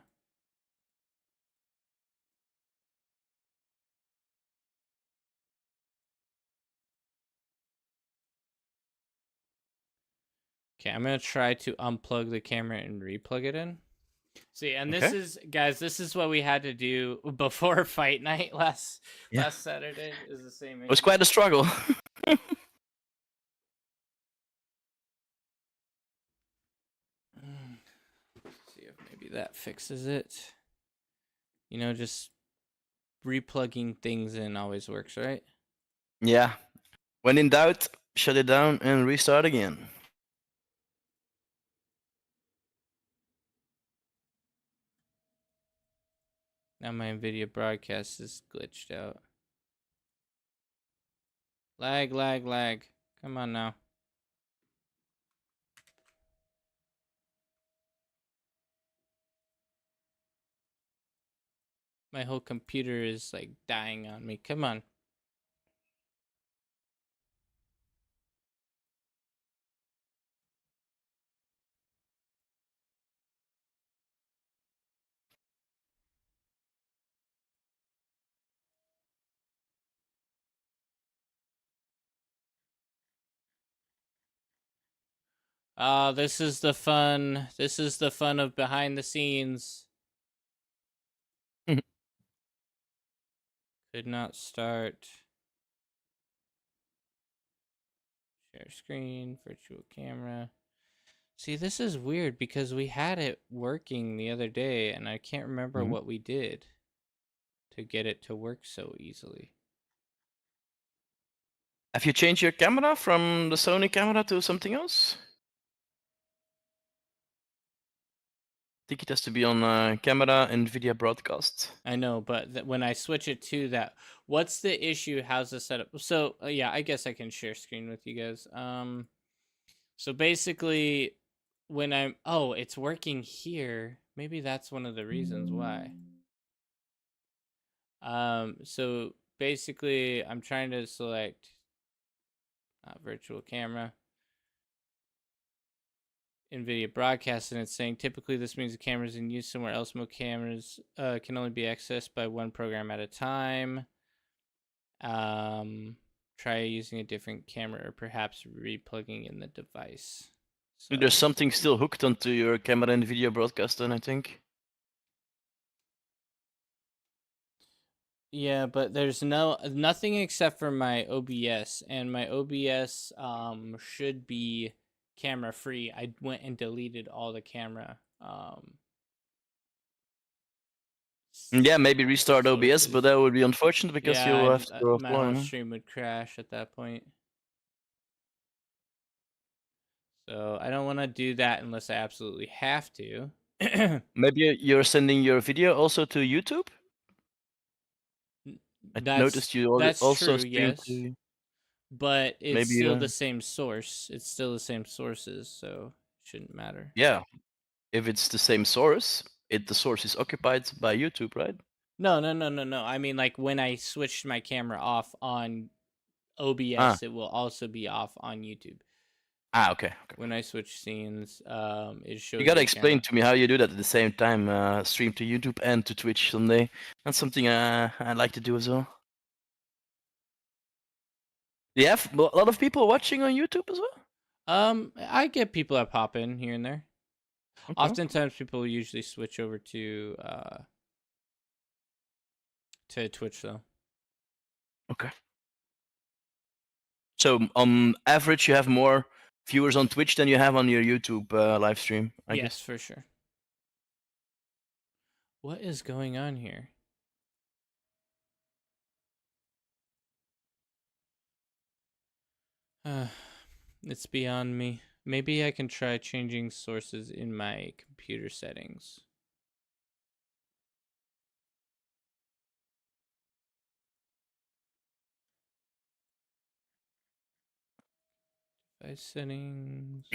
Okay, I'm gonna try to unplug the camera and replug it in. See, and this Okay. is, guys, this is what we had to do before fight night last Saturday. Is the same. It was quite a struggle. See if maybe that fixes it. You know, just replugging things in always works, right? Yeah. When in doubt, shut it down and restart again. Now my NVIDIA broadcast is glitched out. Lag, lag, lag. Come on now. My whole computer is like dying on me. Come on. This is the fun. This is the fun of behind the scenes. Could not start. Share screen, virtual camera. See, this is weird because we had it working the other day and I can't remember what we did to get it to work so easily. Have you changed your camera from the Sony camera to something else? I think it has to be on camera NVIDIA broadcast. I know, but when I switch it to that, what's the issue? How's the setup? So yeah, I guess I can share screen with you guys. So basically, when I'm it's working here. Maybe that's one of the reasons why. So basically, I'm trying to select virtual camera. NVIDIA broadcast, and it's saying typically this means the cameras in use somewhere else. Most cameras can only be accessed by one program at a time. Try using a different camera or perhaps replugging in the device. So, There's something still hooked onto your camera NVIDIA broadcast, then I think. yeah, but there's nothing except for my OBS, and my OBS should be camera free. I went and deleted all the camera. Yeah, maybe restart OBS, but that would be unfortunate because yeah, you'll have to go my whole offline. stream would crash at that point. So I don't want to do that unless I absolutely have to. Maybe you're sending your video also to YouTube. I noticed you That's also true, stream yes. to. But it's Maybe still the same source. It's still the same sources, so it shouldn't matter. yeah. If it's the same source, the source is occupied by YouTube, right? No. I mean, like when I switched my camera off on OBS, Ah. it will also be off on YouTube. Okay. When I switch scenes, it shows. You gotta the explain camera. to me how you do that at the same time. Stream to YouTube and to Twitch someday. That's something I'd like to do as well. Do you have a lot of people watching on YouTube as well? I get people that pop in here and there. Okay. Oftentimes, people usually switch over to Twitch though. Okay. So on average, you have more viewers on Twitch than you have on your YouTube live stream, I Yes, guess. for sure. What is going on here? It's beyond me. Maybe I can try changing sources in my computer settings. Device settings.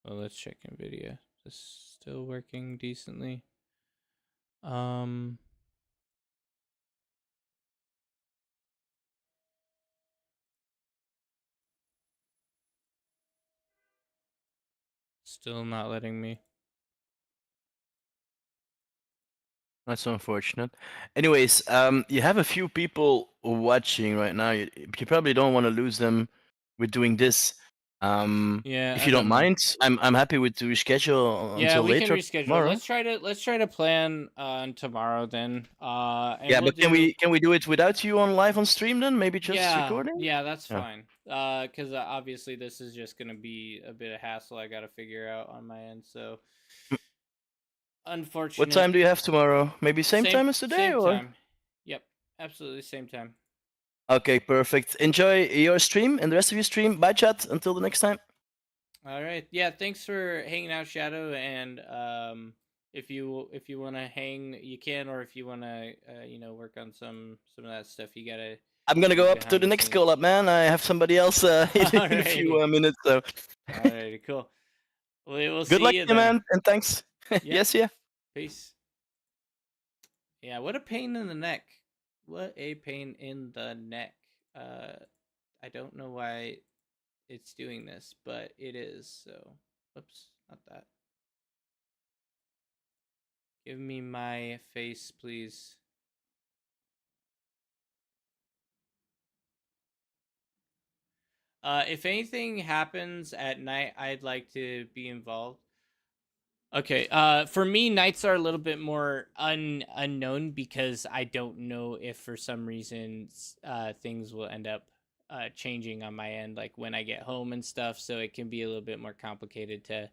Well, let's check NVIDIA. This is still working decently. Still not letting me. That's unfortunate. Anyways, you have a few people watching right now. You probably don't want to lose them with doing this. Yeah, If I you don't don't know. mind, I'm happy with to reschedule Yeah, until we can later reschedule. tomorrow. Let's try to plan on tomorrow then. And Yeah, we'll but can we do it without you on live on stream then? Maybe just recording? Yeah, that's Yeah. fine. Because obviously this is just gonna be a bit of hassle. I gotta figure out on my end. So, unfortunate. What time do you have tomorrow? Maybe same time as today, same or? time. Yep, absolutely same time. Okay, perfect. Enjoy your stream and the rest of your stream. Bye, chat. Until the next time. All right. Yeah. Thanks for hanging out, Shadow. And if you want to hang, you can. Or if you want to, work on some of that stuff, you gotta. I'm gonna go up to behind the the next scenes. call up, man. I have somebody else in a few Alrighty. minutes. So. Alrighty. Cool. We'll Good see luck, you to you, then. man, and thanks. Yes, yeah. Peace. Yeah. What a pain in the neck. What a pain in the neck. I don't know why it's doing this, but it is. So, oops, not that. Give me my face, please. If anything happens at night, I'd like to be involved. Okay. For me, nights are a little bit more unknown because I don't know if for some reason things will end up changing on my end, like when I get home and stuff. So it can be a little bit more complicated to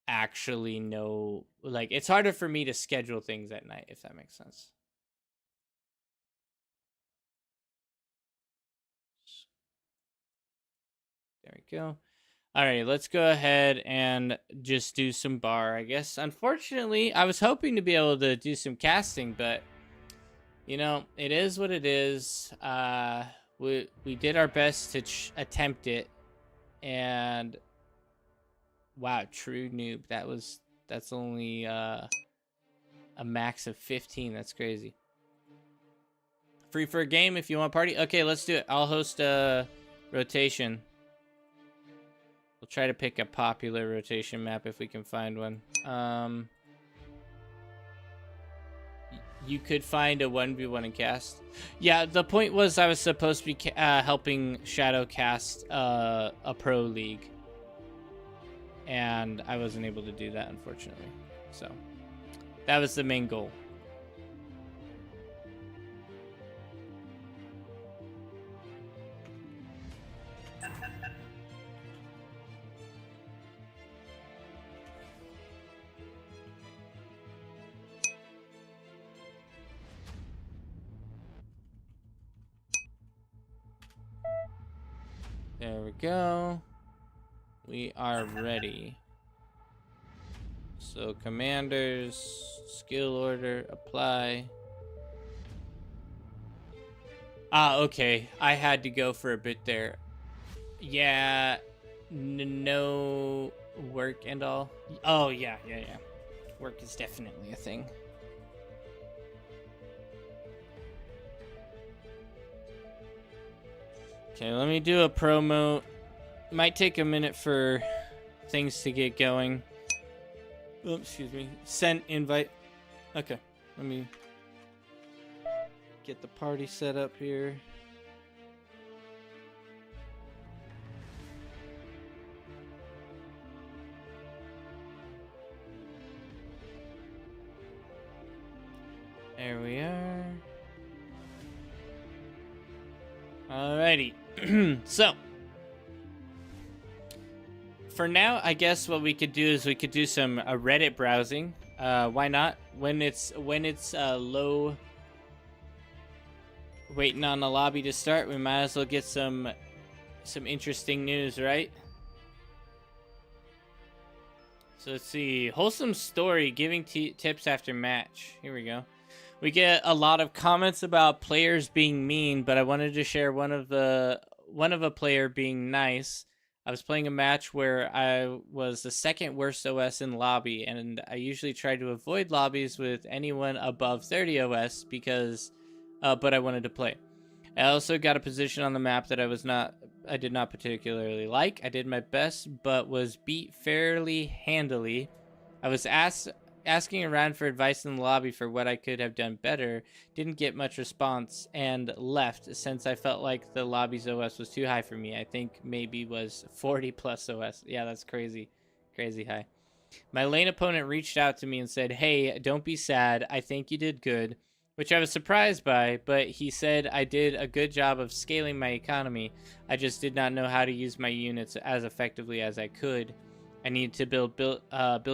actually know. Like, it's harder for me to schedule things at night, if that makes sense. There we go. All right, let's go ahead and just do some bar, I guess. Unfortunately, I was hoping to be able to do some casting, but it is what it is. We did our best to attempt it, and wow, true noob. That's only a max of 15. That's crazy. Free for a game if you want party. Okay, let's do it. I'll host a rotation. We'll try to pick a popular rotation map if we can find one. You could find a 1v1 and cast. Yeah, the point was I was supposed to be helping Shadow cast a pro league. And I wasn't able to do that, unfortunately. So, that was the main goal. There we go. We are ready. So commanders, skill order, apply. Ah, okay. I had to go for a bit there. Yeah, no work and all. Oh, yeah. Work is definitely a thing. Okay, let me do a promo. Might take a minute for things to get going. Oh, excuse me. Send invite. Okay, let me get the party set up here. There we are. Alrighty. So, for now, I guess what we could do is we could do some Reddit browsing. Why not? When it's low, waiting on the lobby to start, we might as well get some interesting news, right? So let's see. Wholesome story, giving tips after match. Here we go. We get a lot of comments about players being mean, but I wanted to share one of a player being nice. I was playing a match where I was the second worst OS in lobby, and I usually try to avoid lobbies with anyone above 30 OS because, but I wanted to play. I also got a position on the map that I did not particularly like. I did my best, but was beat fairly handily. I was asking around for advice in the lobby for what I could have done better, didn't get much response, and left since I felt like the lobby's OS was too high for me. I think maybe was 40 plus OS. Yeah, that's crazy high. My lane opponent reached out to me and said, "Hey, don't be sad. I think you did good," which I was surprised by, but he said I did a good job of scaling my economy. I just did not know how to use my units as effectively as I could. I need to build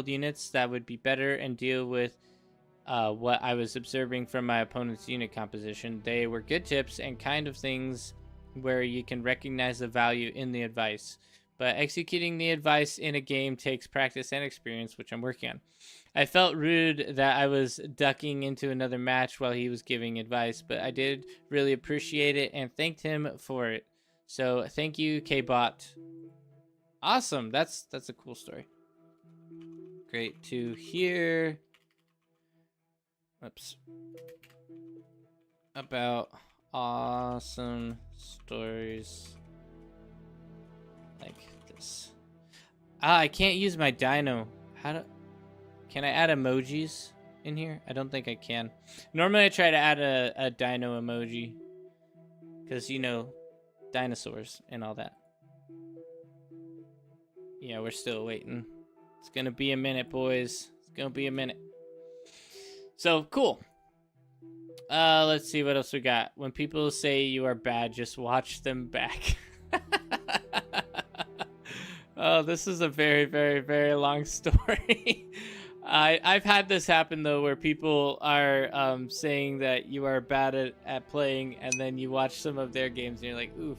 units that would be better and deal with what I was observing from my opponent's unit composition. They were good tips and kind of things where you can recognize the value in the advice. But executing the advice in a game takes practice and experience, which I'm working on. I felt rude that I was ducking into another match while he was giving advice, but I did really appreciate it and thanked him for it. So thank you, K-Bot. Awesome. That's a cool story. Great to hear. Oops. About awesome stories like this. I can't use my dino. Can I add emojis in here? I don't think I can. Normally I try to add a dino emoji because, you know, dinosaurs and all that. Yeah, we're still waiting. It's gonna be a minute, boys. It's gonna be a minute. So, cool. Let's see what else we got. When people say you are bad, just watch them back. Oh, this is a very, very, very long story. I've had this happen, though, where people are saying that you are bad at playing, and then you watch some of their games, and you're like, oof.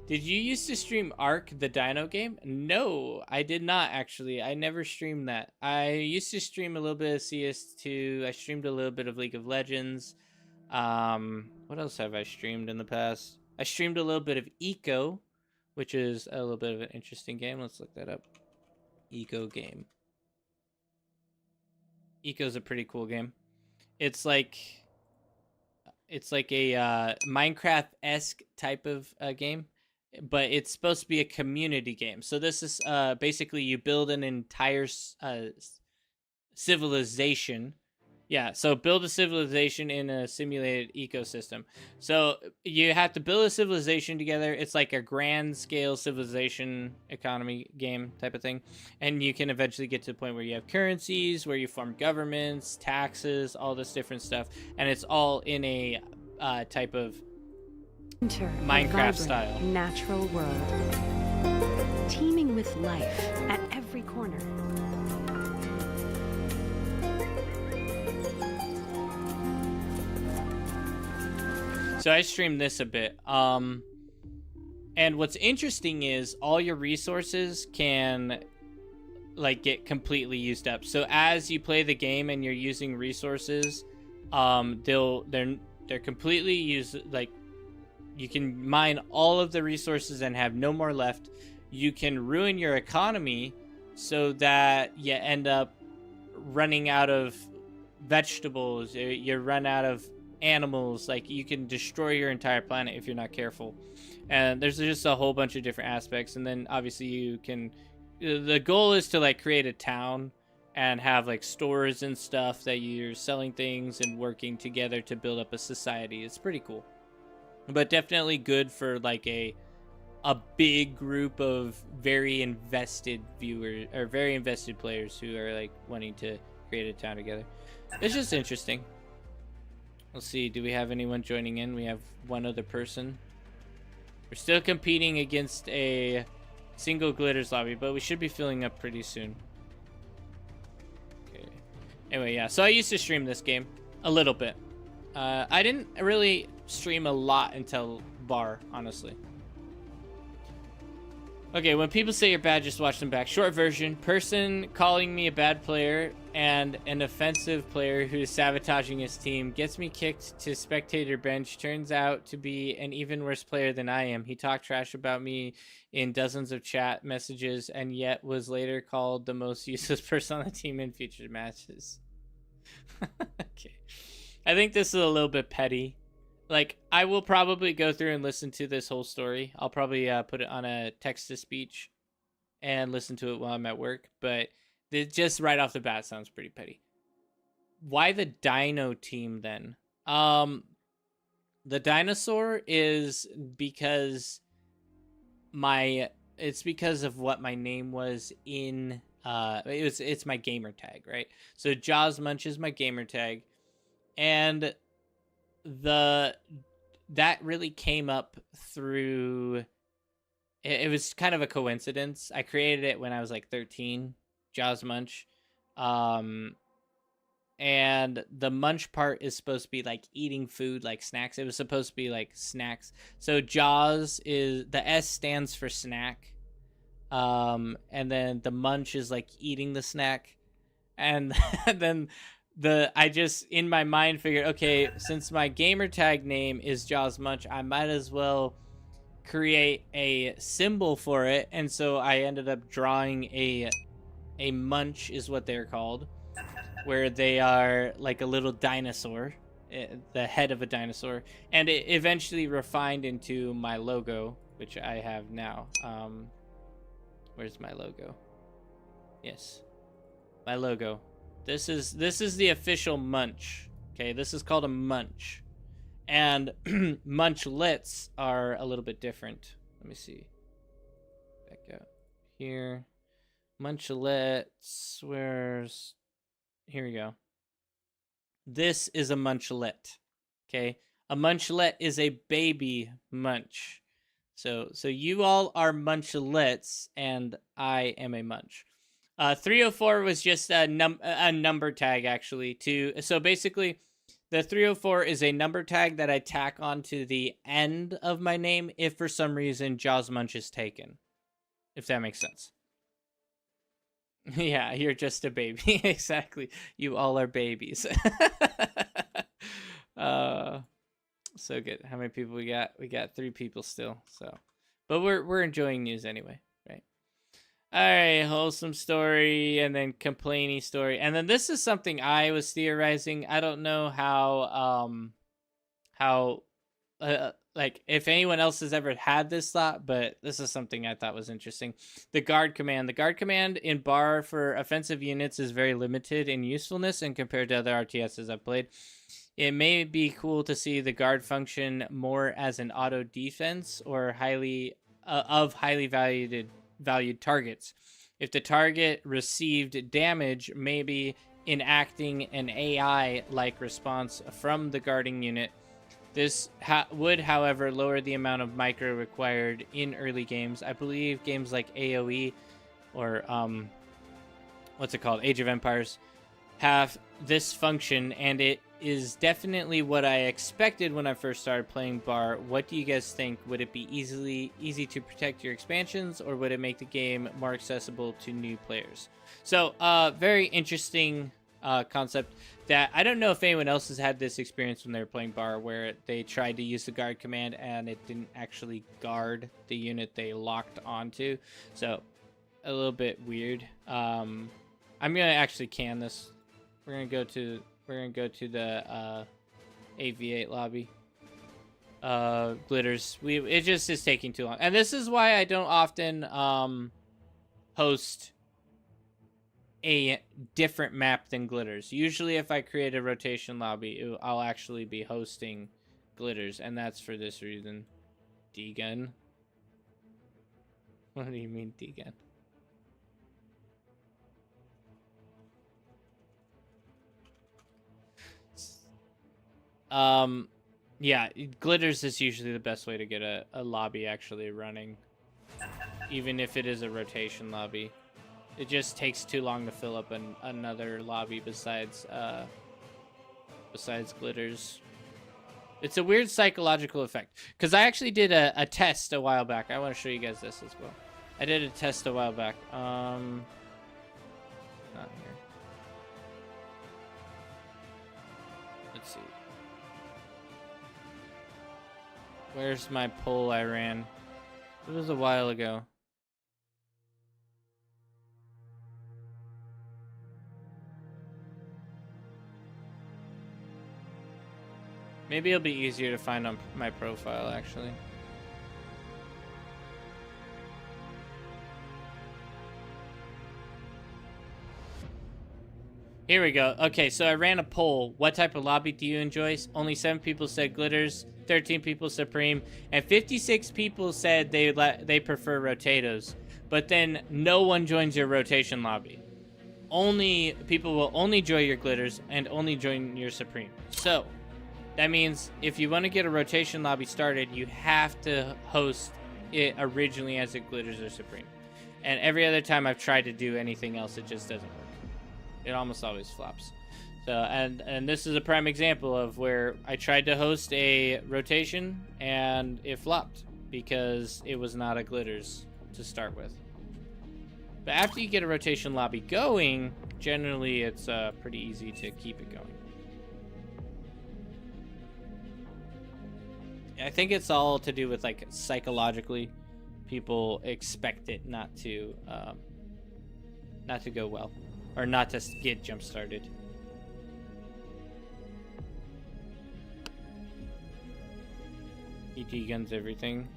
Did you used to stream Ark, the Dino game? No, I did not, actually. I never streamed that. I used to stream a little bit of CS2. I streamed a little bit of League of Legends. What else have I streamed in the past? I streamed a little bit of Eco, which is a little bit of an interesting game. Let's look that up. Eco game. Eco's a pretty cool game. It's like a Minecraft-esque type of game, but it's supposed to be a community game. So this is basically you build an entire civilization. Yeah, so build a civilization in a simulated ecosystem. So you have to build a civilization together. It's like a grand scale civilization economy game type of thing. And you can eventually get to the point where you have currencies, where you form governments, taxes, all this different stuff. And it's all in a type of Minecraft style. Natural world. Teeming with life at every corner. So I streamed this a bit, and And what's interesting is all your resources can like get completely used up. So as you play the game and you're using resources, they're completely used. Like you can mine all of the resources and have no more left. You can ruin your economy so that you end up running out of vegetables. You run out of animals. Like you can destroy your entire planet if you're not careful. And there's just a whole bunch of different aspects. And then obviously you can, the goal is to like create a town and have like stores and stuff that you're selling things and working together to build up a society. It's pretty cool, but definitely good for like a big group of very invested viewers or very invested players who are like wanting to create a town together. It's just interesting. Let's see, do we have anyone joining in? We have one other person. We're still competing against a single glitters lobby, but we should be filling up pretty soon. Okay. Anyway, yeah, so I used to stream this game a little bit. I didn't really stream a lot until bar, honestly. Okay, when people say you're bad, just watch them back. Short version, person calling me a bad player and an offensive player who is sabotaging his team gets me kicked to spectator bench, turns out to be an even worse player than I am. He talked trash about me in dozens of chat messages and yet was later called the most useless person on the team in future matches. Okay. I think this is a little bit petty. Like, I will probably go through and listen to this whole story. I'll probably put it on a text-to-speech and listen to it while I'm at work. But it just right off the bat sounds pretty petty. Why the Dino team, then? The dinosaur is because it's because of what my name was in... it's my gamer tag, right? So Jaws Munch is my gamer tag. And... that really came up through it was kind of a coincidence. I created it when I was like 13, Jaws Munch. And the munch part is supposed to be like eating food, like snacks. It was supposed to be like snacks. So Jaws is, the S stands for snack. And then the munch is like eating the snack. And then I just in my mind figured, okay, since my gamer tag name is Jaws Munch, I might as well create a symbol for it. And so I ended up drawing a munch is what they're called, where they are like a little dinosaur, the head of a dinosaur, and it eventually refined into my logo, which I have now. Where's my logo? Yes, my logo. This is the official munch. Okay, this is called a munch. And munchlets are a little bit different. Let me see. Back out here. Munchlets, where's... Here we go. This is a munchlet. Okay, a munchlet is a baby munch. So you all are munchlets, and I am a munch. 304 was just a number tag, actually. So basically, the 304 is a number tag that I tack onto the end of my name if for some reason Jaws Munch is taken. If that makes sense. Yeah, you're just a baby. Exactly. You all are babies. So good. How many people we got? We got 3 people still. So, but we're enjoying news anyway, right? All right, wholesome story, and then complainy story, and then this is something I was theorizing. I don't know how like if anyone else has ever had this thought, but this is something I thought was interesting. The guard command. The guard command in bar for offensive units is very limited in usefulness, and compared to other RTSs I've played, it may be cool to see the guard function more as an auto defense or highly valued targets. If the target received damage, maybe enacting an AI-like response from the guarding unit. This would, however, lower the amount of micro required in early games. I believe games like AoE or what's it called, Age of Empires, have this function, and it is definitely what I expected when I first started playing Bar. What do you guys think? Would it be easy to protect your expansions, or would it make the game more accessible to new players? So, very interesting concept that I don't know if anyone else has had this experience when they were playing Bar, where they tried to use the guard command and it didn't actually guard the unit they locked onto. So, a little bit weird. I'm gonna actually can this. We're gonna go to the AV8 lobby. Glitters. It just is taking too long. And this is why I don't often host a different map than Glitters. Usually if I create a rotation lobby, I'll actually be hosting Glitters, and that's for this reason. D-gun. What do you mean D-gun? Yeah, Glitters is usually the best way to get a lobby actually running, even if it is a rotation lobby. It just takes too long to fill up another lobby besides Glitters. It's a weird psychological effect, because I actually did a test a while back. I want to show you guys this as well. I did a test a while back. Not here. Let's see. Where's my poll I ran? It was a while ago. Maybe it'll be easier to find on my profile, actually. Here we go. Okay, so I ran a poll. What type of lobby do you enjoy? Only 7 people said Glitters, 13 people Supreme, and 56 people said they prefer Rotatos. But then no one joins your rotation lobby. Only people will only join your Glitters and only join your Supreme. So that means if you want to get a rotation lobby started, you have to host it originally as a Glitters or Supreme. And every other time I've tried to do anything else, it just doesn't work. It almost always flops. So, and this is a prime example of where I tried to host a rotation and it flopped because it was not a Glitters to start with. But after you get a rotation lobby going, generally it's pretty easy to keep it going. I think it's all to do with, like, psychologically, people expect it not to go well, or not to get jump started. EG guns everything.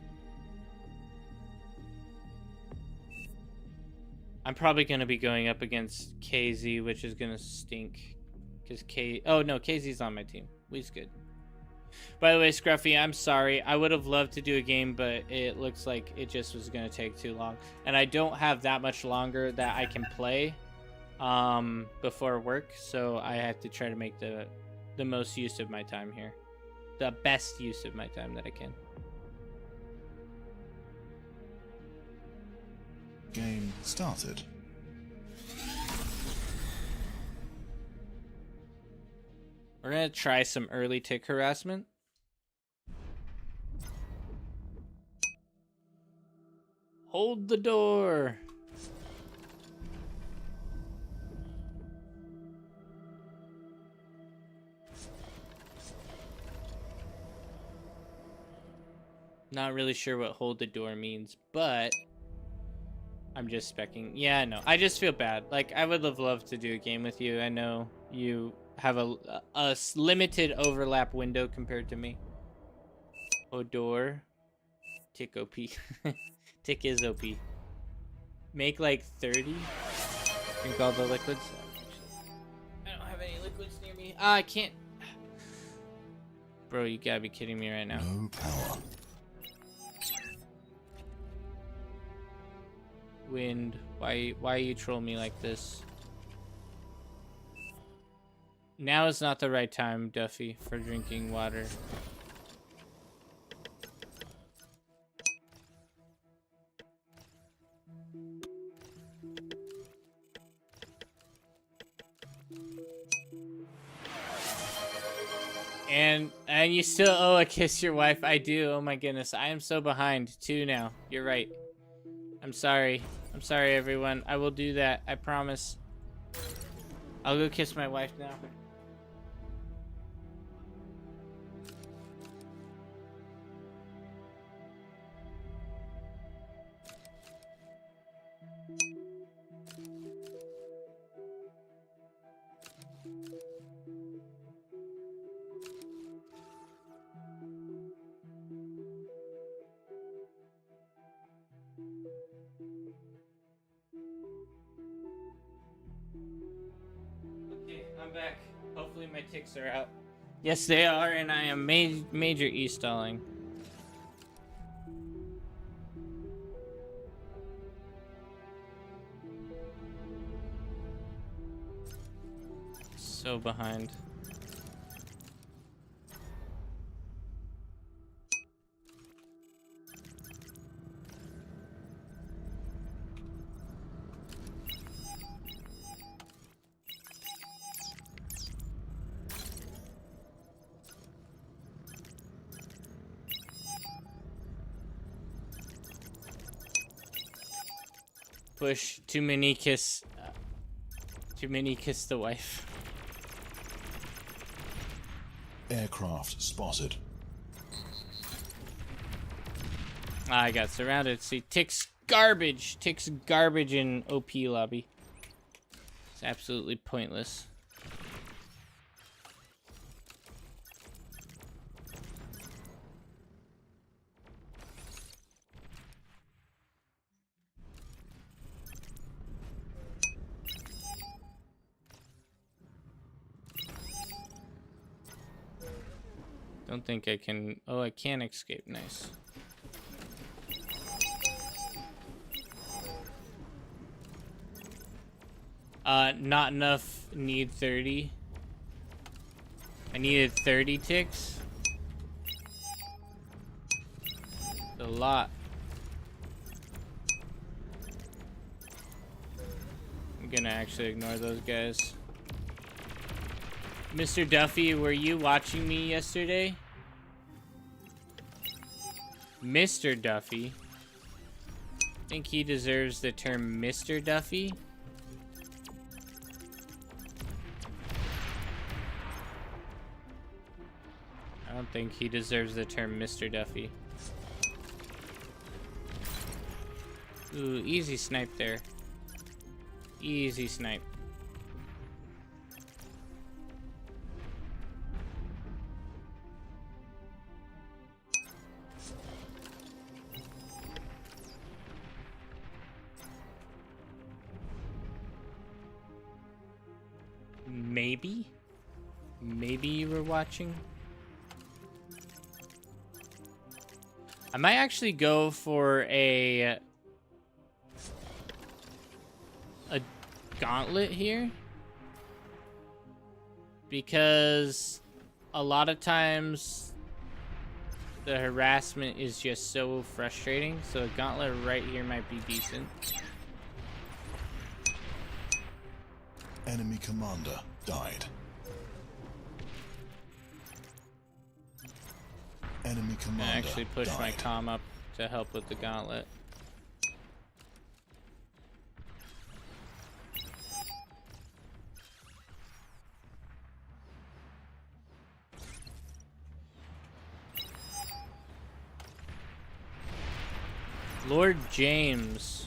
I'm probably gonna be going up against KZ, which is gonna stink, because KZ's on my team. We's good. By the way, Scruffy, I'm sorry. I would have loved to do a game, but it looks like it just was going to take too long. And I don't have that much longer that I can play before work, so I have to try to make the most use of my time here. The best use of my time that I can. Game started. We're going to try some early tick harassment. Hold the door. Not really sure what hold the door means, but I'm just specking. Yeah, no, I just feel bad. Like, I would have loved to do a game with you. I know you have a limited overlap window compared to me. Odor. Tick OP. Tick is OP. Make like 30. Drink all the liquids. I don't have any liquids near me. I can't. Bro, you gotta be kidding me right now. No power. Wind. Why you troll me like this? Now is not the right time, Duffy, for drinking water. And you still owe a kiss your wife. I do. Oh my goodness. I am so behind too now. You're right. I'm sorry. I'm sorry, everyone. I will do that. I promise. I'll go kiss my wife now. Okay, I'm back. Hopefully my ticks are out. Yes, they are, and I am major e-stalling. So behind. Push too many kiss the wife. Aircraft spotted. I got surrounded. See, Tick's garbage. Tick's garbage in OP lobby. It's absolutely pointless. Don't think I can. Oh, I can escape. Nice. Not enough. Need 30. I needed 30 ticks. A lot. I'm gonna actually ignore those guys. Mr. Duffy, were you watching me yesterday? Mr. Duffy? Think he deserves the term Mr. Duffy? I don't think he deserves the term Mr. Duffy. Ooh, easy snipe there. Easy snipe. Maybe you were watching. I might actually go for a gauntlet here, because a lot of times the harassment is just so frustrating, so a gauntlet right here might be decent. Enemy commander died. Enemy commander I actually push died. my comm up to help with the gauntlet. Lord James.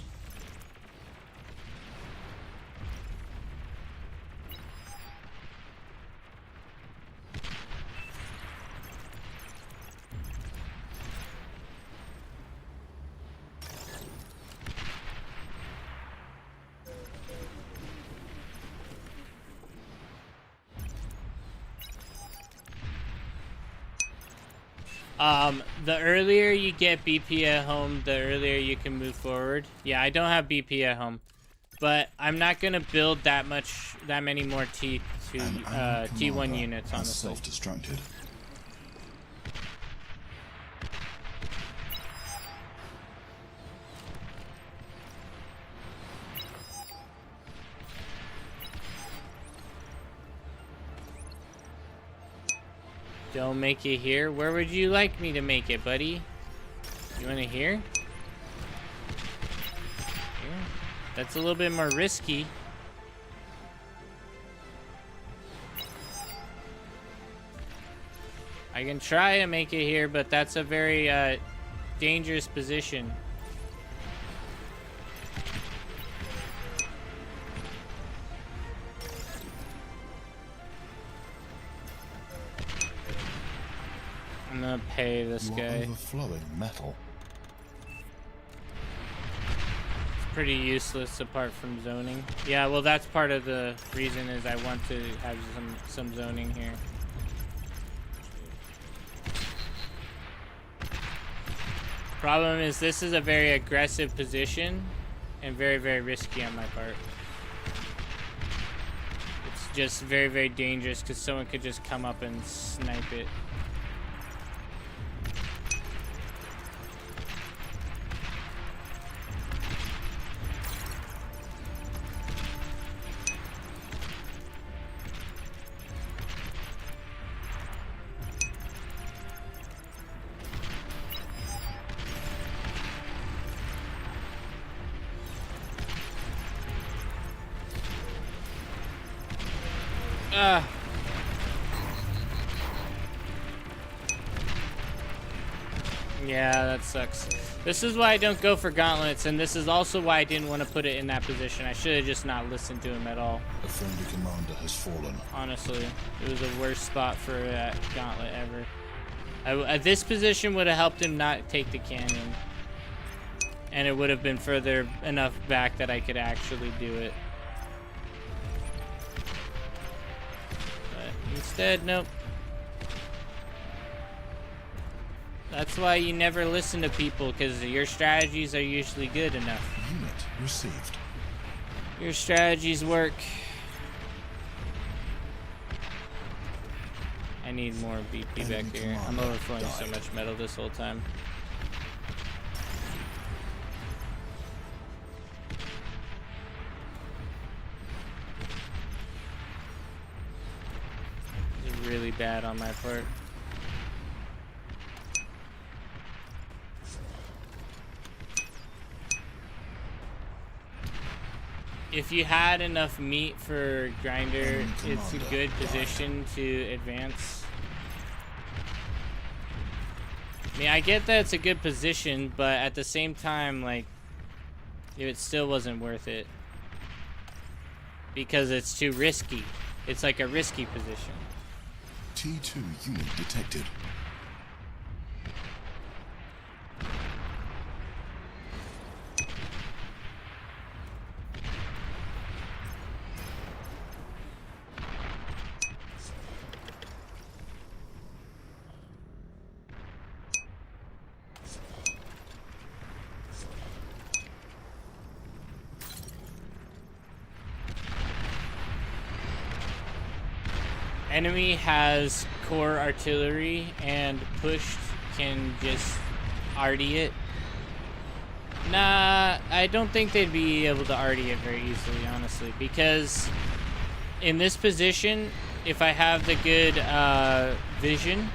The earlier you get BP at home, the earlier you can move forward. Yeah, I don't have BP at home, but I'm not gonna build that many more T1 units, honestly. Self-destructed. Don't make it here. Where would you like me to make it, buddy? You want to here? Here? That's a little bit more risky. I can try to make it here, but that's a very dangerous position. I'm gonna pay this You are guy. overflowing metal. It's pretty useless apart from zoning. Yeah, well, that's part of the reason is I want to have some zoning here. Problem is this is a very aggressive position and very, very risky on my part. It's just very, very dangerous because someone could just come up and snipe it. Yeah, that sucks. This is why I don't go for gauntlets, and this is also why I didn't want to put it in that position. I should have just not listened to him at all. A friendly commander has fallen. Honestly, it was the worst spot for that gauntlet ever. This position would have helped him not take the canyon. And it would have been further enough back that I could actually do it. But instead, nope. That's why you never listen to people, because your strategies are usually good enough. Unit received. Your strategies work. I need more BP back here. I'm overflowing so much metal this whole time. This is really bad on my part. If you had enough meat for grinder, it's a good position to advance. I mean, I get that it's a good position, but at the same time, like, it still wasn't worth it. Because it's too risky. It's like a risky position. T2 unit detected. Enemy has core artillery and pushed can just arty it. Nah, I don't think they'd be able to arty it very easily, honestly, because in this position, if I have the good vision,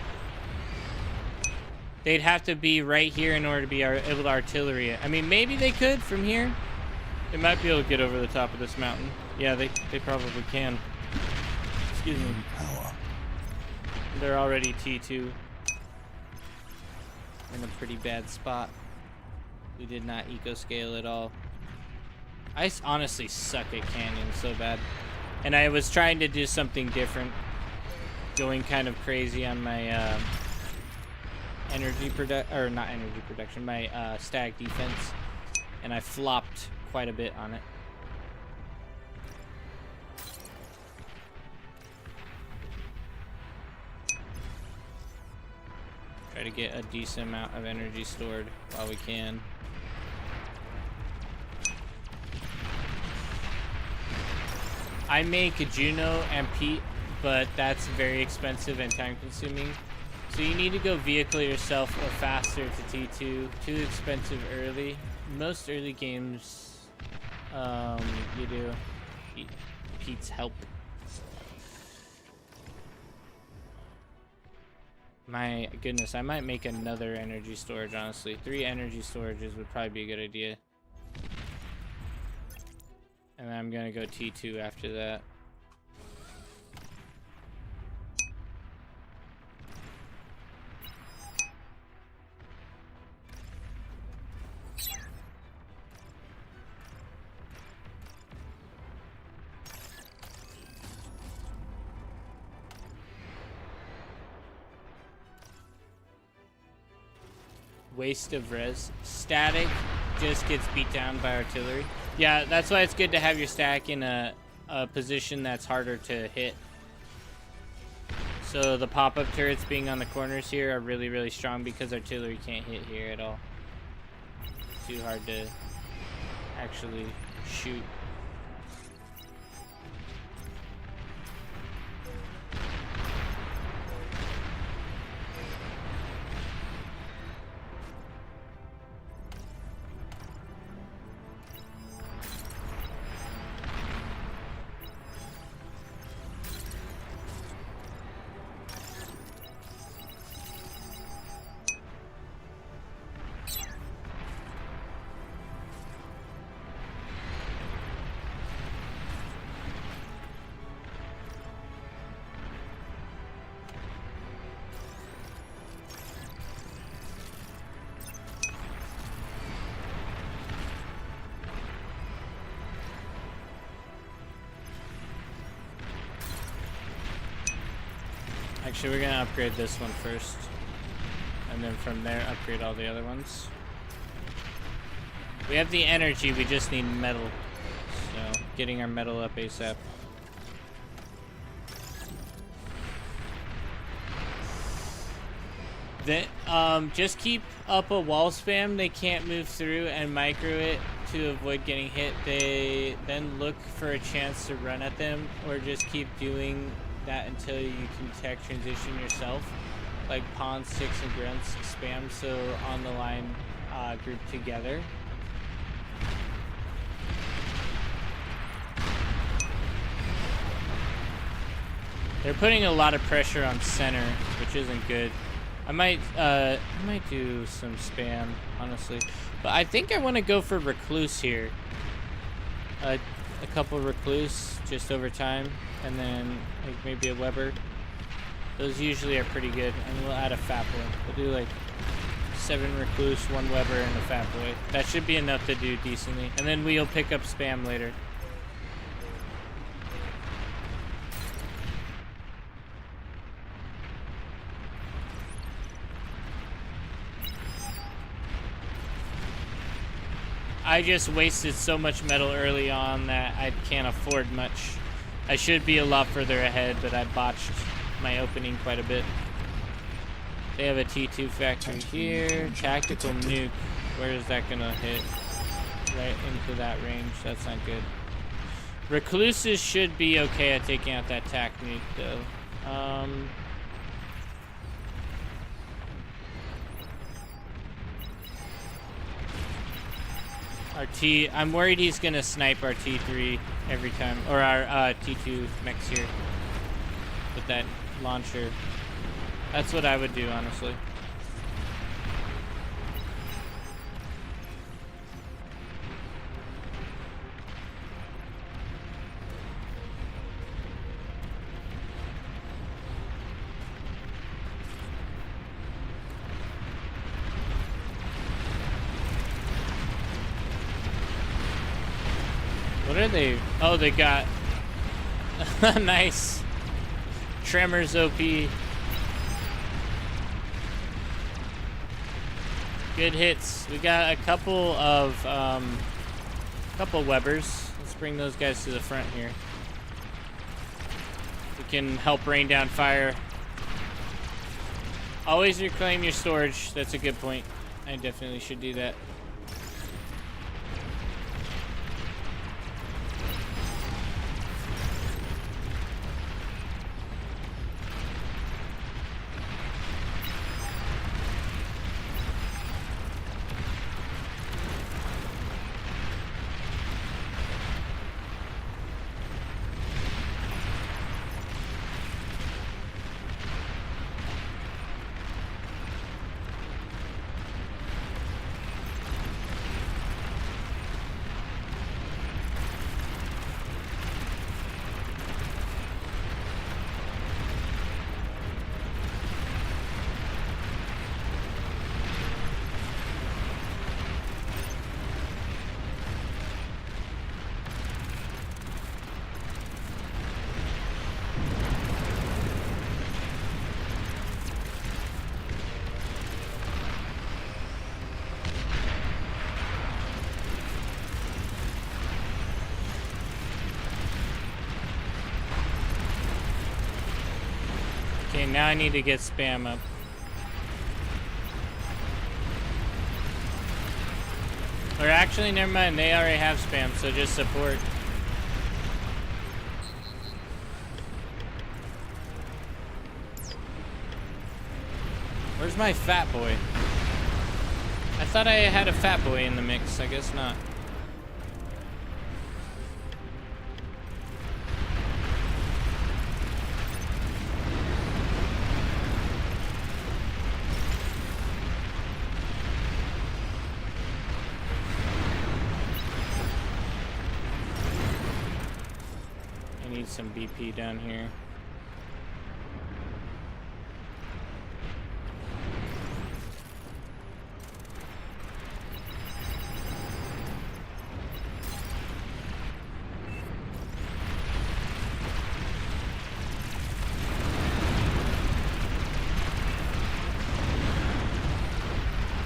they'd have to be right here in order to be able to artillery it. I mean, maybe they could from here. They might be able to get over the top of this mountain. Yeah, they probably can. Excuse me. Power. They're already T2. In a pretty bad spot. We did not eco-scale at all. I honestly suck at canyons so bad. And I was trying to do something different. Going kind of crazy on my energy production, my stag defense. And I flopped quite a bit on it. Try to get a decent amount of energy stored while we can. I make Juno and Pete, but that's very expensive and time consuming. So you need to go vehicle yourself or faster to T2. Too expensive early. Most early games, you do. Pete's help. My goodness, I might make another energy storage, honestly. 3 energy storages would probably be a good idea. And then I'm gonna go T2 after that. Waste of res. Static just gets beat down by artillery. Yeah, that's why it's good to have your stack in a position that's harder to hit. So the pop-up turrets being on the corners here are really, really strong because artillery can't hit here at all. Too hard to actually shoot. Actually, we're gonna upgrade this one first. And then from there, upgrade all the other ones. We have the energy, we just need metal. So, getting our metal up ASAP. Then, just keep up a wall spam. They can't move through and micro it to avoid getting hit. They then look for a chance to run at them, or just keep doing that until you can tech transition yourself, like pawn 6 and grunts spam, so on the line group together. They're putting a lot of pressure on center, which isn't good. I might do some spam, honestly, but I think I want to go for recluse here. A couple recluse just over time. And then like maybe a Weber. Those usually are pretty good. And we'll add a Fat Boy. We'll do like 7 recluse, 1 Weber, and a Fat Boy. That should be enough to do decently. And then we'll pick up spam later. I just wasted so much metal early on that I can't afford much. I should be a lot further ahead, but I botched my opening quite a bit. They have a T2 factory here. Tactical nuke. Where is that gonna hit? Right into that range. That's not good. Recluses should be okay at taking out that tac nuke, though. Our I'm worried he's gonna snipe our T3 every time, or our T2 mechs here with that launcher. That's what I would do, honestly. What are they? Oh, they got nice Tremors OP. Good hits. We got a couple of Webers. Let's bring those guys to the front here. We can help rain down fire. Always reclaim your storage. That's a good point. I definitely should do that. Okay, now I need to get spam up. Or actually, never mind. They already have spam, so just support. Where's my fat boy? I thought I had a fat boy in the mix. I guess not. I need some BP down here.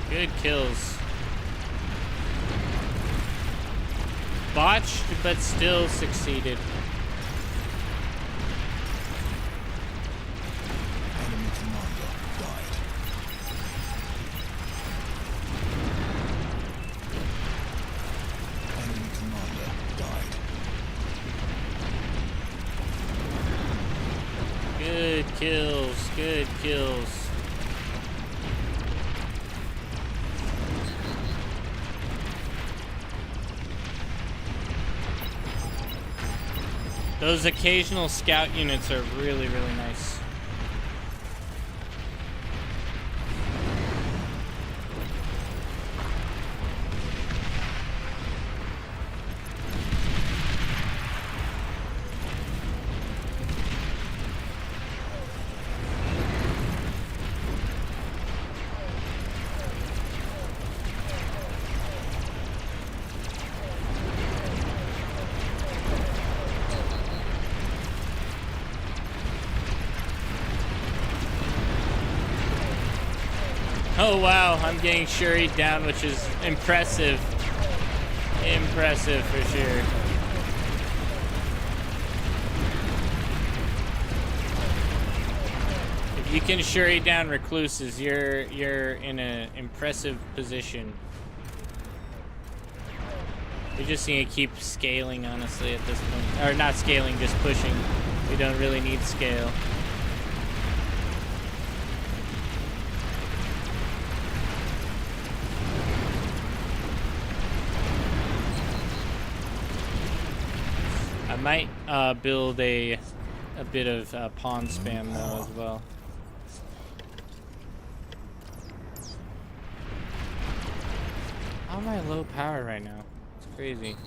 Good kills. Botched, but still succeeded. Enemy commander died. Enemy commander died. Good kills, good kills. Those occasional scout units are really, really nice. Oh wow, I'm getting shuried down, which is impressive. Impressive for sure. If you can shuri down recluses, you're in an impressive position. We just need to keep scaling, honestly, at this point. Or not scaling, just pushing. We don't really need scale. I might build a bit of pawn spam though as well. How am I low power right now? It's crazy.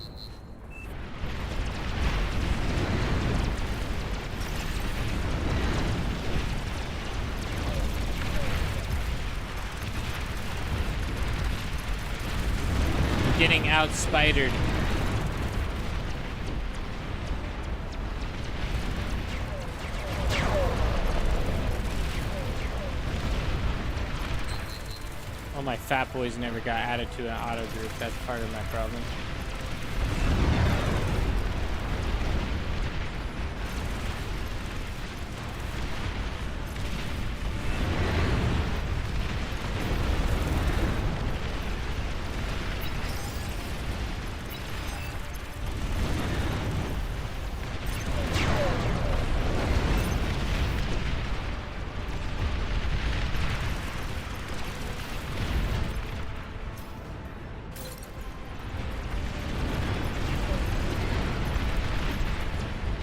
I'm getting out-spidered. Oh, my fat boys never got added to an auto group. That's part of my problem.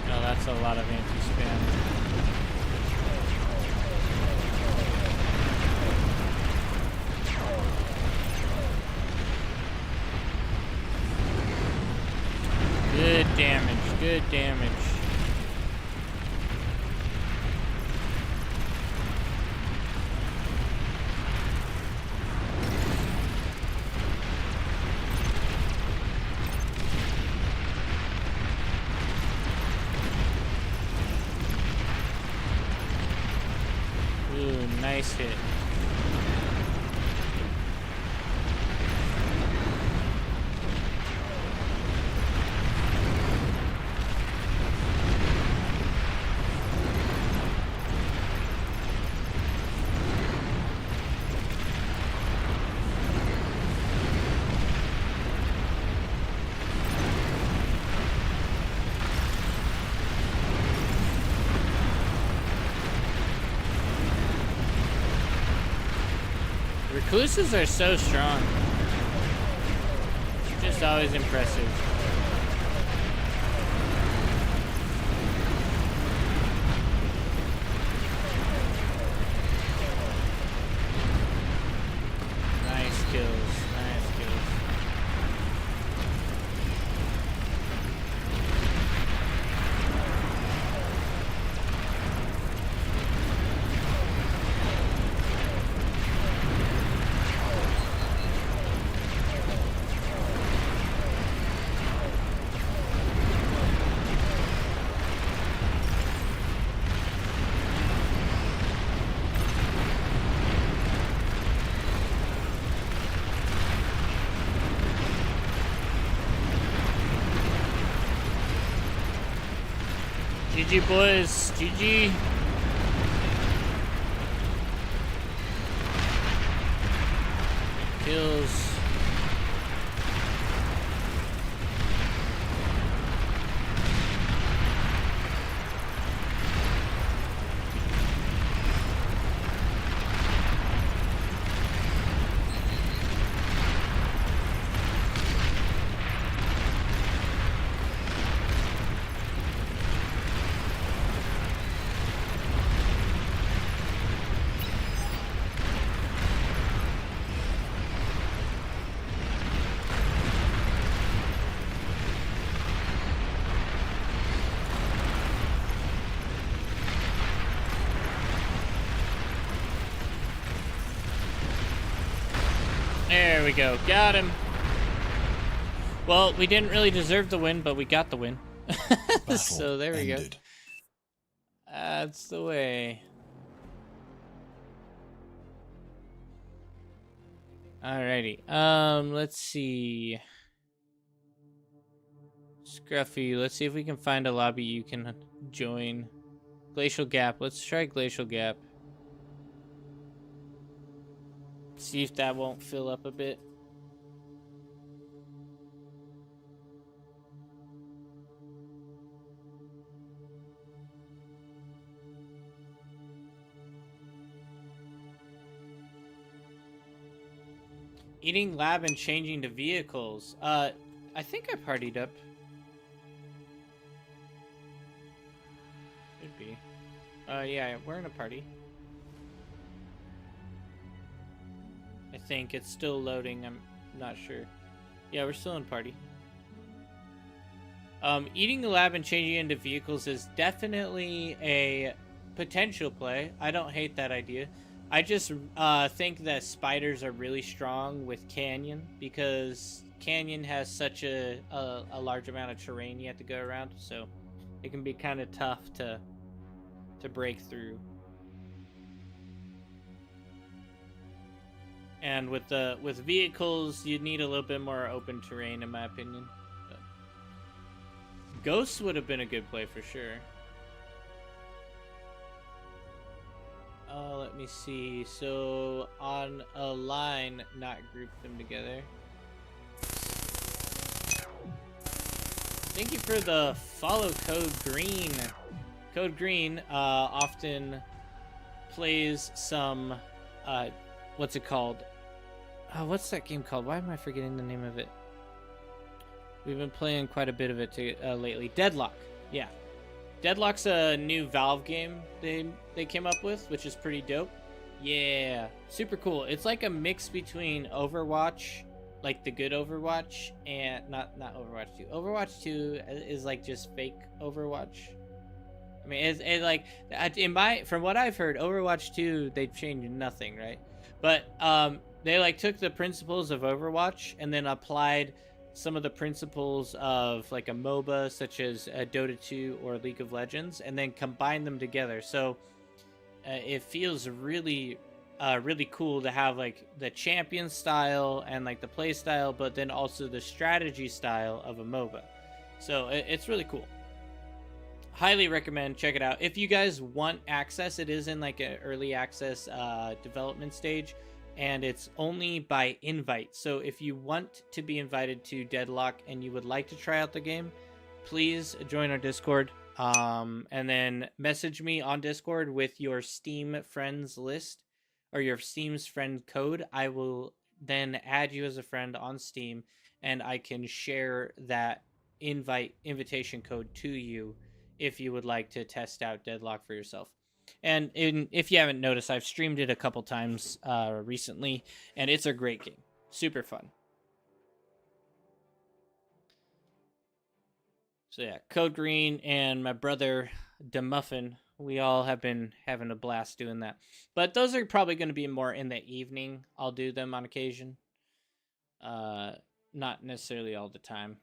That's a lot of anti-spam. Good damage, good damage. Ooh, nice hit. recluses are so strong. It's just always impressive. Nice kills. Nice kills. GG boys, GG. Kills. There we go. Got him. Well, we didn't really deserve the win, but we got the win. So there we go. Ended. That's the way. Alrighty. Let's see. Scruffy, let's see if we can find a lobby you can join. Glacial Gap. Let's try Glacial Gap. See if that won't fill up a bit. Eating lab and changing to vehicles. I think I partied up. Should be. Yeah, we're in a party. I think it's still loading. I'm not sure. Yeah, we're still in party. Eating the lab and changing into vehicles is definitely a potential play. I don't hate that idea. I just think that spiders are really strong with Canyon because Canyon has such a large amount of terrain you have to go around, so it can be kind of tough to break through. And with vehicles, you'd need a little bit more open terrain, in my opinion. But Ghosts would have been a good play for sure. Let me see. So on a line, not group them together. Thank you for the follow, Code Green. Code Green often plays some what's it called? What's that game called? Why am I forgetting the name of it? We've been playing quite a bit of it lately. Deadlock. Yeah. Deadlock's a new Valve game they came up with, which is pretty dope. Yeah. Super cool. It's like a mix between Overwatch, like the good Overwatch, and not Overwatch 2. Overwatch 2 is like just fake Overwatch. I mean, it's like from what I've heard, Overwatch 2 they changed nothing, right? But they like took the principles of Overwatch and then applied some of the principles of like a MOBA such as Dota 2 or League of Legends, and then combined them together. So it feels really really cool to have like the champion style and like the play style, but then also the strategy style of a MOBA. So it's really cool. Highly recommend, check it out. If you guys want access, it is in like an early access development stage, and it's only by invite. So if you want to be invited to Deadlock and you would like to try out the game, please join our Discord, and then message me on Discord with your Steam friends list, or your Steam's friend code, I will then add you as a friend on Steam, and I can share that invitation code to you if you would like to test out Deadlock for yourself. And if you haven't noticed, I've streamed it a couple times recently, and it's a great game. Super fun. So yeah, Code Green and my brother DeMuffin, we all have been having a blast doing that. But those are probably going to be more in the evening. I'll do them on occasion. Not necessarily all the time.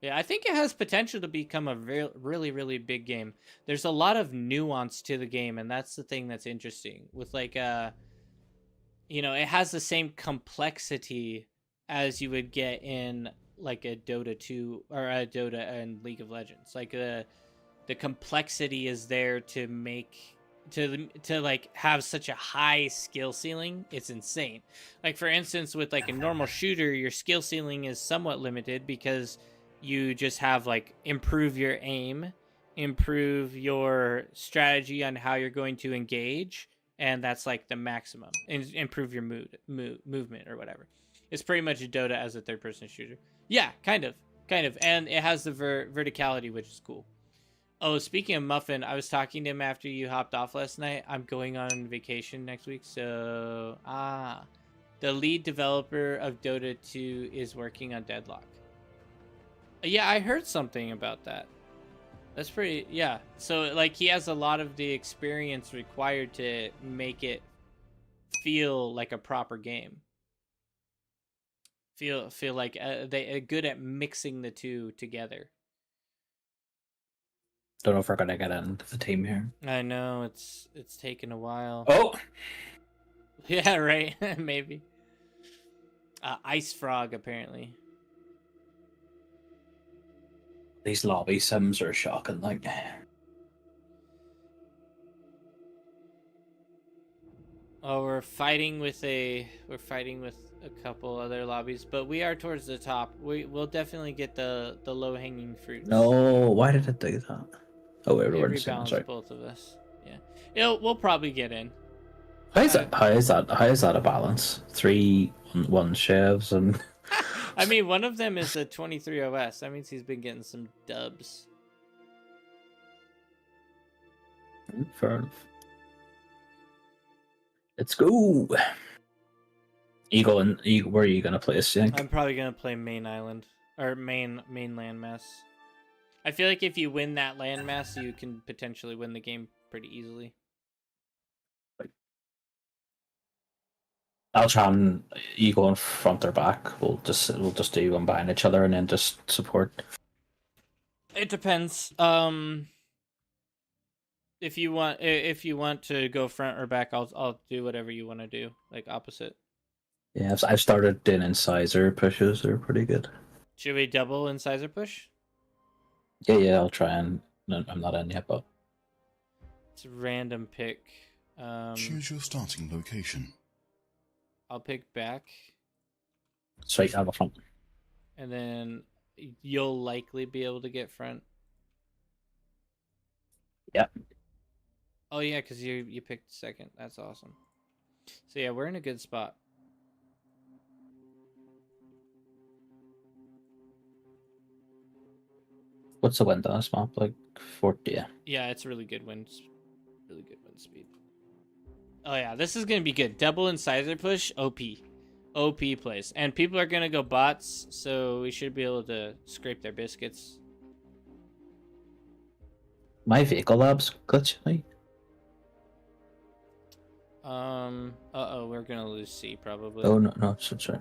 Yeah, I think it has potential to become a really, really big game. There's a lot of nuance to the game, and that's the thing that's interesting. With like, you know, it has the same complexity as you would get in like a Dota 2 or a Dota and League of Legends. Like the complexity is there to make to like have such a high skill ceiling. It's insane. Like for instance, with like a normal shooter, your skill ceiling is somewhat limited because you just have like improve your aim, improve your strategy on how you're going to engage, and that's like the maximum. And improve your movement or whatever. It's pretty much a Dota as a third-person shooter. Yeah, kind of, and it has the verticality, which is cool. Oh, speaking of Muffin, I was talking to him after you hopped off last night. I'm going on vacation next week, so the lead developer of Dota 2 is working on Deadlock. Yeah, I heard something about that. That's pretty, yeah. So like he has a lot of the experience required to make it feel like a proper game. Feel like they are good at mixing the two together. Don't know if we're gonna get into the team here. I know it's taken a while. Oh, Yeah, right. Maybe. Ice Frog apparently. these lobby sims are shocking. Like, Oh, we're fighting with a couple other lobbies, but we are towards the top. We'll definitely get the low hanging fruits. no, why did it do that? Oh, It everyone's rebalances both of us. Yeah, we'll probably get in. How is that a balance? 3-1 chefs and I mean, one of them is a 23 OS. That means he's been getting some dubs. fair enough. Let's go. Eagle, where are you gonna place? You think? I'm probably gonna play main island or main landmass. I feel like if you win that landmass, you can potentially win the game pretty easily. I'll try and Eagle in front or back. We'll just do one behind each other and then just support. It depends. If you want to go front or back, I'll do whatever you want to do, like opposite. Yeah, I've started doing incisor pushes. They're pretty good. Should we double incisor push? Yeah, I'll try and. No, I'm not in yet, but It's a random pick. Choose your starting location. I'll pick back, straight out the front. and then you'll likely be able to get front. Yep. Oh yeah, because you picked second. That's awesome. So yeah, we're in a good spot. What's the wind on this map? Like 40. Yeah. Yeah, it's really good wind speed. Oh yeah, this is gonna be good. Double incisor push, OP plays, and people are gonna go bots, so we should be able to scrape their biscuits. My vehicle lab's glitching. We're gonna lose C probably. Oh no, sorry.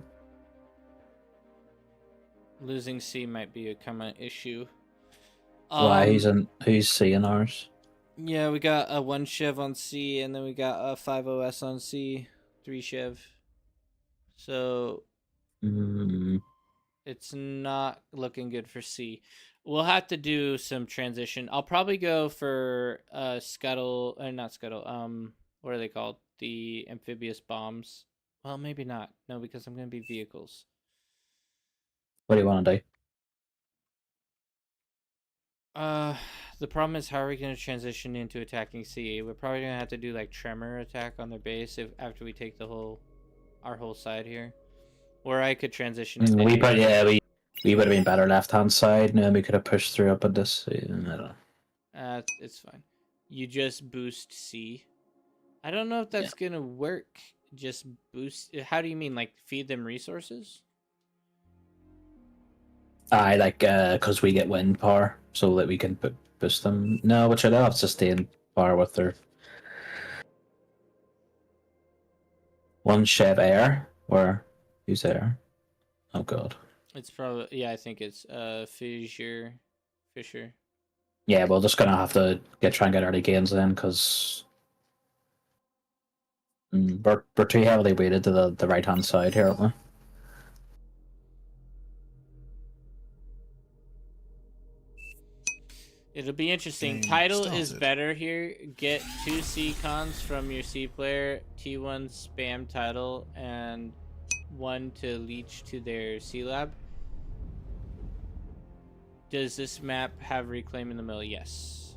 Losing C might be a common issue. Why who's seeing ours? Yeah, we got a 1 Chev on C, and then we got a 5 OS on C, 3 Chev. So it's not looking good for C. We'll have to do some transition. I'll probably go for scuttle, not scuttle. What are they called? The amphibious bombs. Well, maybe not. No, because I'm gonna be vehicles. What do you want to do? The problem is, how are we going to transition into attacking C? We're probably going to have to do like tremor attack on their base after we take our whole side here. Or I could transition into We would have been better left hand side, and then we could have pushed through up at this. I don't know. It's fine. You just boost C. I don't know if that's gonna work. Just boost. How do you mean, like feed them resources? I like because we get wind power, so that we can boost them. No, which I don't have sustained power with their one Chev Air. Where who's there? Oh god. It's probably I think it's Fisher. Yeah, we're just gonna have to try and get early gains then, because we're too heavily weighted to the right hand side here, aren't we? It'll be interesting. Game Title is started. better here. Get 2 C cons from your C player. T1 spam title and 1 to leech to their C lab. Does this map have reclaim in the middle? Yes.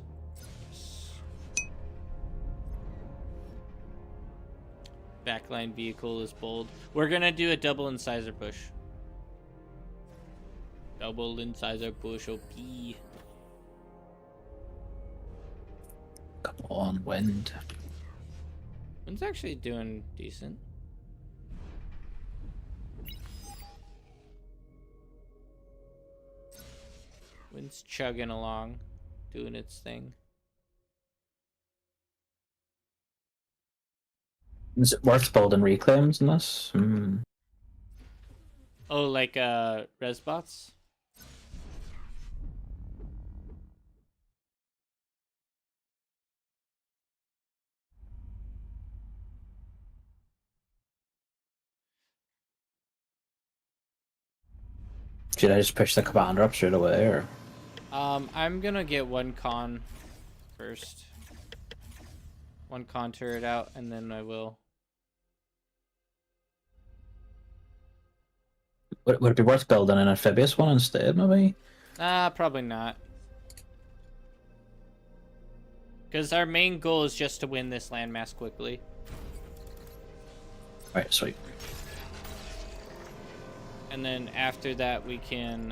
Backline vehicle is bold. We're gonna do a double incisor push. Double incisor push, OP. Come on, wind. Wind's actually doing decent. Wind's chugging along, doing its thing. Is it worth building reclaims in this? Oh, like res bots? Should I just push the commander up straight away, or? I'm gonna get 1 con first. 1 con turret out, and then I will. Would it be worth building an amphibious one instead, maybe? Probably not. Because our main goal is just to win this landmass quickly. Right, sweet. And then after that we can,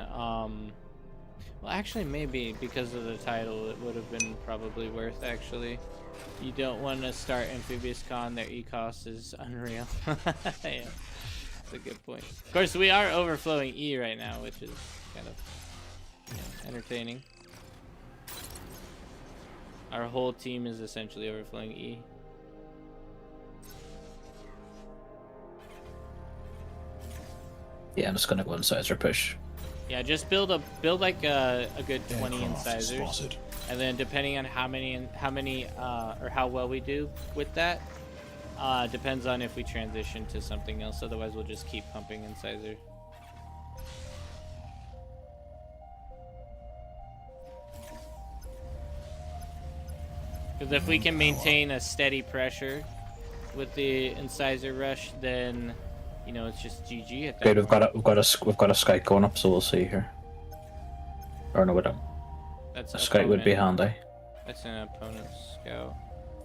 well actually maybe, because of the title, it would have been probably worth actually. You don't want to start Amphibious Con, their E-cost is unreal. Yeah, that's a good point. Of course, we are overflowing E right now, which is kind of entertaining. Our whole team is essentially overflowing E. Yeah, I'm just gonna go incisor push. Yeah, just build like a good 20 Aircraft incisors, spotted. and then depending on how many or how well we do with that, depends on if we transition to something else. Otherwise, we'll just keep pumping incisor. Because if we can maintain a steady pressure with the incisor rush, then you know it's just GG at that Great, point. we've got a scout going up, so we'll see here. Or no, we don't. That's A scout would be opponent. handy. That's an opponent's scout.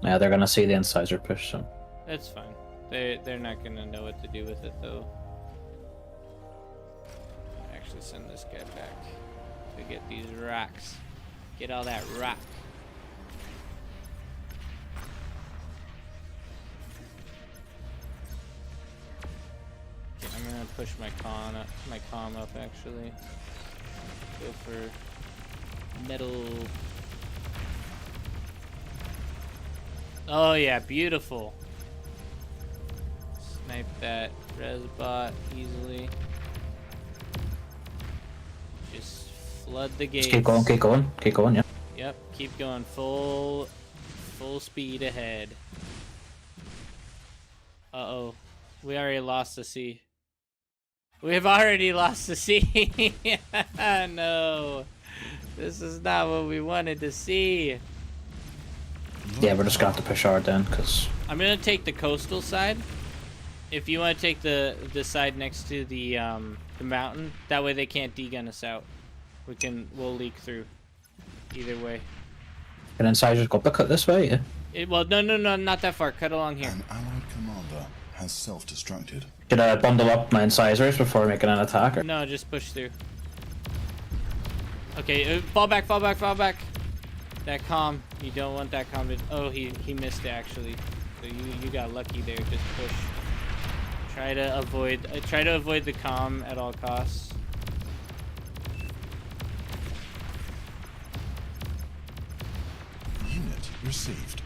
Yeah, they're gonna see the incisor push, so. That's fine. They're not gonna know what to do with it though. Actually, send this guy back to get these rocks. Get all that rock. Okay, I'm gonna push my comm up actually. Go for metal. Oh yeah, beautiful. Snipe that resbot easily. Just flood the gates. Just keep going, yeah. Yep, keep going full speed ahead. Uh-oh. We already lost the sea. We've already lost the sea. No. This is not what we wanted to see. Yeah, we're just gonna have to push hard then, because I'm gonna take the coastal side. If you want to take the side next to the mountain, that way they can't degun us out. We'll leak through. Either way. Can incisors go up the cut this way? Yeah. Well, no, not that far. Cut along here. An allied commander has self-destructed. Should I bundle up my incisors before making an attack? Or? No, just push through. Okay, fall back. That comm, you don't want that comm to... Oh, he missed it, actually. So you got lucky there. Just push. Try to avoid the comm at all costs. Unit received.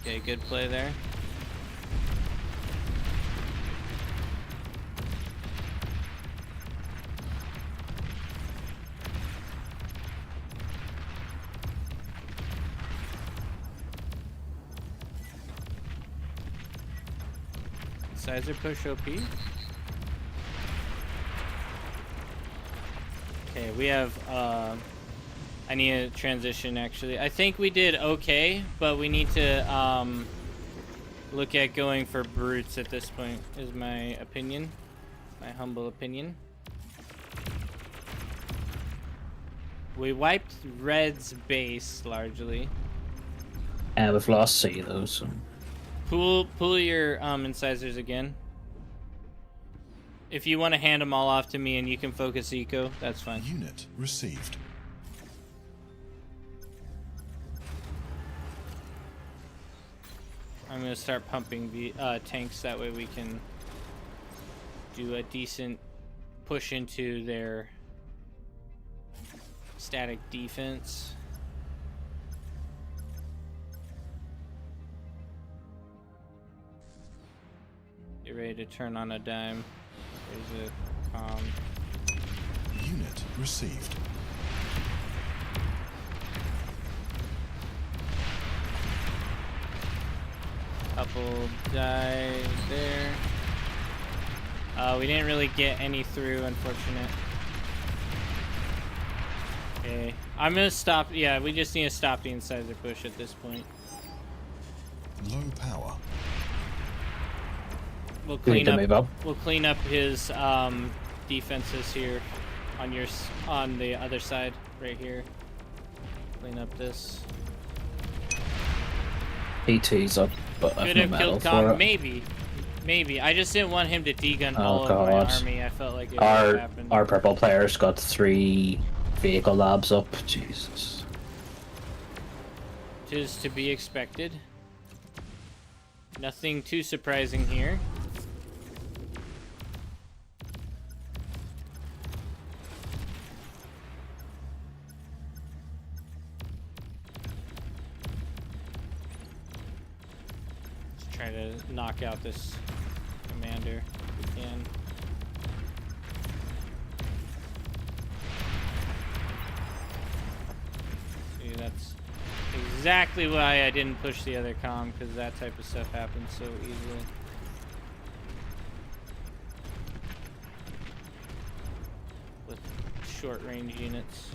Okay, good play there. Sizer push OP. Okay, we have I need a transition actually. I think we did okay, but we need to look at going for brutes at this point, is my opinion. My humble opinion. We wiped Red's base largely. And we've lost C though, so. Pull your incisors again. If you want to hand them all off to me and you can focus eco, that's fine. Unit received. I'm gonna start pumping the tanks, that way we can do a decent push into their static defense. Get ready to turn on a dime. There's a comm. Unit received. Couple died there. We didn't really get any through, unfortunate. Okay, I'm gonna stop. Yeah, we just need to stop the incisor push at this point. Low power. We'll Do we need clean to up. move up? We'll clean up his defenses here on the other side, right here. Clean up this. P2's up, but I've Could no have metal killed for Tom. it. Maybe. I just didn't want him to degun Oh, all of my God. army. I felt like it would happen. Our purple player's got 3 vehicle labs up. Jesus. Tis to be expected. Nothing too surprising here. Let's try to knock out this commander if we can. See, that's exactly why I didn't push the other comm, because that type of stuff happens so easily. With short range units.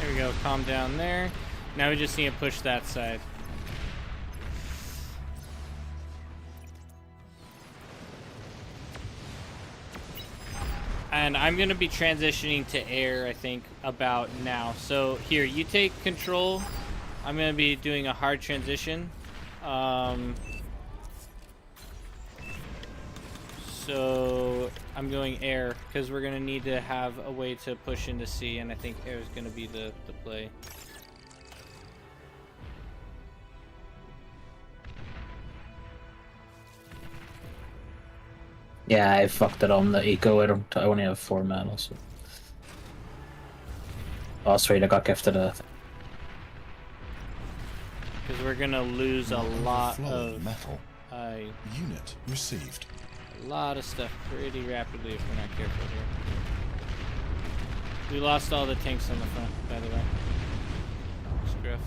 There we go, calm down there. Now we just need to push that side. And I'm gonna be transitioning to air, I think, about now. So here, you take control. I'm gonna be doing a hard transition. So I'm going air because we're gonna need to have a way to push into sea, and I think air is gonna be the play. Yeah, I fucked it on the eco. I only have 4 metal, so. Oh, sweet, I got gifted a. Because we're gonna lose a lot of metal. Unit received. A lot of stuff pretty rapidly if we're not careful here. We lost all the tanks on the front, by the way. Scruff.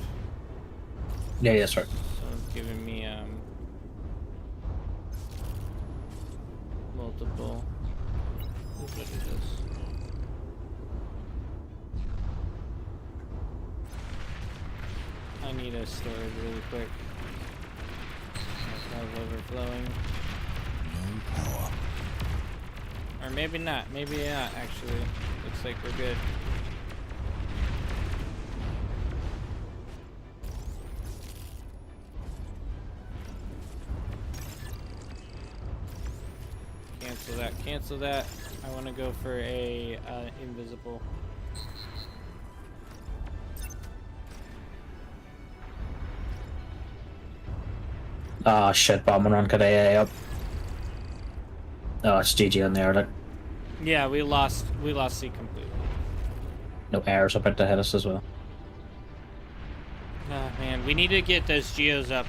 Yeah, that's right. So one's giving me multiple. This is what it is. I need a storage really quick. That's overflowing. No power. Or maybe not. Maybe not, actually. Looks like we're good. Cancel that. Cancel that. I want to go for a invisible. Ah, shit, bombing run got AA up. Oh, it's GG on there. Like, Yeah, we lost C completely. no airs about to hit us as well. Oh man, we need to get those geos up.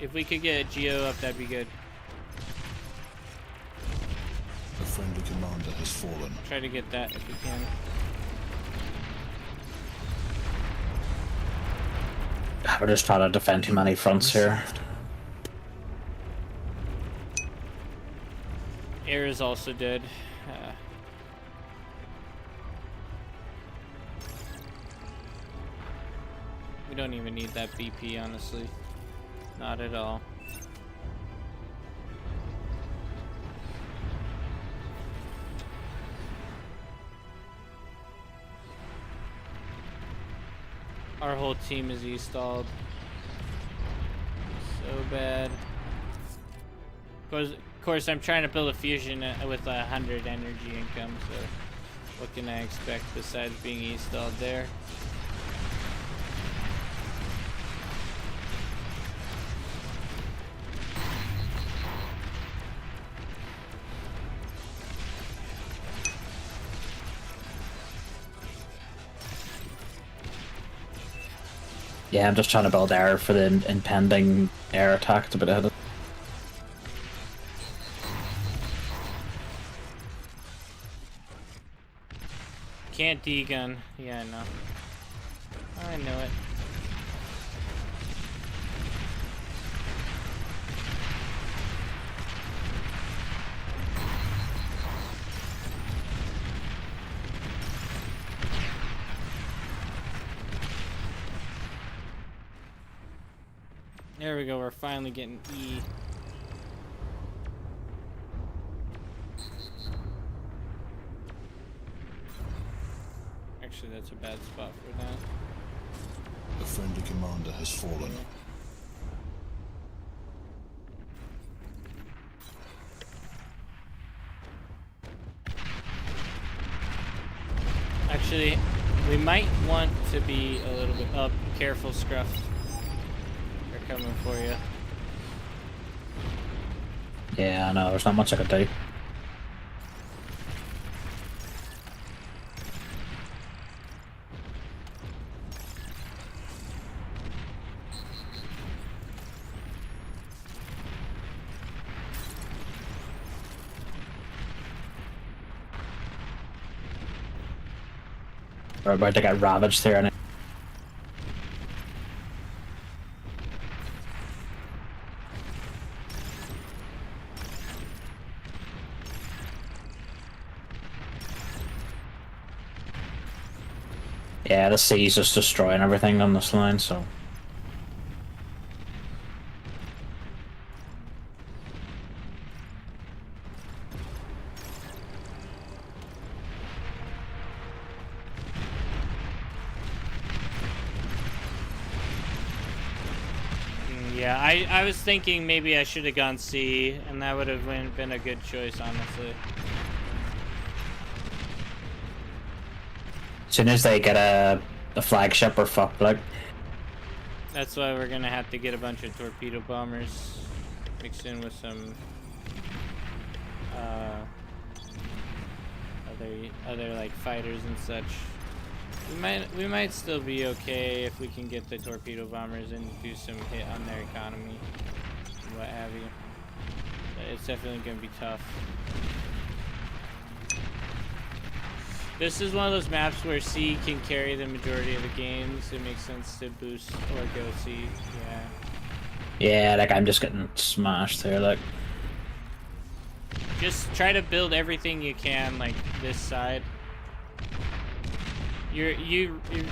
If we could get a geo up, that'd be good. A friendly commander has fallen. Try to get that if we can. We're just trying to defend too many fronts here. Air is also dead. We don't even need that BP, honestly. Not at all. Our whole team is E-stalled. So bad. Of course, I'm trying to build a fusion with 100 energy income, so what can I expect besides being E-stalled there? Yeah, I'm just trying to build air for the impending air attack to be ahead of. Can't D-gun. Yeah, I know. I know it. There we go, we're finally getting E. Actually, that's a bad spot for that. A friendly commander has fallen. Actually, we might want to be a little bit up. Careful, Scruff. They're coming for you. Yeah, I know, there's not much I could do. We're about to get ravaged there. Yeah, the sea's just destroying everything on this line, so. Yeah, I was thinking maybe I should have gone C, and that would have been a good choice, honestly. As soon as they get a flagship, we're fucked, like. That's why we're gonna have to get a bunch of torpedo bombers mixed in with some other like fighters and such. We might still be okay if we can get the torpedo bombers and do some hit on their economy and what have you. But it's definitely gonna be tough. This is one of those maps where C can carry the majority of the games. It makes sense to boost or go C. Yeah. Yeah, like I'm just getting smashed here. Like, Just try to build everything you can, like this side. You're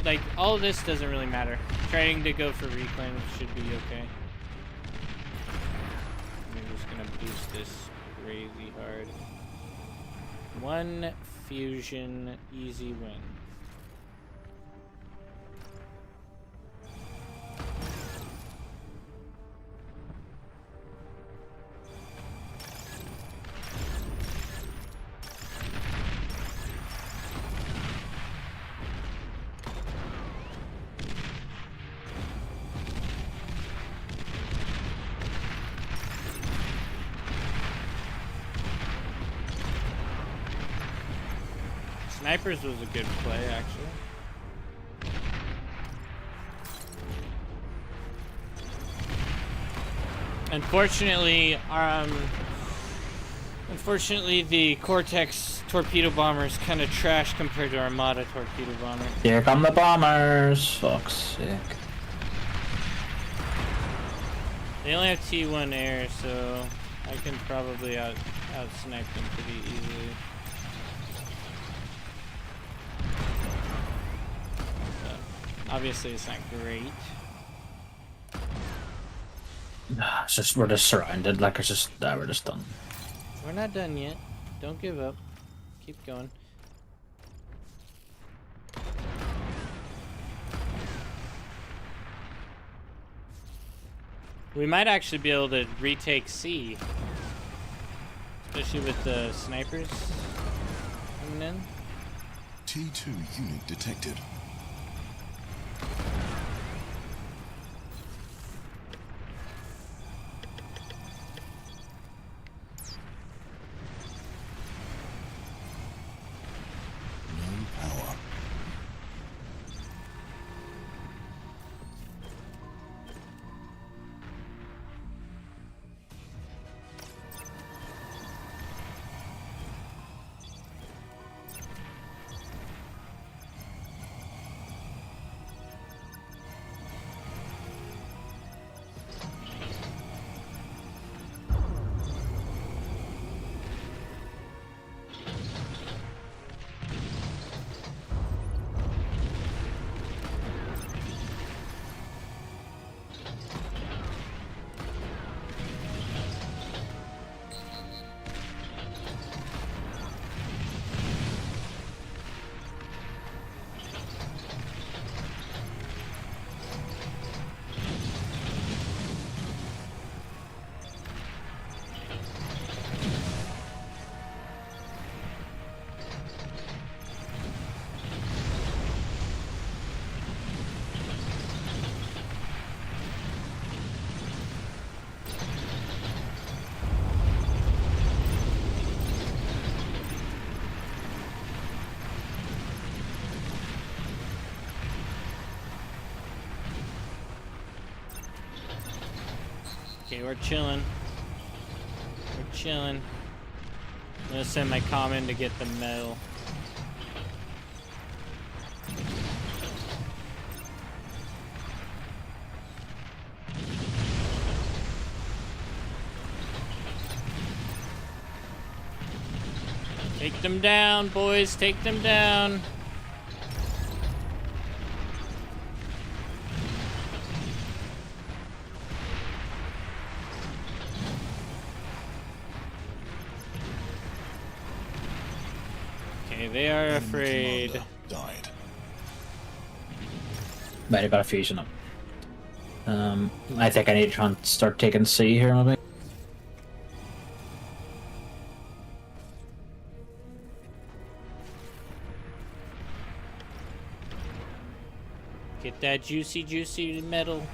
like, all of this doesn't really matter. Trying to go for reclaim should be okay. I'm just gonna boost this crazy hard. 1 fusion, easy win. Snipers was a good play, actually. Unfortunately, the Cortex torpedo bombers kind of trash compared to Armada torpedo bomber. here come the bombers. Fuck's sake. They only have T1 air, so I can probably out snipe them pretty easily. Obviously, it's not great. It's just we're just surrounded. Like it's just we're just done. We're not done yet. Don't give up. Keep going. We might actually be able to retake C. Especially with the snipers coming in. T2 unit detected. No power. Okay, we're chilling. We're chilling. I'm gonna send my common to get the medal. Take them down, boys. Take them down. Okay, they are Enemy afraid. commander died. Might have got a fusion up. I think I need to try and start taking C here, maybe. Get that juicy, juicy metal.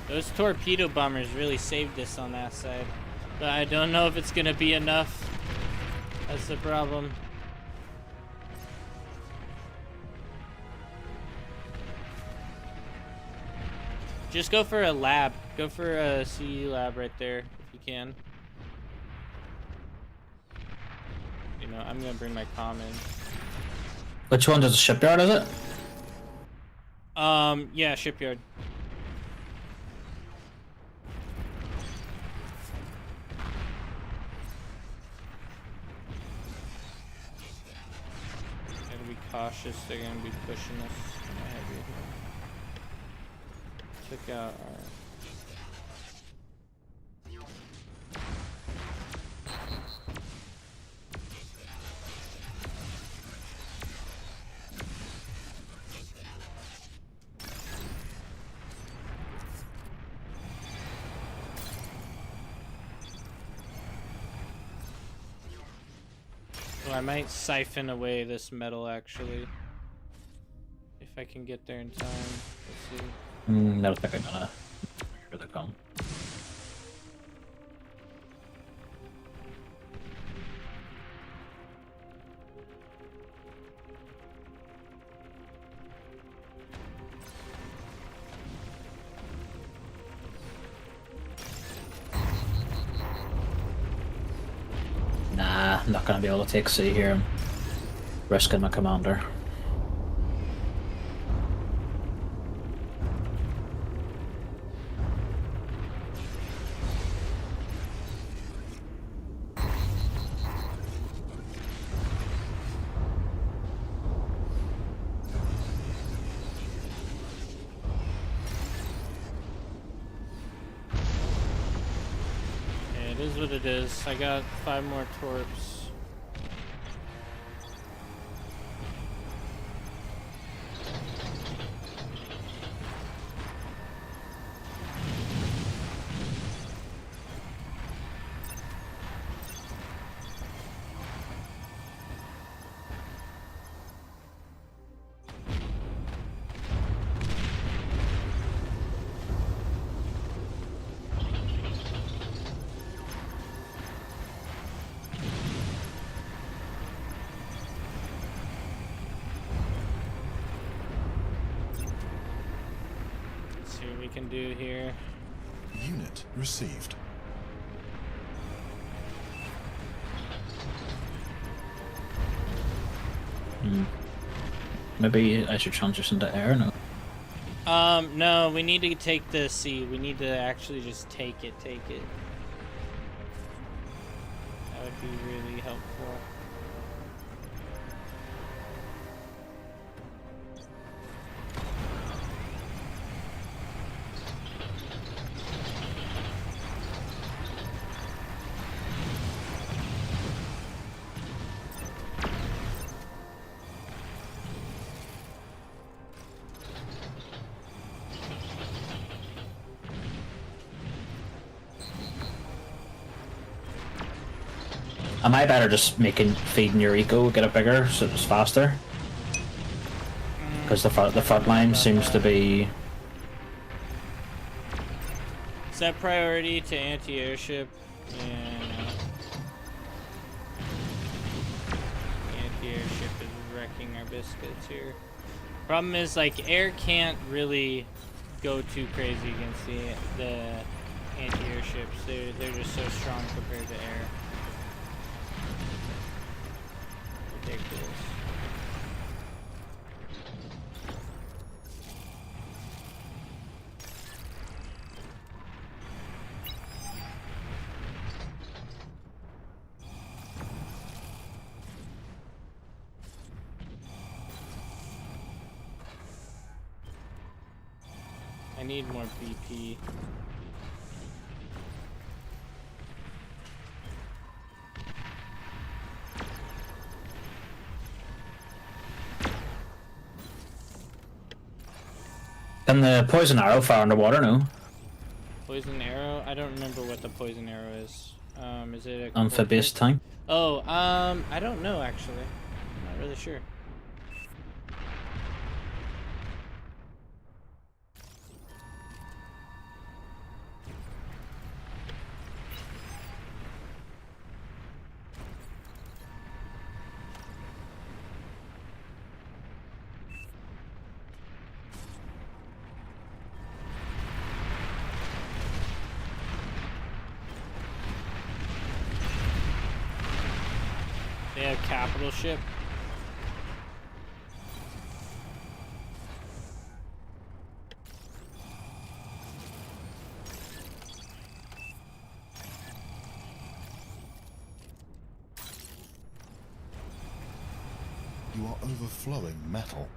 Those torpedo bombers really saved us on that side. But I don't know if it's gonna be enough. That's the problem. Just go for a lab. Go for a CE lab right there, if you can. You know, I'm gonna bring my comm in. Which one does the shipyard, is it? Yeah, shipyard. Gotta be cautious, they're gonna be pushing us heavy here. Took out our... I might siphon away this metal actually. If I can get there in time. Let's see. I don't think I'm gonna. Here they come. Nah, I'm not gonna be able to take C here. I'm risking my commander. It is what it is. I got 5 more torps. See what we can do here. Unit received. Maybe I should transition to air now. No, we need to take the C. We need to actually just take it. That would be really helpful. Am I better just feeding your eco, get it bigger so it's faster? Because the front line seems to be. Set priority to anti-airship. Yeah, no. Anti-airship is wrecking our biscuits here. Problem is, like, air can't really go too crazy against the anti-airships. They're just so strong compared to air. Ridiculous. I need more BP. Can the poison arrow fire underwater? No. Poison arrow? I don't remember what the poison arrow is. Is it a Amphibious tank. Oh, I don't know actually. I'm not really sure. They have capital ship. You are overflowing metal.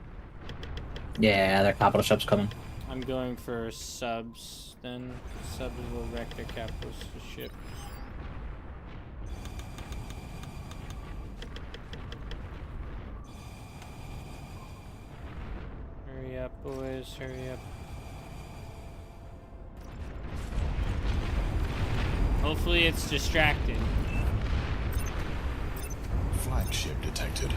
Yeah, their capital ship's coming. I'm going for subs then. Subs will wreck their capital ship. Hurry up, boys, hurry up. Hopefully it's distracted. Flagship detected.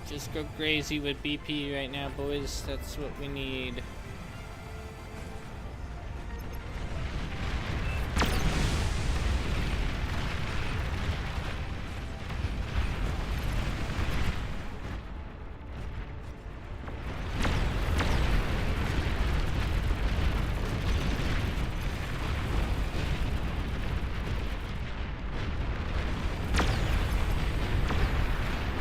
Just go crazy with BP right now, boys. That's what we need.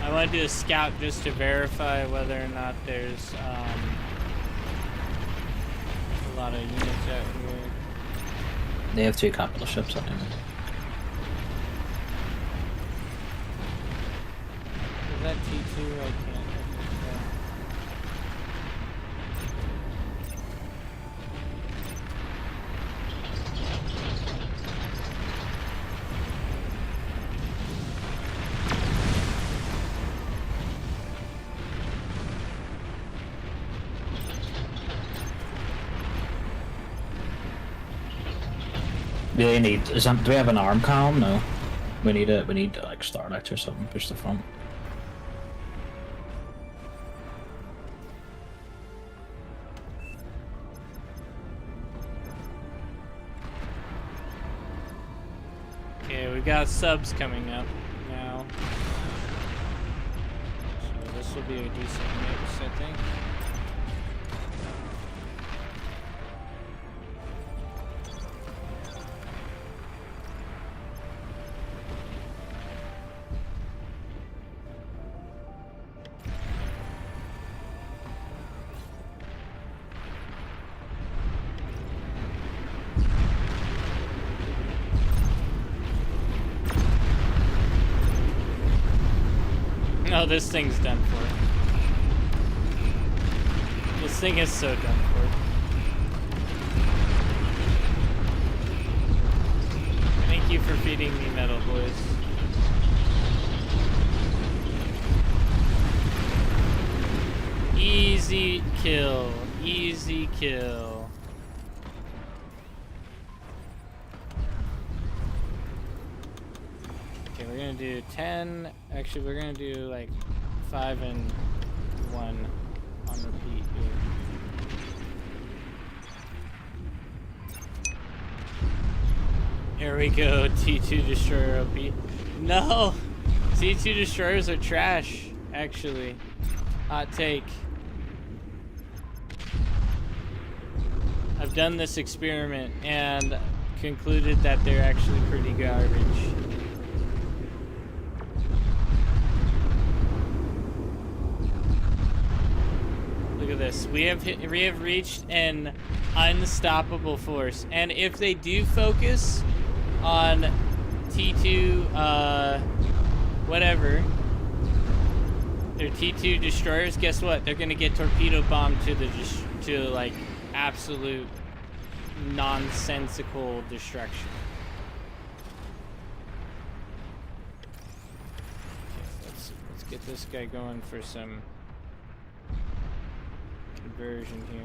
I want to do a scout just to verify whether or not there's a lot of units out here. They have 2 capital ships on them. Is that T2? I can't. Do they need? Do we have an arm column? No. We need like Starlight or something. Push the front. Okay, we got subs coming up now. So this will be a decent mix, I think. No, this thing's done for. This thing is so done for. Thank you for feeding me metal, boys. Easy kill. Easy kill. Okay, we're gonna do 10. Actually, we're gonna do like 5 and 1 on repeat here. Here we go, T2 Destroyer OP. No! T2 Destroyers are trash, actually. Hot take. I've done this experiment and concluded that they're actually pretty garbage. Look at this. We have reached an unstoppable force, and if they do focus on T2 whatever, their T2 destroyers, guess what? They're gonna get torpedo bombed to like absolute nonsensical destruction. Okay, let's get this guy going for some conversion here.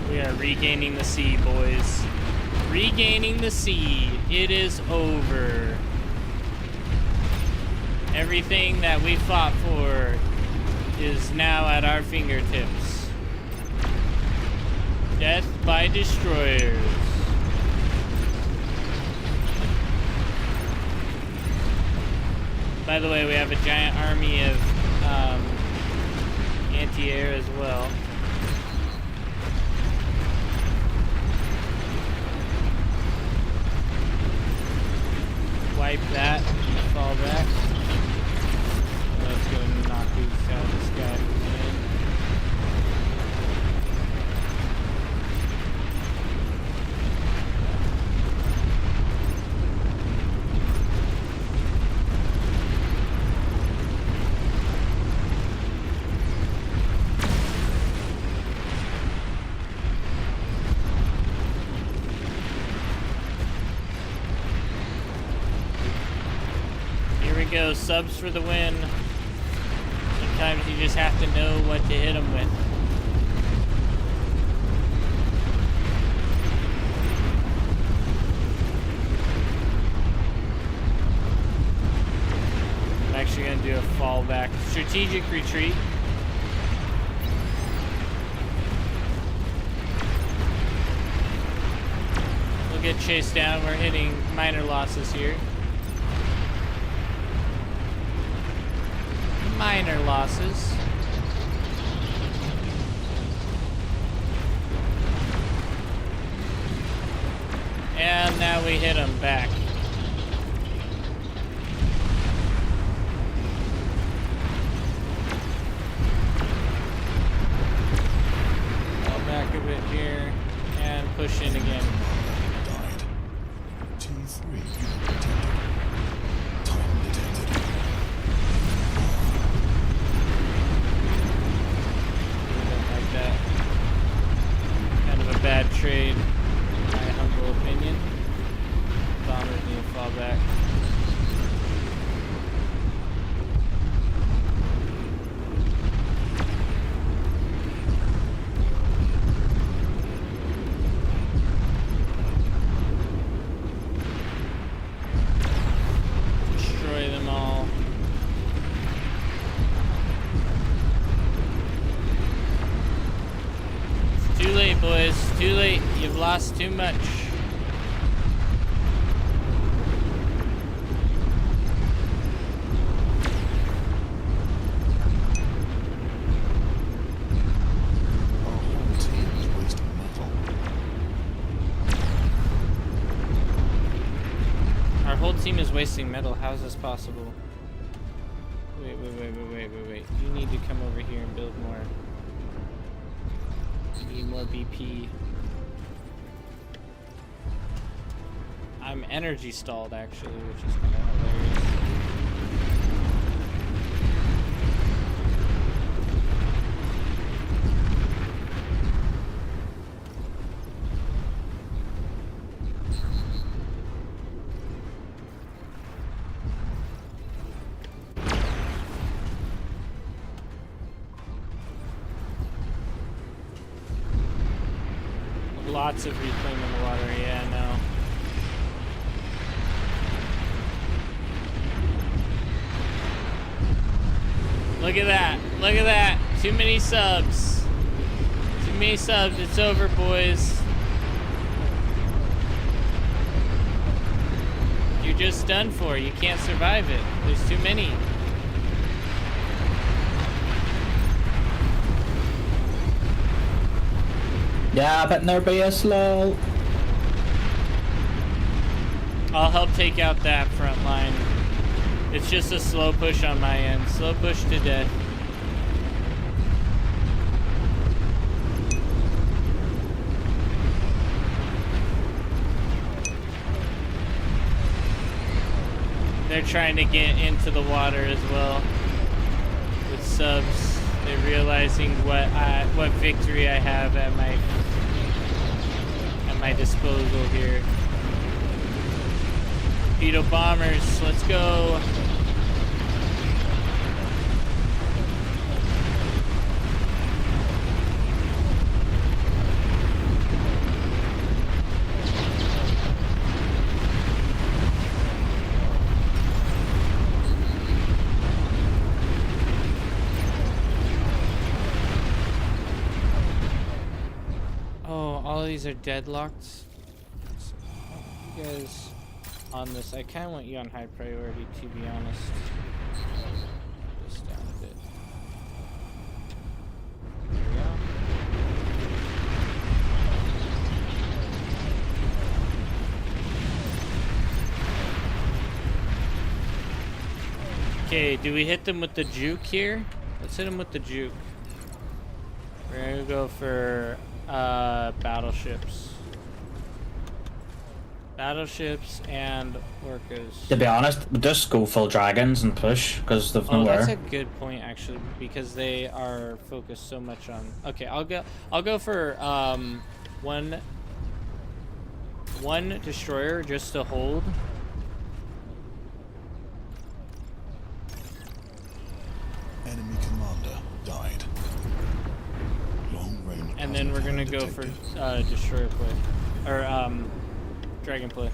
We are regaining the sea, boys. Regaining the sea. It is over. Everything that we fought for is now at our fingertips. Death by destroyers. By the way, we have a giant army of anti-air as well. Wipe that, fall back. Let's go knock these out of the sky again. Go, subs for the win. Sometimes you just have to know what to hit them with. I'm actually going to do a fallback. Strategic retreat. We'll get chased down. We're hitting minor losses here. Minor losses. And now we hit them back. Fall back a bit here and push in again. Died. T3 detected. Time detected. Like that. Kind of a bad trade, in my humble opinion. Bombers need to fall back. Destroy them all. It's too late, boys. Too late. You've lost too much. Our whole team is wasting metal. Our whole team is wasting metal. How is this possible? Wait. You need to come over here and build more. You need more BP. I'm energy stalled actually, which is kind of hilarious. Lots of reclaiming water, yeah, no. Look at that, look at that. Too many subs. Too many subs, it's over, boys. You're just done for, you can't survive it. There's too many. Yeah, but they're being slow. I'll help take out that front line. It's just a slow push on my end. Slow push to death. They're trying to get into the water as well with subs. They're realizing what victory I have at my disposal here. Torpedo bombers, let's go. guys are deadlocked. So, you guys on this. I kind of want you on high priority, to be honest. Just down a bit. There we go. Okay, do we hit them with the juke here? Let's hit them with the juke. We're gonna go for battleships. Battleships and orcas. To be honest, just go full dragons and push because they've Oh, nowhere. that's a good point actually, because they are focused so much on. Okay, I'll go for one destroyer just to hold. Enemy commander died. Long range. And then we're gonna go for destroyer play, or dragon play.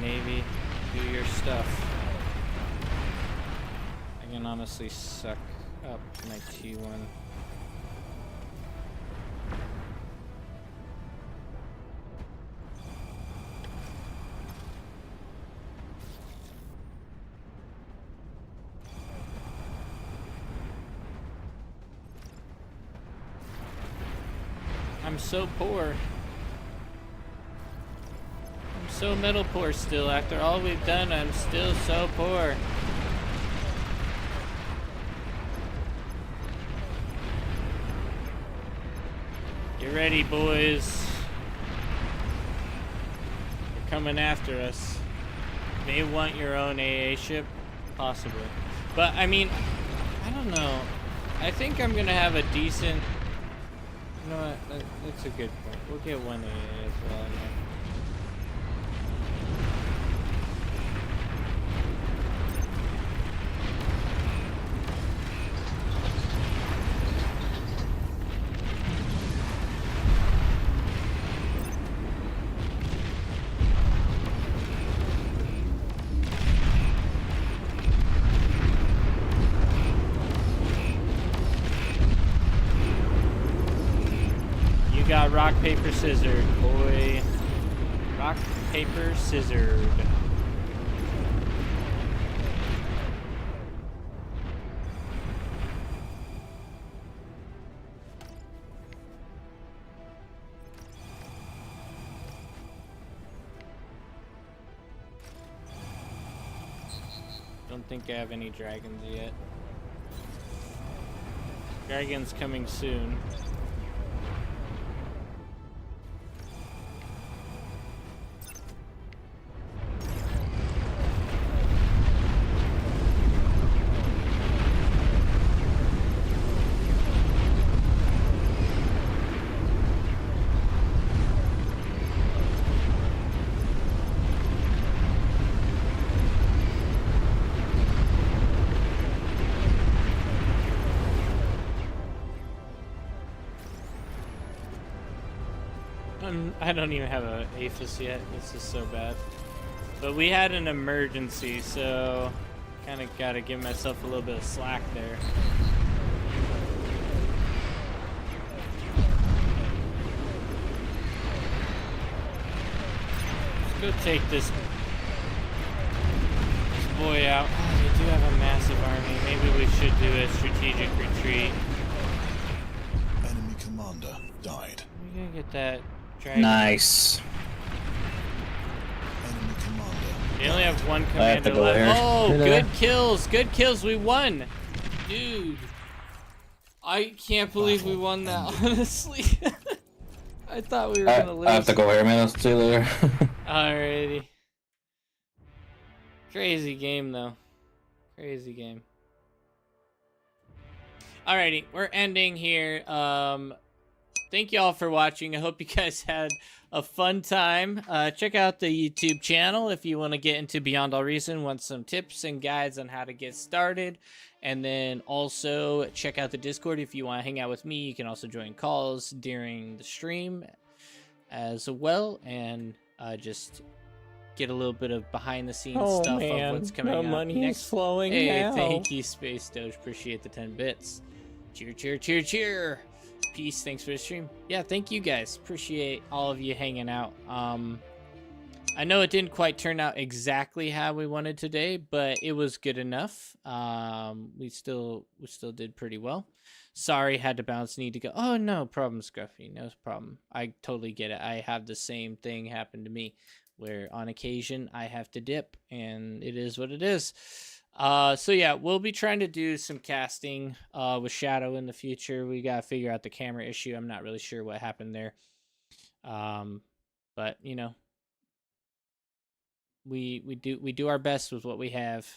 Navy, do your stuff. I can honestly suck up my T1. I'm so poor. So middle poor still. After all we've done, I'm still so poor. Get ready, boys. They're coming after us. May want your own AA ship, possibly. But I mean, I don't know. I think I'm gonna have a decent. You know what? That's a good point. We'll get one AA as well. Yeah. Got rock, paper, scissors, boy. Rock, paper, scissors. Don't think I have any dragons yet. Dragons coming soon. I don't even have a APHIS yet. This is so bad. But we had an emergency, so kind of got to give myself a little bit of slack there. Let's go take this boy out. Oh, they do have a massive army. Maybe we should do a strategic retreat. Enemy commander died. We're gonna get that dragon. Nice. Enemy commander. They only have one I have to commander go left. here. Oh, Look at good that. kills. Good kills. We won. Dude. I can't believe we won that, honestly. I thought we were going to lose. I have to go here, man. I'll see you later. Alrighty. Crazy game, though. Crazy game. Alrighty, we're ending here. Thank you all for watching. I hope you guys had a fun time. Check out the YouTube channel if you want to get into Beyond All Reason, want some tips and guides on how to get started. And then also check out the Discord if you want to hang out with me. You can also join calls during the stream as well, and just get a little bit of behind the scenes stuff of what's coming up money next. is flowing Hey, now. thank you, Space Doge. Appreciate the 10 bits. Cheer, cheer, cheer, cheer. Peace. Thanks for the stream. Yeah, thank you guys. Appreciate all of you hanging out. I know it didn't quite turn out exactly how we wanted today, but it was good enough. We still did pretty well. Sorry, had to bounce. Need to go. Oh, no problem, Scruffy. No problem. I totally get it. I have the same thing happen to me, where on occasion I have to dip, and it is what it is. So yeah, we'll be trying to do some casting with Shadow in the future. We gotta figure out the camera issue. I'm not really sure what happened there. But you know, we do our best with what we have.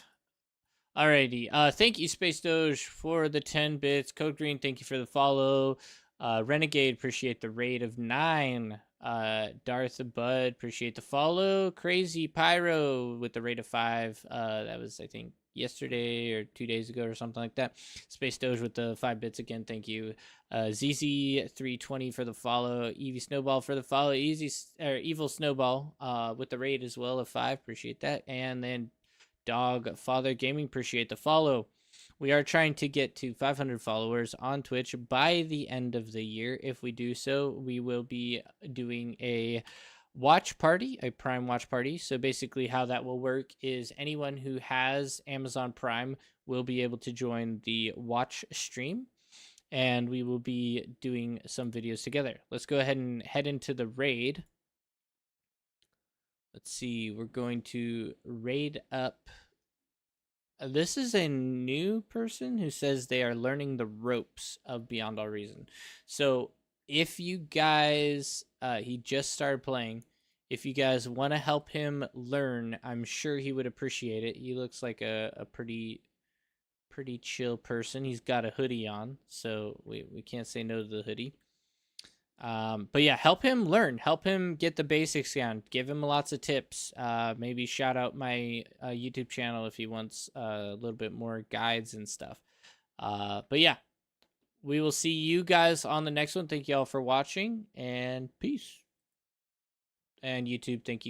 Alrighty. Thank you, Space Doge, for the 10 bits. Code Green, thank you for the follow. Renegade, appreciate the raid of 9. Darth Bud, appreciate the follow. Crazy Pyro with the raid of 5. That was, I think, yesterday or 2 days ago or something like that. Space Doge with the 5 bits again, thank you. ZZ320 for the follow. Evie Snowball for the follow. Evil Snowball with the raid as well of 5. Appreciate that. And then Dog Father Gaming, appreciate the follow. We are trying to get to 500 followers on Twitch by the end of the year. If we do so, we will be doing a watch party, a Prime watch party. So basically how that will work is anyone who has Amazon Prime will be able to join the watch stream, and we will be doing some videos together. Let's go ahead and head into the raid. Let's see, we're going to raid up. This is a new person who says they are learning the ropes of Beyond All Reason. So if you guys, he just started playing. If you guys want to help him learn, I'm sure he would appreciate it. He looks like a pretty chill person. He's got a hoodie on, so we can't say no to the hoodie. But yeah, help him learn, help him get the basics down, give him lots of tips. Maybe shout out my YouTube channel if he wants a little bit more guides and stuff. But yeah, we will see you guys on the next one. Thank you all for watching, and peace. And YouTube, thank you.